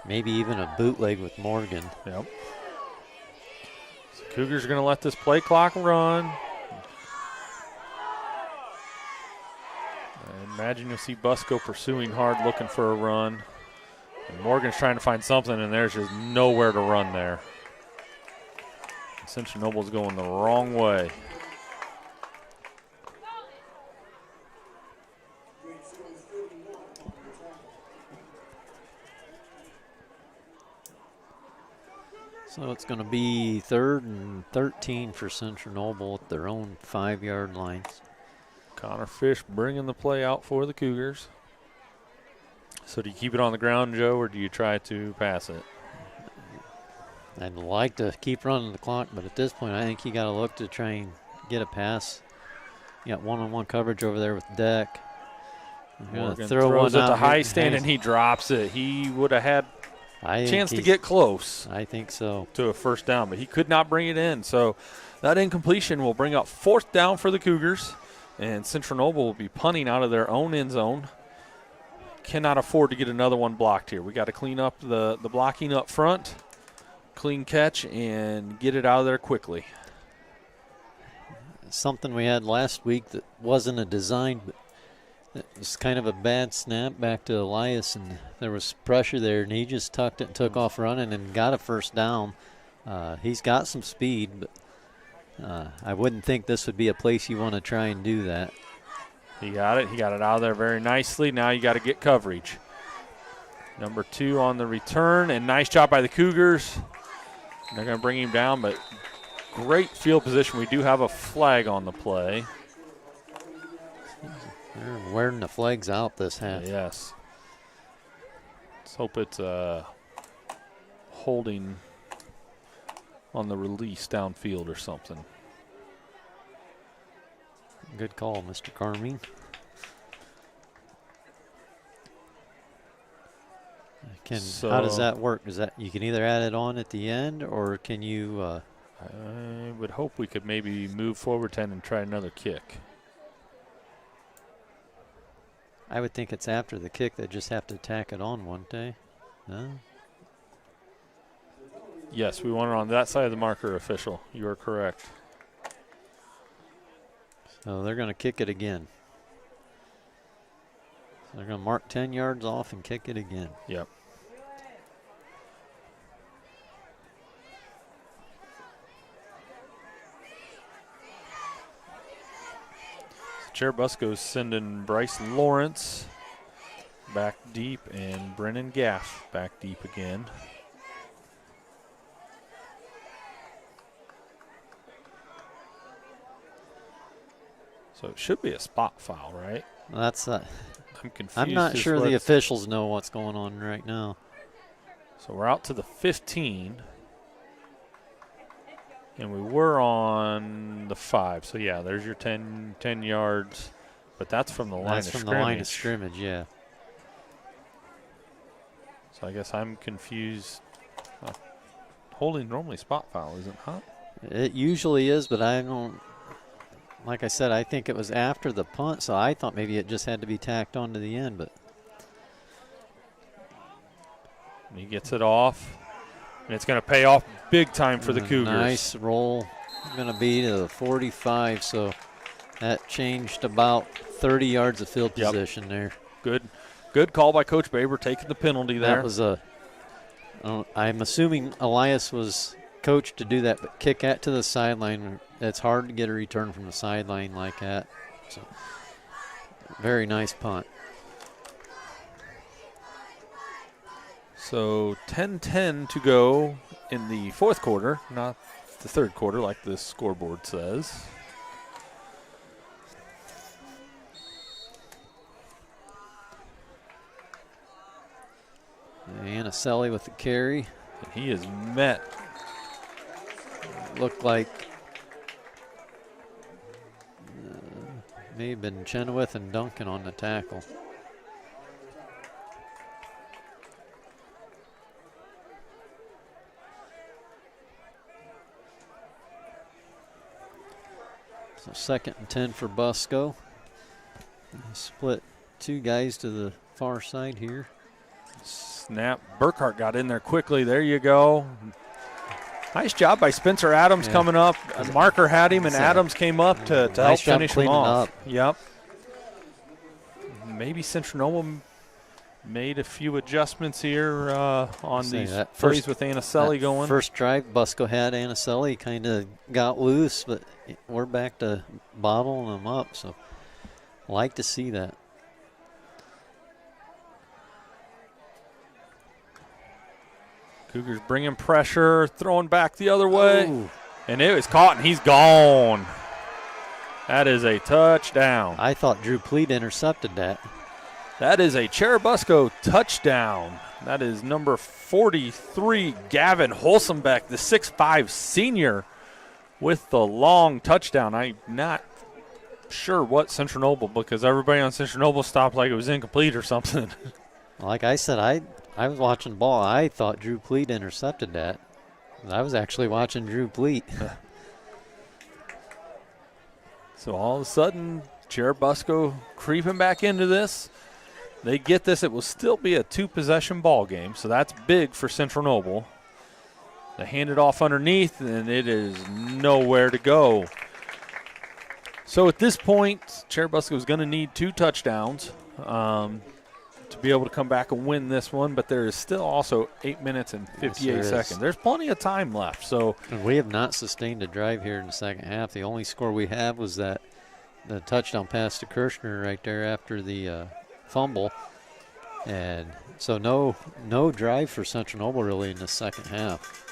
maybe even a bootleg with Morgan. Yep. So Cougars are going to let this play clock run. I imagine you'll see Busco pursuing hard, looking for a run. And Morgan's trying to find something, and there's just nowhere to run there. Central Noble's going the wrong way. So it's going to be 3rd and 13 for Central Noble at their own 5-yard lines. Connor Fish bringing the play out for the Cougars. So do you keep it on the ground, Joe, or do you try to pass it? I'd like to keep running the clock, but at this point I think you got to look to try and get a pass. You got one-on-one coverage over there with Deck. Morgan throws it to high stand, and he drops it. He would have had a chance to get close. I think so. To a first down, but he could not bring it in. So that incompletion will bring up 4th down for the Cougars, and Central Noble will be punting out of their own end zone. Cannot afford to get another one blocked here. We got to clean up the blocking up front, clean catch, and get it out of there quickly. Something we had last week that wasn't a design, but it was kind of a bad snap back to Elias, and there was pressure there, and he just tucked it and took off running and got a first down. He's got some speed, but I wouldn't think this would be a place you want to try and do that. He got it. He got it out of there very nicely. Now you got to get coverage. Number 2 on the return, and nice job by the Cougars. They're going to bring him down, but great field position. We do have a flag on the play. They're wearing the flags out this half. Yes. Let's hope it's holding on the release downfield or something. Good call, Mr. Carmine. How does that work? Is that you can either add it on at the end, or can you? I would hope we could maybe move forward 10 and try another kick. I would think it's after the kick. They just have to tack it on one day. No. Yes, we want it on that side of the marker, official. You are correct. So they're going to kick it again. So they're going to mark 10 yards off and kick it again. Yep. Churubusco's sending Bryce Lawrence back deep and Brennan Gaff back deep again. So it should be a spot foul, right? Well, that's I'm confused. I'm not sure the officials know what's going on right now. So we're out to the 15. And we were on the 5. So, yeah, there's your 10 yards But that's from the line That's of from scrimmage. the line of scrimmage, yeah. So I guess I'm confused. Holding normally spot foul, isn't it? Huh? It usually is, but I don't. Like I said, I think it was after the punt, so I thought maybe it just had to be tacked on to the end, but. He gets it off, and it's going to pay off big time for the Cougars. Nice roll. Going to be to the 45, so that changed about 30 yards of field position there. Good call by Coach Baber, taking the penalty there. That was I'm assuming Elias was coached to do that, but kick that to the sideline. It's hard to get a return from the sideline like that. So, very nice punt. So 10-10 to go in the fourth quarter, not the third quarter like the scoreboard says. Anaselli with the carry. And he is met. Looked like may have been Chenoweth and Duncan on the tackle. So 2nd and 10 for Busco. Split 2 guys to the far side here. Snap. Burkhart got in there quickly. There you go. Nice job by Spencer Adams coming up. Marker had him, and Adams came up to help finish him off. Yep. Maybe Central Noble made a few adjustments here on these plays with Anaselli going. First drive, Busco had Anaselli kind of got loose, but we're back to bottling them up. So like to see that. Cougars bringing pressure, throwing back the other way. Ooh. And it was caught, and he's gone. That is a touchdown. I thought Drew Pleat intercepted that. That is a Churubusco touchdown. That is number 43, Gavin Holsombeck, the 6'5 senior with the long touchdown. I'm not sure what Central Noble, because everybody on Central Noble stopped like it was incomplete or something. Like I said, I was watching the ball. I thought Drew Pleat intercepted that. I was actually watching Drew Pleat. So all of a sudden, Churubusco creeping back into this. They get this. It will still be a 2-possession ball game, so that's big for Central Noble. They hand it off underneath, and it is nowhere to go. So at this point, Churubusco is going to need 2 touchdowns to be able to come back and win this one, but there is still also 8 minutes and 58 seconds. There's plenty of time left. So and we have not sustained a drive here in the second half. The only score we have was the touchdown pass to Kirshner right there after the fumble. And so no drive for Central Noble really in the second half.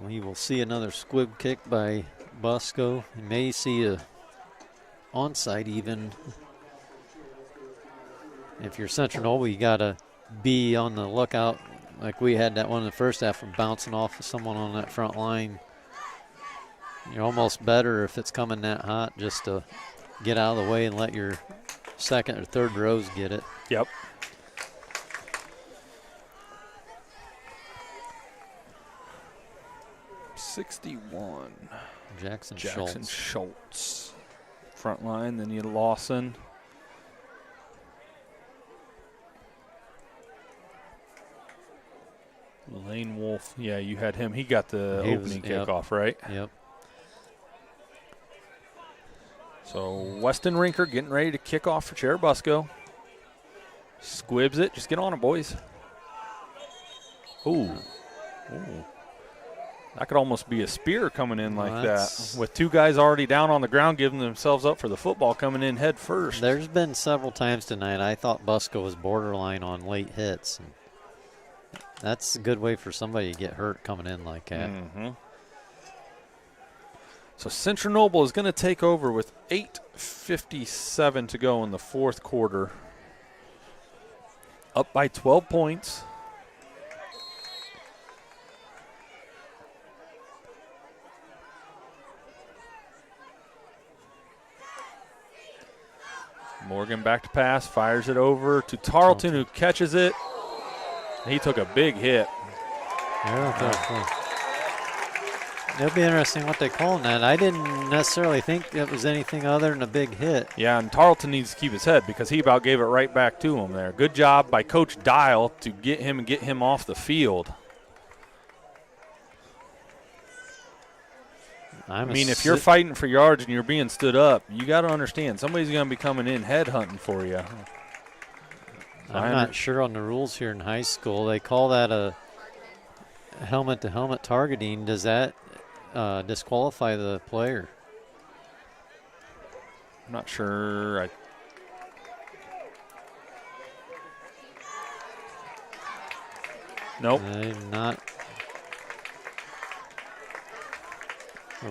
We will see another squib kick by Busco. We may see a onside even. If you're Central Noble, you got to be on the lookout. Like we had that one in the first half from bouncing off of someone on that front line. You're almost better if it's coming that hot just to get out of the way and let your second or third rows get it. Yep. '61. Jackson Schultz. Front line, then you had Lawson. Lane Wolf. Yeah, you had him. He got the opening kickoff, right? Yep. So Weston Rinker getting ready to kick off for Churubusco. Squibs it. Just get on it, boys. Ooh. That could almost be a spear coming in like that. With 2 guys already down on the ground giving themselves up for the football coming in head first. There's been several times tonight I thought Busco was borderline on late hits. And that's a good way for somebody to get hurt coming in like that. Mm-hmm. So Central Noble is going to take over with 8:57 to go in the fourth quarter. Up by 12 points. Morgan back to pass, fires it over to Tarlton, who catches it. He took a big hit. It'll be interesting what they call that. I didn't necessarily think it was anything other than a big hit. Yeah, and Tarlton needs to keep his head because he about gave it right back to him there. Good job by Coach Dial to get him off the field. I mean, if you're fighting for yards and you're being stood up, you got to understand somebody's going to be coming in head hunting for you. I'm not sure on the rules here in high school. They call that a helmet-to-helmet targeting. Does that disqualify the player? I'm not sure. Nope. Not.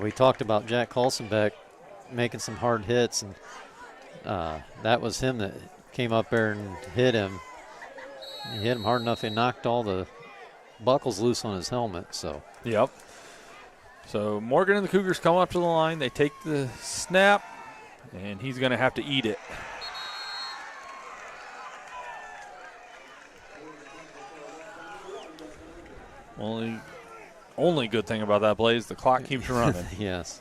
We talked about Jack Colsonbeck making some hard hits, and that was him that came up there and hit him. He hit him hard enough he knocked all the buckles loose on his helmet. So. Yep. So Morgan and the Cougars come up to the line. They take the snap, and he's going to have to eat it. Only good thing about that play is the clock keeps running. Yes.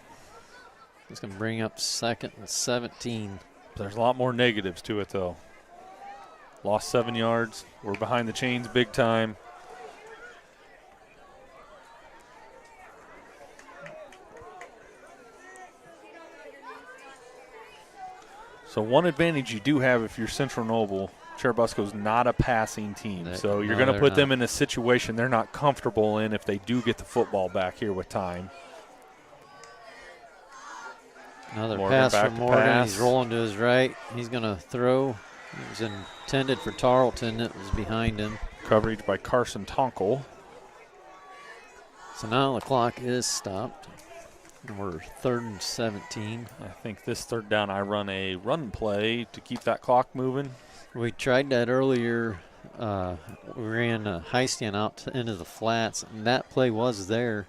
It's going to bring up 2nd and 17. There's a lot more negatives to it, though. Lost 7 yards. We're behind the chains big time. So one advantage you do have if you're Central Noble, Churubusco's not a passing team. So you're going to put them in a situation they're not comfortable in if they do get the football back here with time. Another pass from Morgan. He's rolling to his right. He's going to throw. It was intended for Tarlton. It was behind him. Coverage by Carson Tonkel. So now the clock is stopped. And we're 3rd and 17. I think this 3rd down I run a run play to keep that clock moving. We tried that earlier. We ran Heistian out into the flats, and that play was there.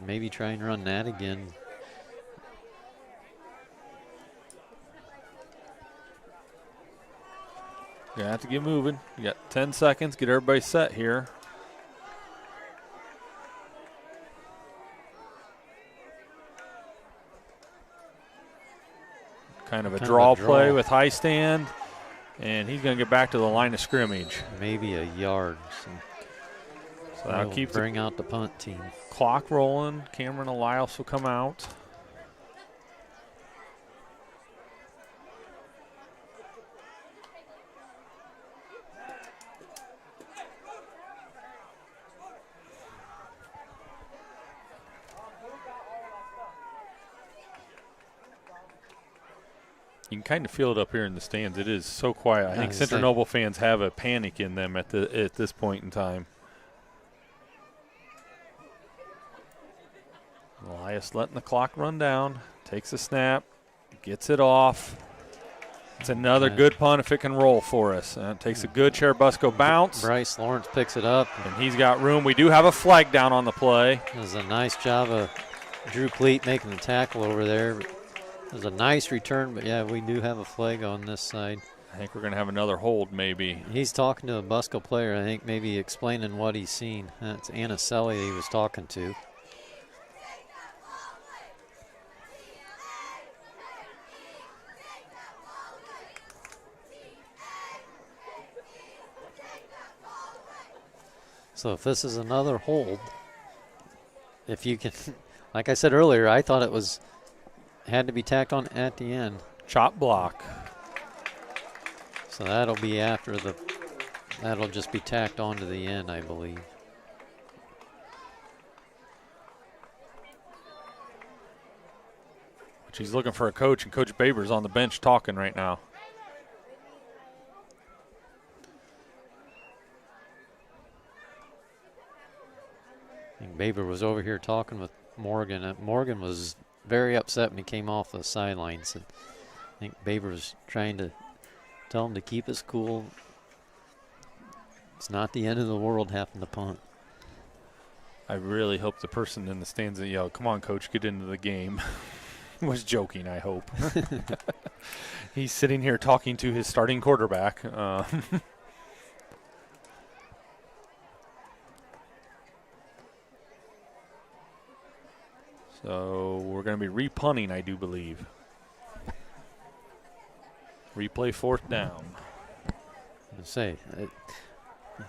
Maybe try and run that again. You're going to have to get moving. You got 10 seconds. Get everybody set here. Kind of a draw play with high stand, and he's going to get back to the line of scrimmage. Maybe a yard. So that'll keep bring out the punt team. Clock rolling. Cameron Elias will come out. You can kind of feel it up here in the stands. It is so quiet. I think Central Noble fans have a panic in them at this point in time. Elias letting the clock run down. Takes a snap. Gets it off. It's another good punt if it can roll for us. And it takes a good Churubusco bounce. Bryce Lawrence picks it up. And he's got room. We do have a flag down on the play. It was a nice job of Drew Pleat making the tackle over there. It was a nice return, but yeah, we do have a flag on this side. I think we're going to have another hold maybe. He's talking to a Busco player, I think, maybe explaining what he's seen. That's Anaselli he was talking to. So if this is another hold, if you can, like I said earlier, I thought it had to be tacked on at the end. Chop block. So that'll be after that'll just be tacked on to the end, I believe. She's looking for a coach, and Coach Baber's on the bench talking right now. I think Baber was over here talking with Morgan. Morgan was very upset when he came off the sidelines. I think Baber was trying to tell him to keep his cool. It's not the end of the world having to punt. I really hope the person in the stands that yelled, "Come on, coach, get into the game." was joking, I hope. He's sitting here talking to his starting quarterback. So we're going to be re-punting, I do believe. Replay 4th down.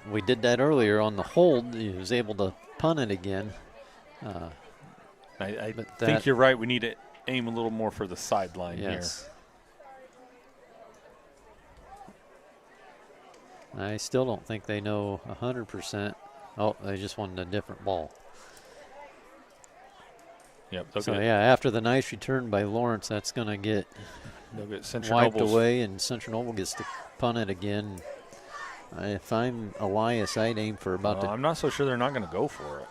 We did that earlier on the hold. He was able to punt it again. I think you're right. We need to aim a little more for the sideline here. I still don't think they know 100%. Oh, they just wanted a different ball. Yep. So, after the nice return by Lawrence, that's going to get wiped away, and Central Noble gets to punt it again. If I'm Elias, I'd aim for about I'm not so sure they're not going to go for it.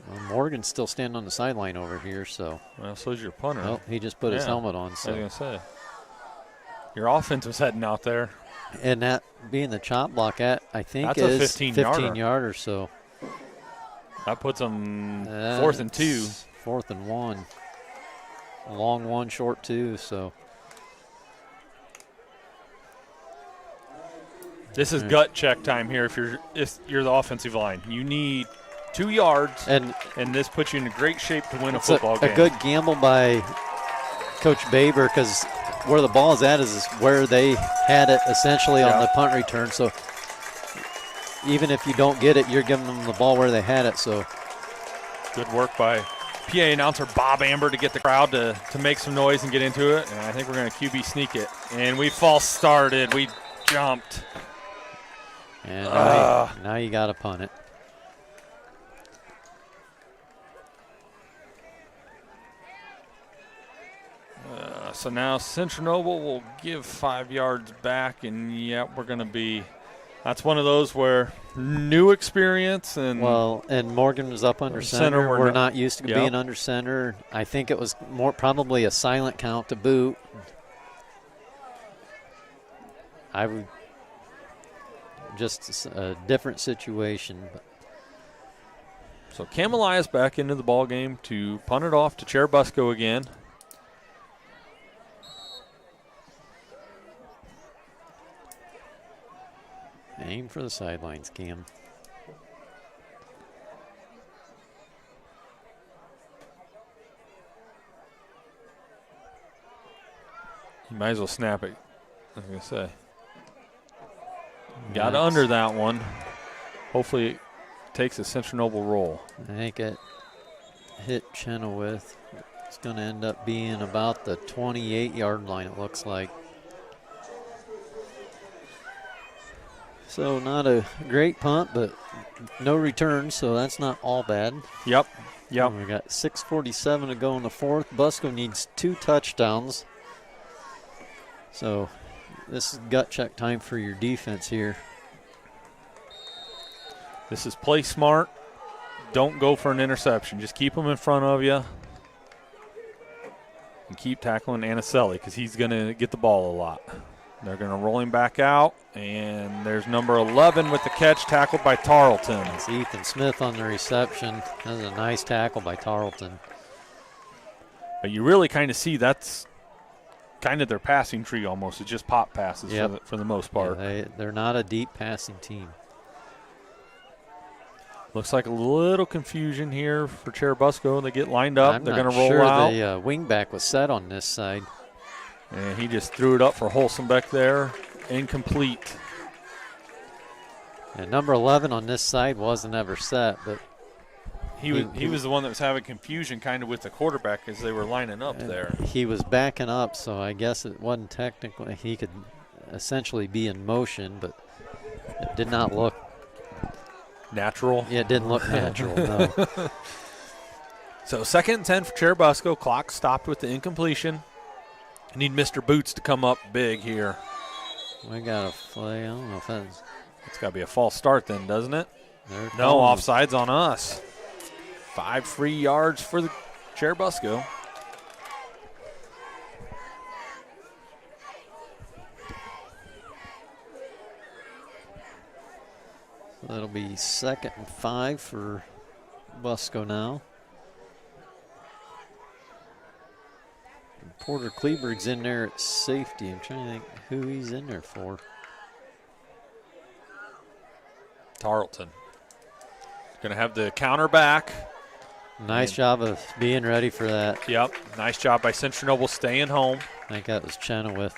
Well, Morgan's still standing on the sideline over here, so. Well, so's your punter. Oh, he just put his helmet on. So. I was going to say. Your offense was heading out there. And that being the chop block, I think that's is a 15-yarder. So. That puts them 4th and 2. 4th and 1. Long 1, short 2, so. This is gut check time here if you're the offensive line. You need 2 yards, and this puts you in a great shape to win a football game. A good gamble by Coach Baber, because where the ball is at is where they had it essentially on the punt return. So even if you don't get it, you're giving them the ball where they had it. So good work by PA announcer Bob Amber to get the crowd to make some noise and get into it. And I think we're going to QB sneak it. And we false started. We jumped. And now you got to punt it. So now Central Noble will give 5 yards back, and we're going to be. That's one of those where new experience and Morgan was up under center. We're not used to being under center. I think it was probably a silent count to boot. I would just a different situation. So Cam Elias back into the ball game to punt it off to Churubusco again. Aim for the sidelines, Cam. You might as well snap it, I was going to say. Got under that one. Hopefully it takes a Central Noble roll. I think it hit Chenoweth. It's going to end up being about the 28-yard line, it looks like. So not a great punt, but no return, so that's not all bad. Yep. We got 6:47 to go in the 4th. Busco needs 2 touchdowns. So this is gut check time for your defense here. This is play smart. Don't go for an interception. Just keep them in front of you. And keep tackling Anicelli because he's going to get the ball a lot. They're going to roll him back out, and there's number 11 with the catch, tackled by Tarlton. It's Ethan Smith on the reception. That was a nice tackle by Tarlton. But you really kind of see that's kind of their passing tree almost. It's just pop passes for the most part. Yeah, they're not a deep passing team. Looks like a little confusion here for Churubusco. They get lined up. They're going to roll out. The wingback was set on this side. And he just threw it up for Holsenbeck there. Incomplete. And number 11 on this side wasn't ever set, but he was the one that was having confusion kind of with the quarterback as they were lining up there. He was backing up, so I guess it wasn't technically. He could essentially be in motion, but it did not look natural. Yeah, it didn't look natural, no. So 2nd and 10 for Churubusco. Clock stopped with the incompletion. I need Mr. Boots to come up big here. We got a play. I don't know if that's. It's got to be a false start then, doesn't it? No, offsides on us. 5 free yards for the Churubusco. So that'll be 2nd and 5 for Busco now. Porter Kleberg's in there at safety. I'm trying to think who he's in there for. Tarlton. Going to have the counter back. Nice job of being ready for that. Yep. Nice job by Central Noble staying home. I think that was Chenoweth.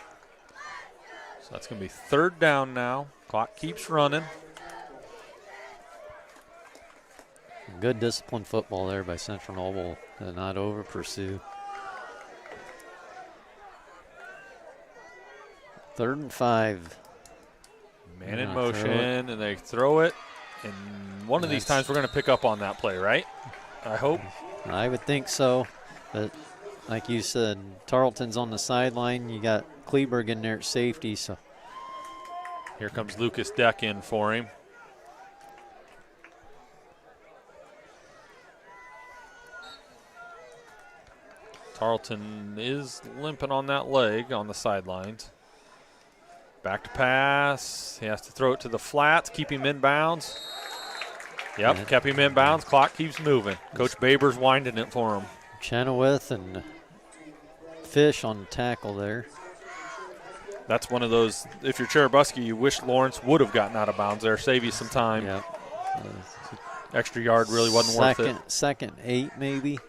So that's going to be 3rd down now. Clock keeps running. Good disciplined football there by Central Noble to not over pursue. 3rd and 5. Man in motion, and they throw it. And one of these times we're going to pick up on that play, right? I hope. I would think so. But like you said, Tarleton's on the sideline. You got Kleberg in there at safety. So here comes Lucas Deck in for him. Tarleton is limping on that leg on the sidelines. Back to pass. He has to throw it to the flats, keep him in bounds. Yep, kept him in bounds. Clock keeps moving. Coach Baber's winding it for him. Chenoweth and Fish on the tackle there. That's one of those, if you're Churubusco, you wish Lawrence would have gotten out of bounds there, save you some time. Yep. Extra yard really wasn't worth it. 2nd 8 maybe.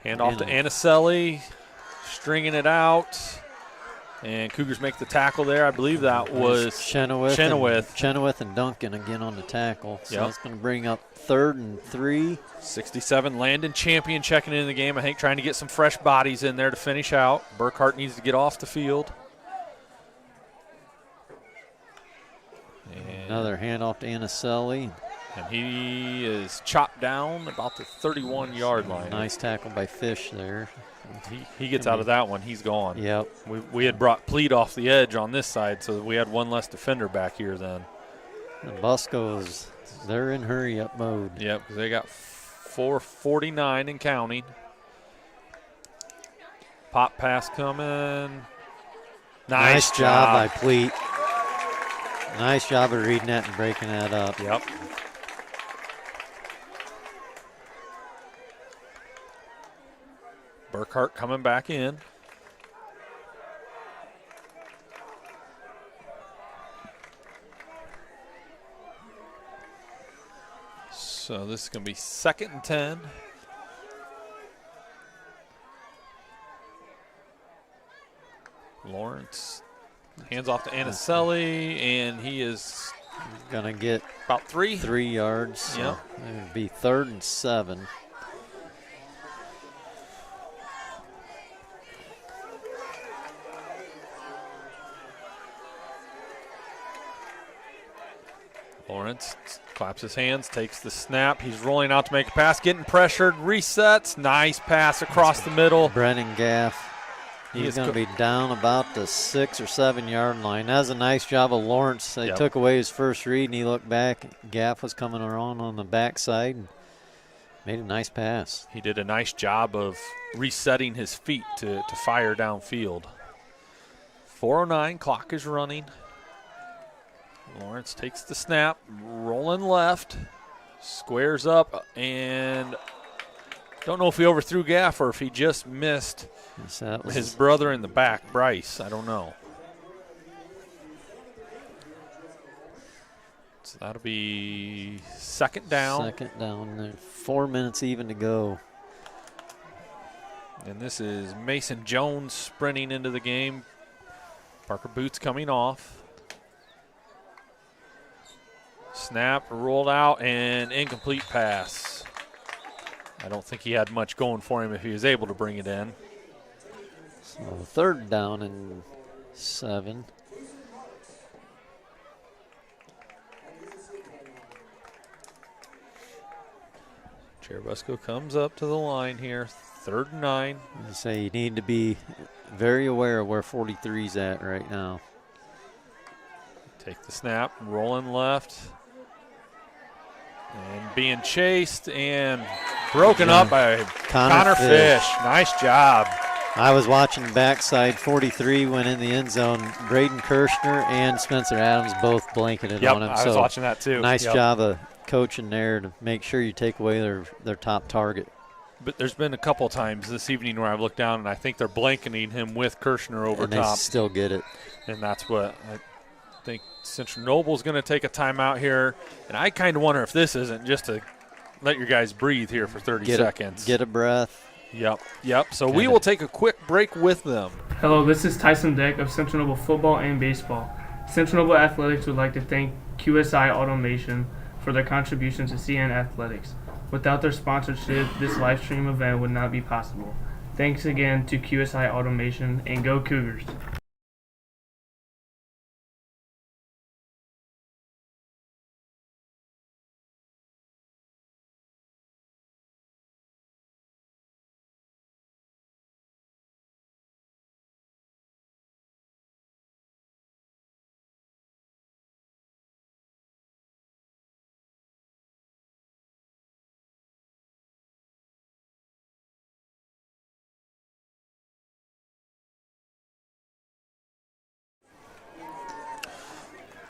Hand off to Anicelli, stringing it out. And Cougars make the tackle there. I believe that was Chenoweth and Duncan again on the tackle. So that's going to bring up 3rd and 3. 67, Landon Champion checking in the game. I think trying to get some fresh bodies in there to finish out. Burkhart needs to get off the field. And another handoff to Anicelli. And he is chopped down about the 31-yard line. Nice tackle by Fish there. He gets out of that one. He's gone. Yep. We had brought Pleat off the edge on this side, so we had one less defender back here then. And Busco's, they're in hurry-up mode. Yep, because they got 4:49 and counting. Pop pass coming. Nice job by Pleat. Nice job of reading that and breaking that up. Yep. Burkhart coming back in. So this is going to be 2nd and 10. Lawrence hands off to Anicelli, and he is going to get about 3 yards. Yeah. So it would be 3rd and 7. Lawrence claps his hands, takes the snap. He's rolling out to make a pass, getting pressured, resets. Nice pass across the middle. Brennan Gaff. He's going to be down about the 6 or 7 yard line. That was a nice job of Lawrence. They took away his first read, and he looked back. Gaff was coming around on the backside and made a nice pass. He did a nice job of resetting his feet to fire downfield. 4:09, clock is running. Lawrence takes the snap, rolling left, squares up, and don't know if he overthrew Gaff or if he just missed his brother in the back, Bryce. I don't know. So that'll be 2nd down. 2nd down. There's 4 minutes even to go. And this is Mason Jones sprinting into the game. Parker Boots coming off. Snap, rolled out, and incomplete pass. I don't think he had much going for him if he was able to bring it in. So 3rd down and 7. Churubusco comes up to the line here. 3rd and 9. You say you need to be very aware of where 43's at right now. Take the snap, rolling left. And being chased and broken up by Connor Fish. Nice job. I was watching backside. 43 went in the end zone. Braden Kirshner and Spencer Adams both blanketed on him. I was watching that too. Nice job of coaching there to make sure you take away their top target. But there's been a couple times this evening where I've looked down and I think they're blanketing him with Kirshner over and top. They still get it. And that's what I think Central Noble's going to take a timeout here. And I kind of wonder if this isn't just to let your guys breathe here for 30 seconds. Get a breath. Yep. So we will take a quick break with them. Hello, this is Tyson Deck of Central Noble Football and Baseball. Central Noble Athletics would like to thank QSI Automation for their contributions to CN Athletics. Without their sponsorship, this live stream event would not be possible. Thanks again to QSI Automation, and go Cougars.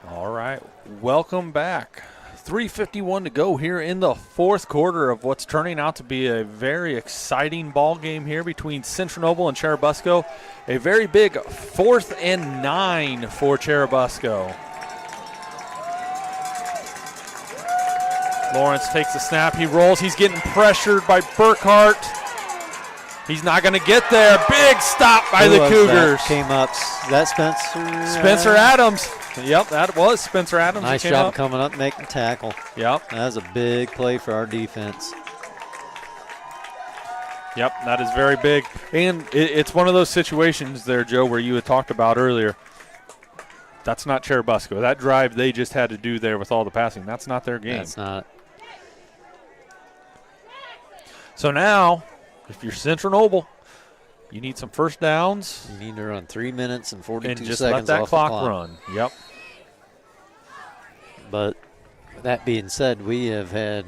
All right, welcome back. 3:51 to go here in the fourth quarter of what's turning out to be a very exciting ball game here between Central Noble and Churubusco. A very big 4th and 9 for Churubusco. Lawrence takes the snap. He rolls. He's getting pressured by Burkhart. He's not going to get there. Big stop by the Cougars. That came up. Is that Spencer? Spencer Adams. Yep, that was Spencer Adams. Nice job coming up, making tackle. Yep. That was a big play for our defense. Yep, that is very big. And it's one of those situations there, Joe, where you had talked about earlier. That's not Churubusco. That drive they just had to do there with all the passing, that's not their game. That's not. So now, if you're Central Noble, you need some first downs. You need to run 3 minutes and 42 and just seconds let that off clock the clock run. Yep. But that being said, we have had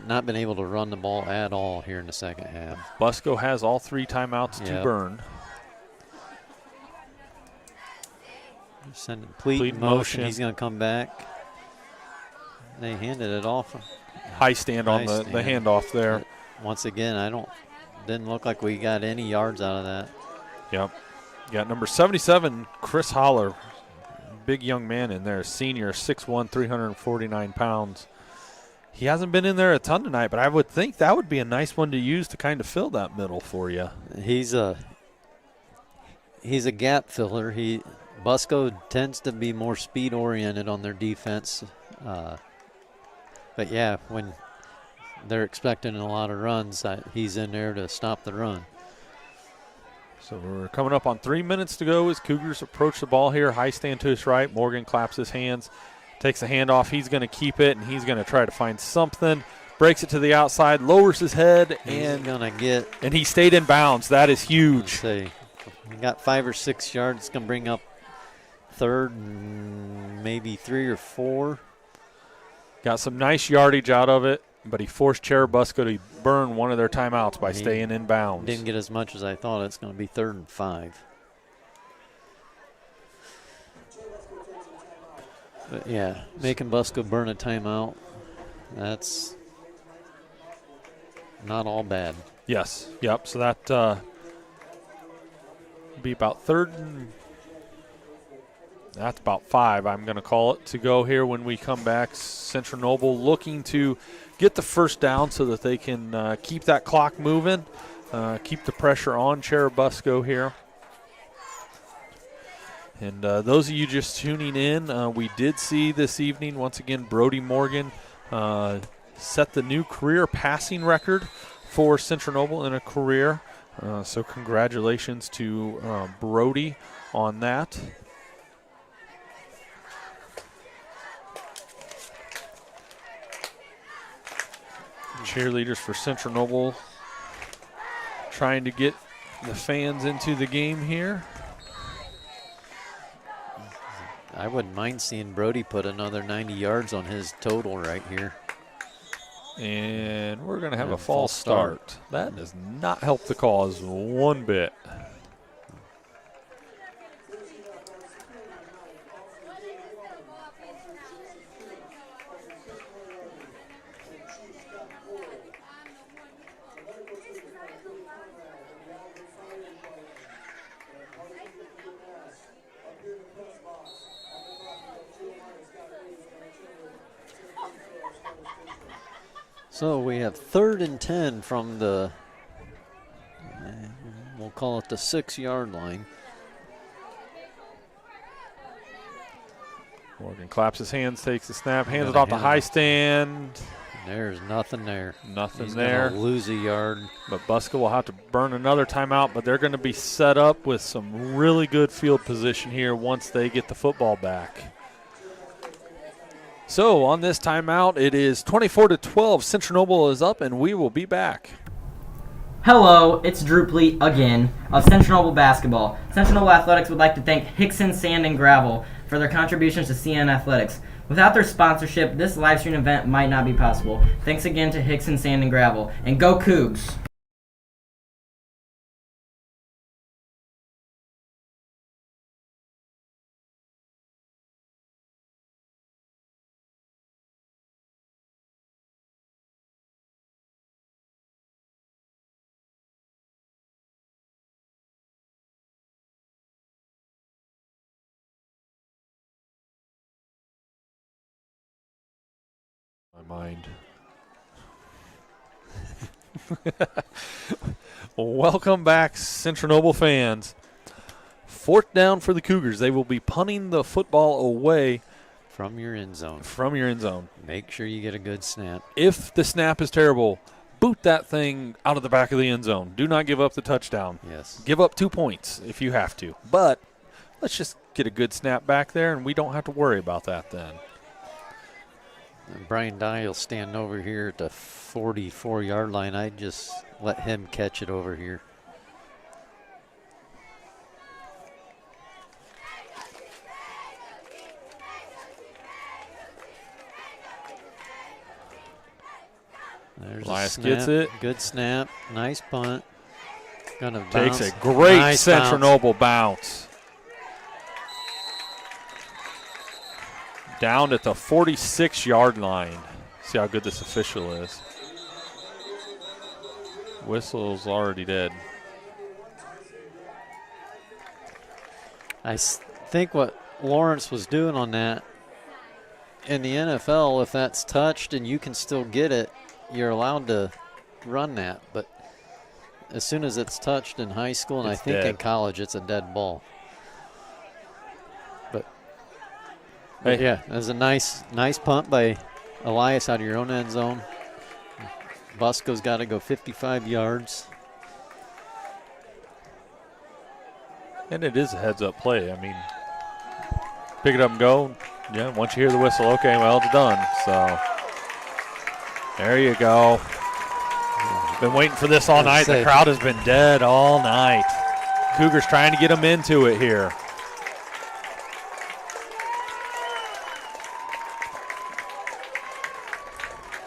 not been able to run the ball at all here in the second half. Busco has all 3 timeouts to burn. Sending Pleat in motion. He's going to come back. They handed it off. High stand on the handoff there. But once again, didn't look like we got any yards out of that. Yep. Got number 77, Chris Holler. Big young man in there, senior, 6'1", 349 pounds. He hasn't been in there a ton tonight, but I would think that would be a nice one to use to kind of fill that middle for you. He's a gap filler. Busco tends to be more speed oriented on their defense. But yeah, when they're expecting a lot of runs, he's in there to stop the run. So we're coming up on 3 minutes to go as Cougars approach the ball here. High stand to his right. Morgan claps his hands, takes the handoff. He's going to keep it, and he's going to try to find something. Breaks it to the outside, lowers his head, and he stayed in bounds. That is huge. He got 5 or 6 yards. It's going to bring up third and maybe 3 or 4. Got some nice yardage out of it, but he forced Churubusco to burn one of their timeouts by staying in bounds. Didn't get as much as I thought. It's going to be 3rd and 5. But yeah, making Busco burn a timeout, that's not all bad. Yes. Yep. So that be about 3rd and that's about 5, I'm going to call it, to go here when we come back. Central Noble looking to get the first down so that they can keep that clock moving, keep the pressure on Churubusco here. And those of you just tuning in, we did see this evening, once again, Brody Morgan set the new career passing record for Central Noble in a career. So congratulations to Brody on that. Cheerleaders for Central Noble trying to get the fans into the game here. I wouldn't mind seeing Brody put another 90 yards on his total right here. And we're going to have a false start. That does not help the cause one bit. So we have 3rd and 10 from the, we'll call it the 6-yard line. Morgan claps his hands, takes the snap, hands it off to high stand. There's nothing there. Nothing there. Lose a yard. But Busco will have to burn another timeout, but they're going to be set up with some really good field position here once they get the football back. So on this timeout, it is 24-12. Central Noble is up, and we will be back. Hello, it's Drew Pleat again of Central Noble Basketball. Central Noble Athletics would like to thank Hickson Sand and Gravel for their contributions to CN Athletics. Without their sponsorship, this live stream event might not be possible. Thanks again to Hickson Sand and Gravel. And go Cougs! My mind. Welcome back, Central Noble fans. 4th down for the Cougars. They will be punting the football away from your end zone. From your end zone. Make sure you get a good snap. If the snap is terrible, boot that thing out of the back of the end zone. Do not give up the touchdown. Yes. Give up 2 points if you have to. But let's just get a good snap back there, and we don't have to worry about that then. And Brian Dye will stand over here at the 44-yard line. I'd just let him catch it over here. There's Elias a snap. gets it. Good snap. Nice punt. Gonna Takes bounce. a great Nice Central bounce. Noble bounce. Down at the 46-yard line. See how good this official is. Whistle's already dead. I think what Lawrence was doing on that, in the NFL, if that's touched and you can still get it, you're allowed to run that. But as soon as it's touched in high school, and It's I think dead. in college, it's a dead ball. But Hey. yeah, it was a nice punt by Elias out of your own end zone. Busco's got to go 55 yards. And it is a heads-up play. I mean, pick it up and go. Yeah, once you hear the whistle, okay, well, it's done. So there you go. Been waiting for this all night. The crowd has been dead all night. Cougars trying to get them into it here.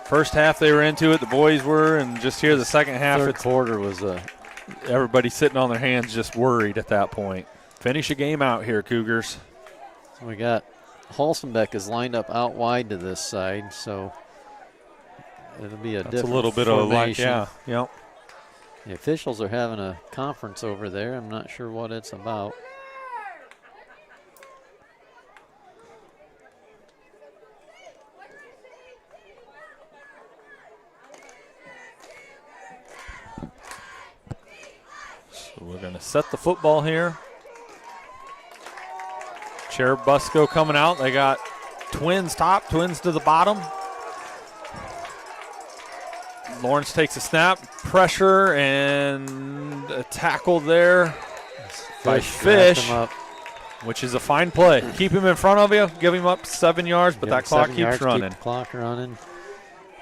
First half they were into it, the boys were, and just here the second half. Third quarter was everybody sitting on their hands, just worried at that point. Finish a game out here, Cougars. We got Holstenbeck is lined up out wide to this side, so it'll be a different little bit of like, formation. yeah, yep. The officials are having a conference over there. I'm not sure what it's about. So we're going to set the football here. Churubusco coming out. They got twins top, twins to the bottom. Lawrence takes a snap, pressure, and a tackle there by Fish, which is a fine play. Keep him in front of you, give him up 7 yards, but that clock keeps running. Keep the clock running.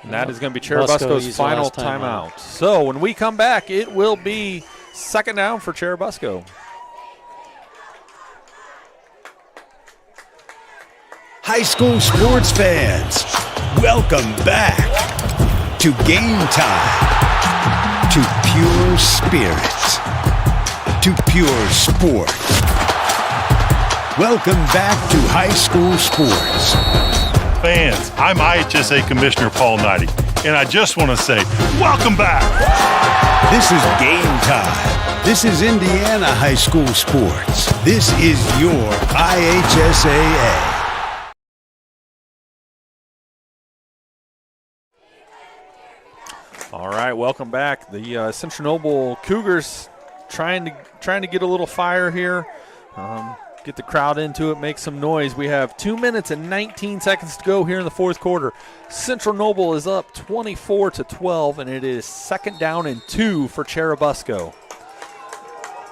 And that is going to be Churubusco's final timeout. So when we come back, it will be second down for Churubusco. High school sports fans, welcome back to Game Time, to pure spirits, to pure sport. Welcome back to high school sports. Fans, I'm IHSA Commissioner Paul Nighty, and I just want to say, welcome back. This is Game Time. This is Indiana high school sports. This is your All right, welcome back. The Central Noble Cougars trying to get a little fire here, get the crowd into it, make some noise. We have 2 minutes and 19 seconds to go here in the fourth quarter. Central Noble is up 24-12, and it is 2nd down and 2 for Churubusco.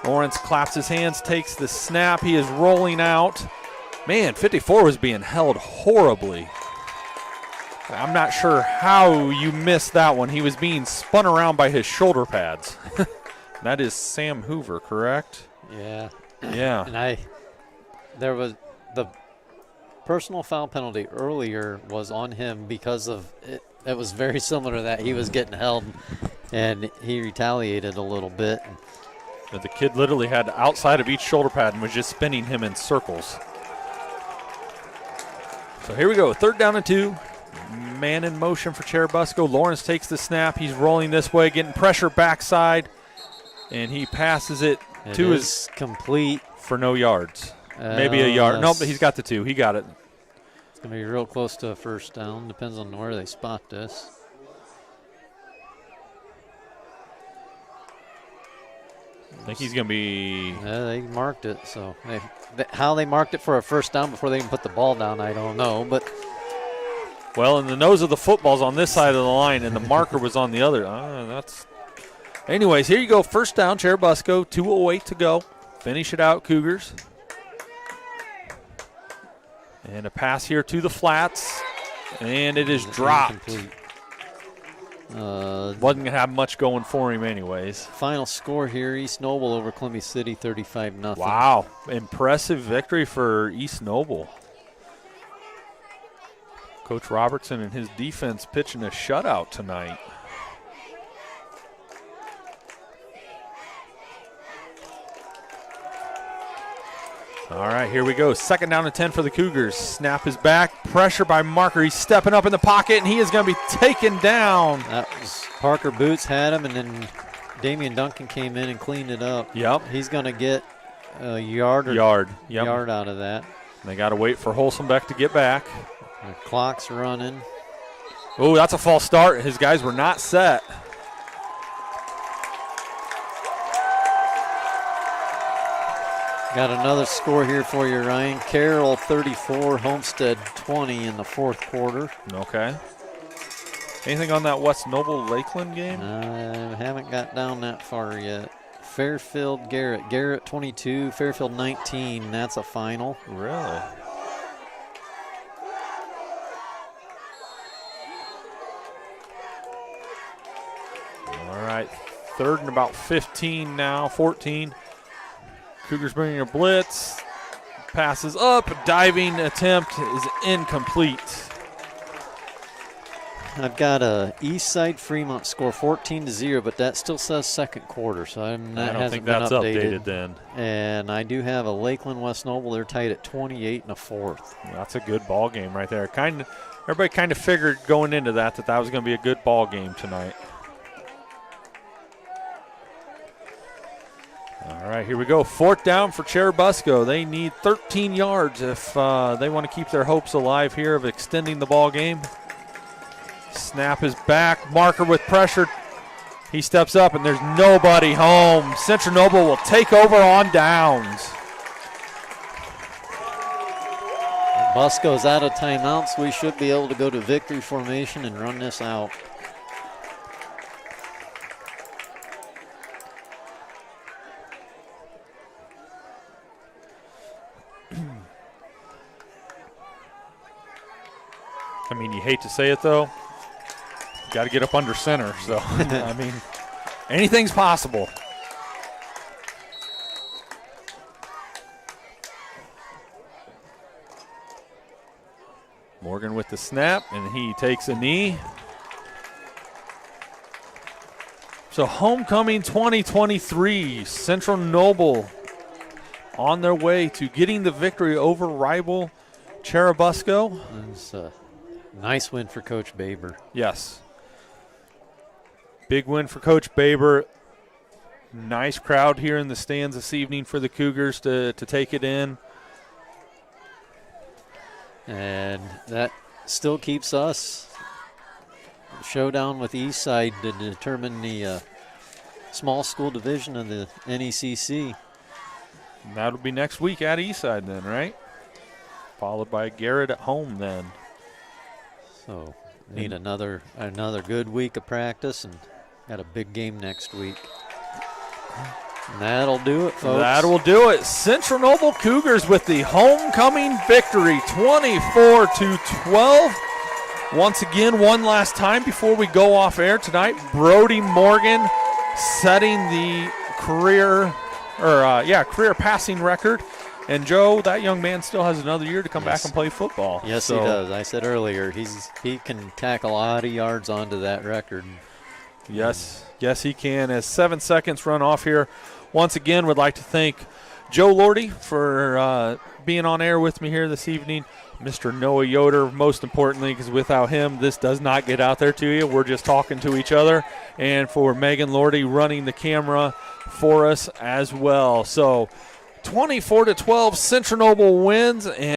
Lawrence claps his hands, takes the snap. He is rolling out. Man, 54 was being held horribly. I'm not sure how you missed that one. He was being spun around by his shoulder pads. That is Sam Hoover, correct? Yeah. Yeah. And there was the personal foul penalty earlier was on him because of it. It was very similar to that. He was getting held, and he retaliated a little bit. But the kid literally had outside of each shoulder pad and was just spinning him in circles. So here we go, 3rd down and 2. Man in motion for Churubusco. Lawrence takes the snap. He's rolling this way, getting pressure backside, and he passes it to his complete for no yards. Maybe a yard. Nope, he's got the 2. He got it. It's going to be real close to a 1st down. Depends on where they spot this. I think he's going to be. Yeah, they marked it. So how they marked it for a 1st down before they even put the ball down, I don't know. But well, and the nose of the football's on this side of the line, and the marker was on the other. Anyways, here you go. 1st down, Churubusco. 2:08 to go. Finish it out, Cougars. And a pass here to the flats, and it is dropped. Wasn't going to have much going for him anyways. Final score here, East Noble over Columbia City, 35-0. Wow, impressive victory for East Noble. Coach Robertson and his defense pitching a shutout tonight. All right, here we go. 2nd down and 10 for the Cougars. Snap is back. Pressure by Marker. He's stepping up in the pocket, and he is going to be taken down. That was Parker Boots had him, and then Damian Duncan came in and cleaned it up. Yep. He's going to get a yard out of that. And they got to wait for Holsenbeck to get back. The clock's running. Oh, that's a false start. His guys were not set. Got another score here for you, Ryan. Carroll 34, Homestead 20 in the 4th quarter. Okay. Anything on that West Noble Lakeland game? I haven't got down that far yet. Fairfield Garrett. Garrett 22, Fairfield 19. That's a final. Really? All right. 3rd and about 15 now, 14. Cougars bringing a blitz. Passes up. Diving attempt is incomplete. I've got a Eastside Fremont score 14-0, but that still says 2nd quarter, so I don't think that's updated then. And I do have a Lakeland West Noble. They're tied at 28 and a 4th. That's a good ball game right there. Everybody kind of figured going into that was going to be a good ball game tonight. All right, here we go. 4th down for Churubusco. They need 13 yards if they want to keep their hopes alive here of extending the ball game. Snap is back. Marker with pressure. He steps up, and there's nobody home. Central Noble will take over on downs. Busco's out of timeouts. We should be able to go to victory formation and run this out. I mean, you hate to say it, though. Got to get up under center. So, I mean, anything's possible. Morgan with the snap, and he takes a knee. So, homecoming 2023, Central Noble on their way to getting the victory over rival Churubusco. It's a nice win for Coach Baber. Yes. Big win for Coach Baber. Nice crowd here in the stands this evening for the Cougars to take it in. And that still keeps us showdown with Eastside to determine the small school division of the NECC. And that'll be next week at Eastside then, right? Followed by Garrett at home then. So need another good week of practice, and got a big game next week. And that'll do it, folks. That will do it. Central Noble Cougars with the homecoming victory, 24-12. Once again, one last time before we go off air tonight, Brody Morgan setting the career passing record. And Joe, that young man still has another year to come back and play football. Yes, he does. I said earlier, he can tack a lot of yards onto that record. Yes, he can. As 7 seconds run off here, once again, would like to thank Joe Lordy for being on air with me here this evening. Mr. Noah Yoder, most importantly, because without him, this does not get out there to you. We're just talking to each other. And for Megan Lordy running the camera for us as well. So 24-12, Central Noble wins. And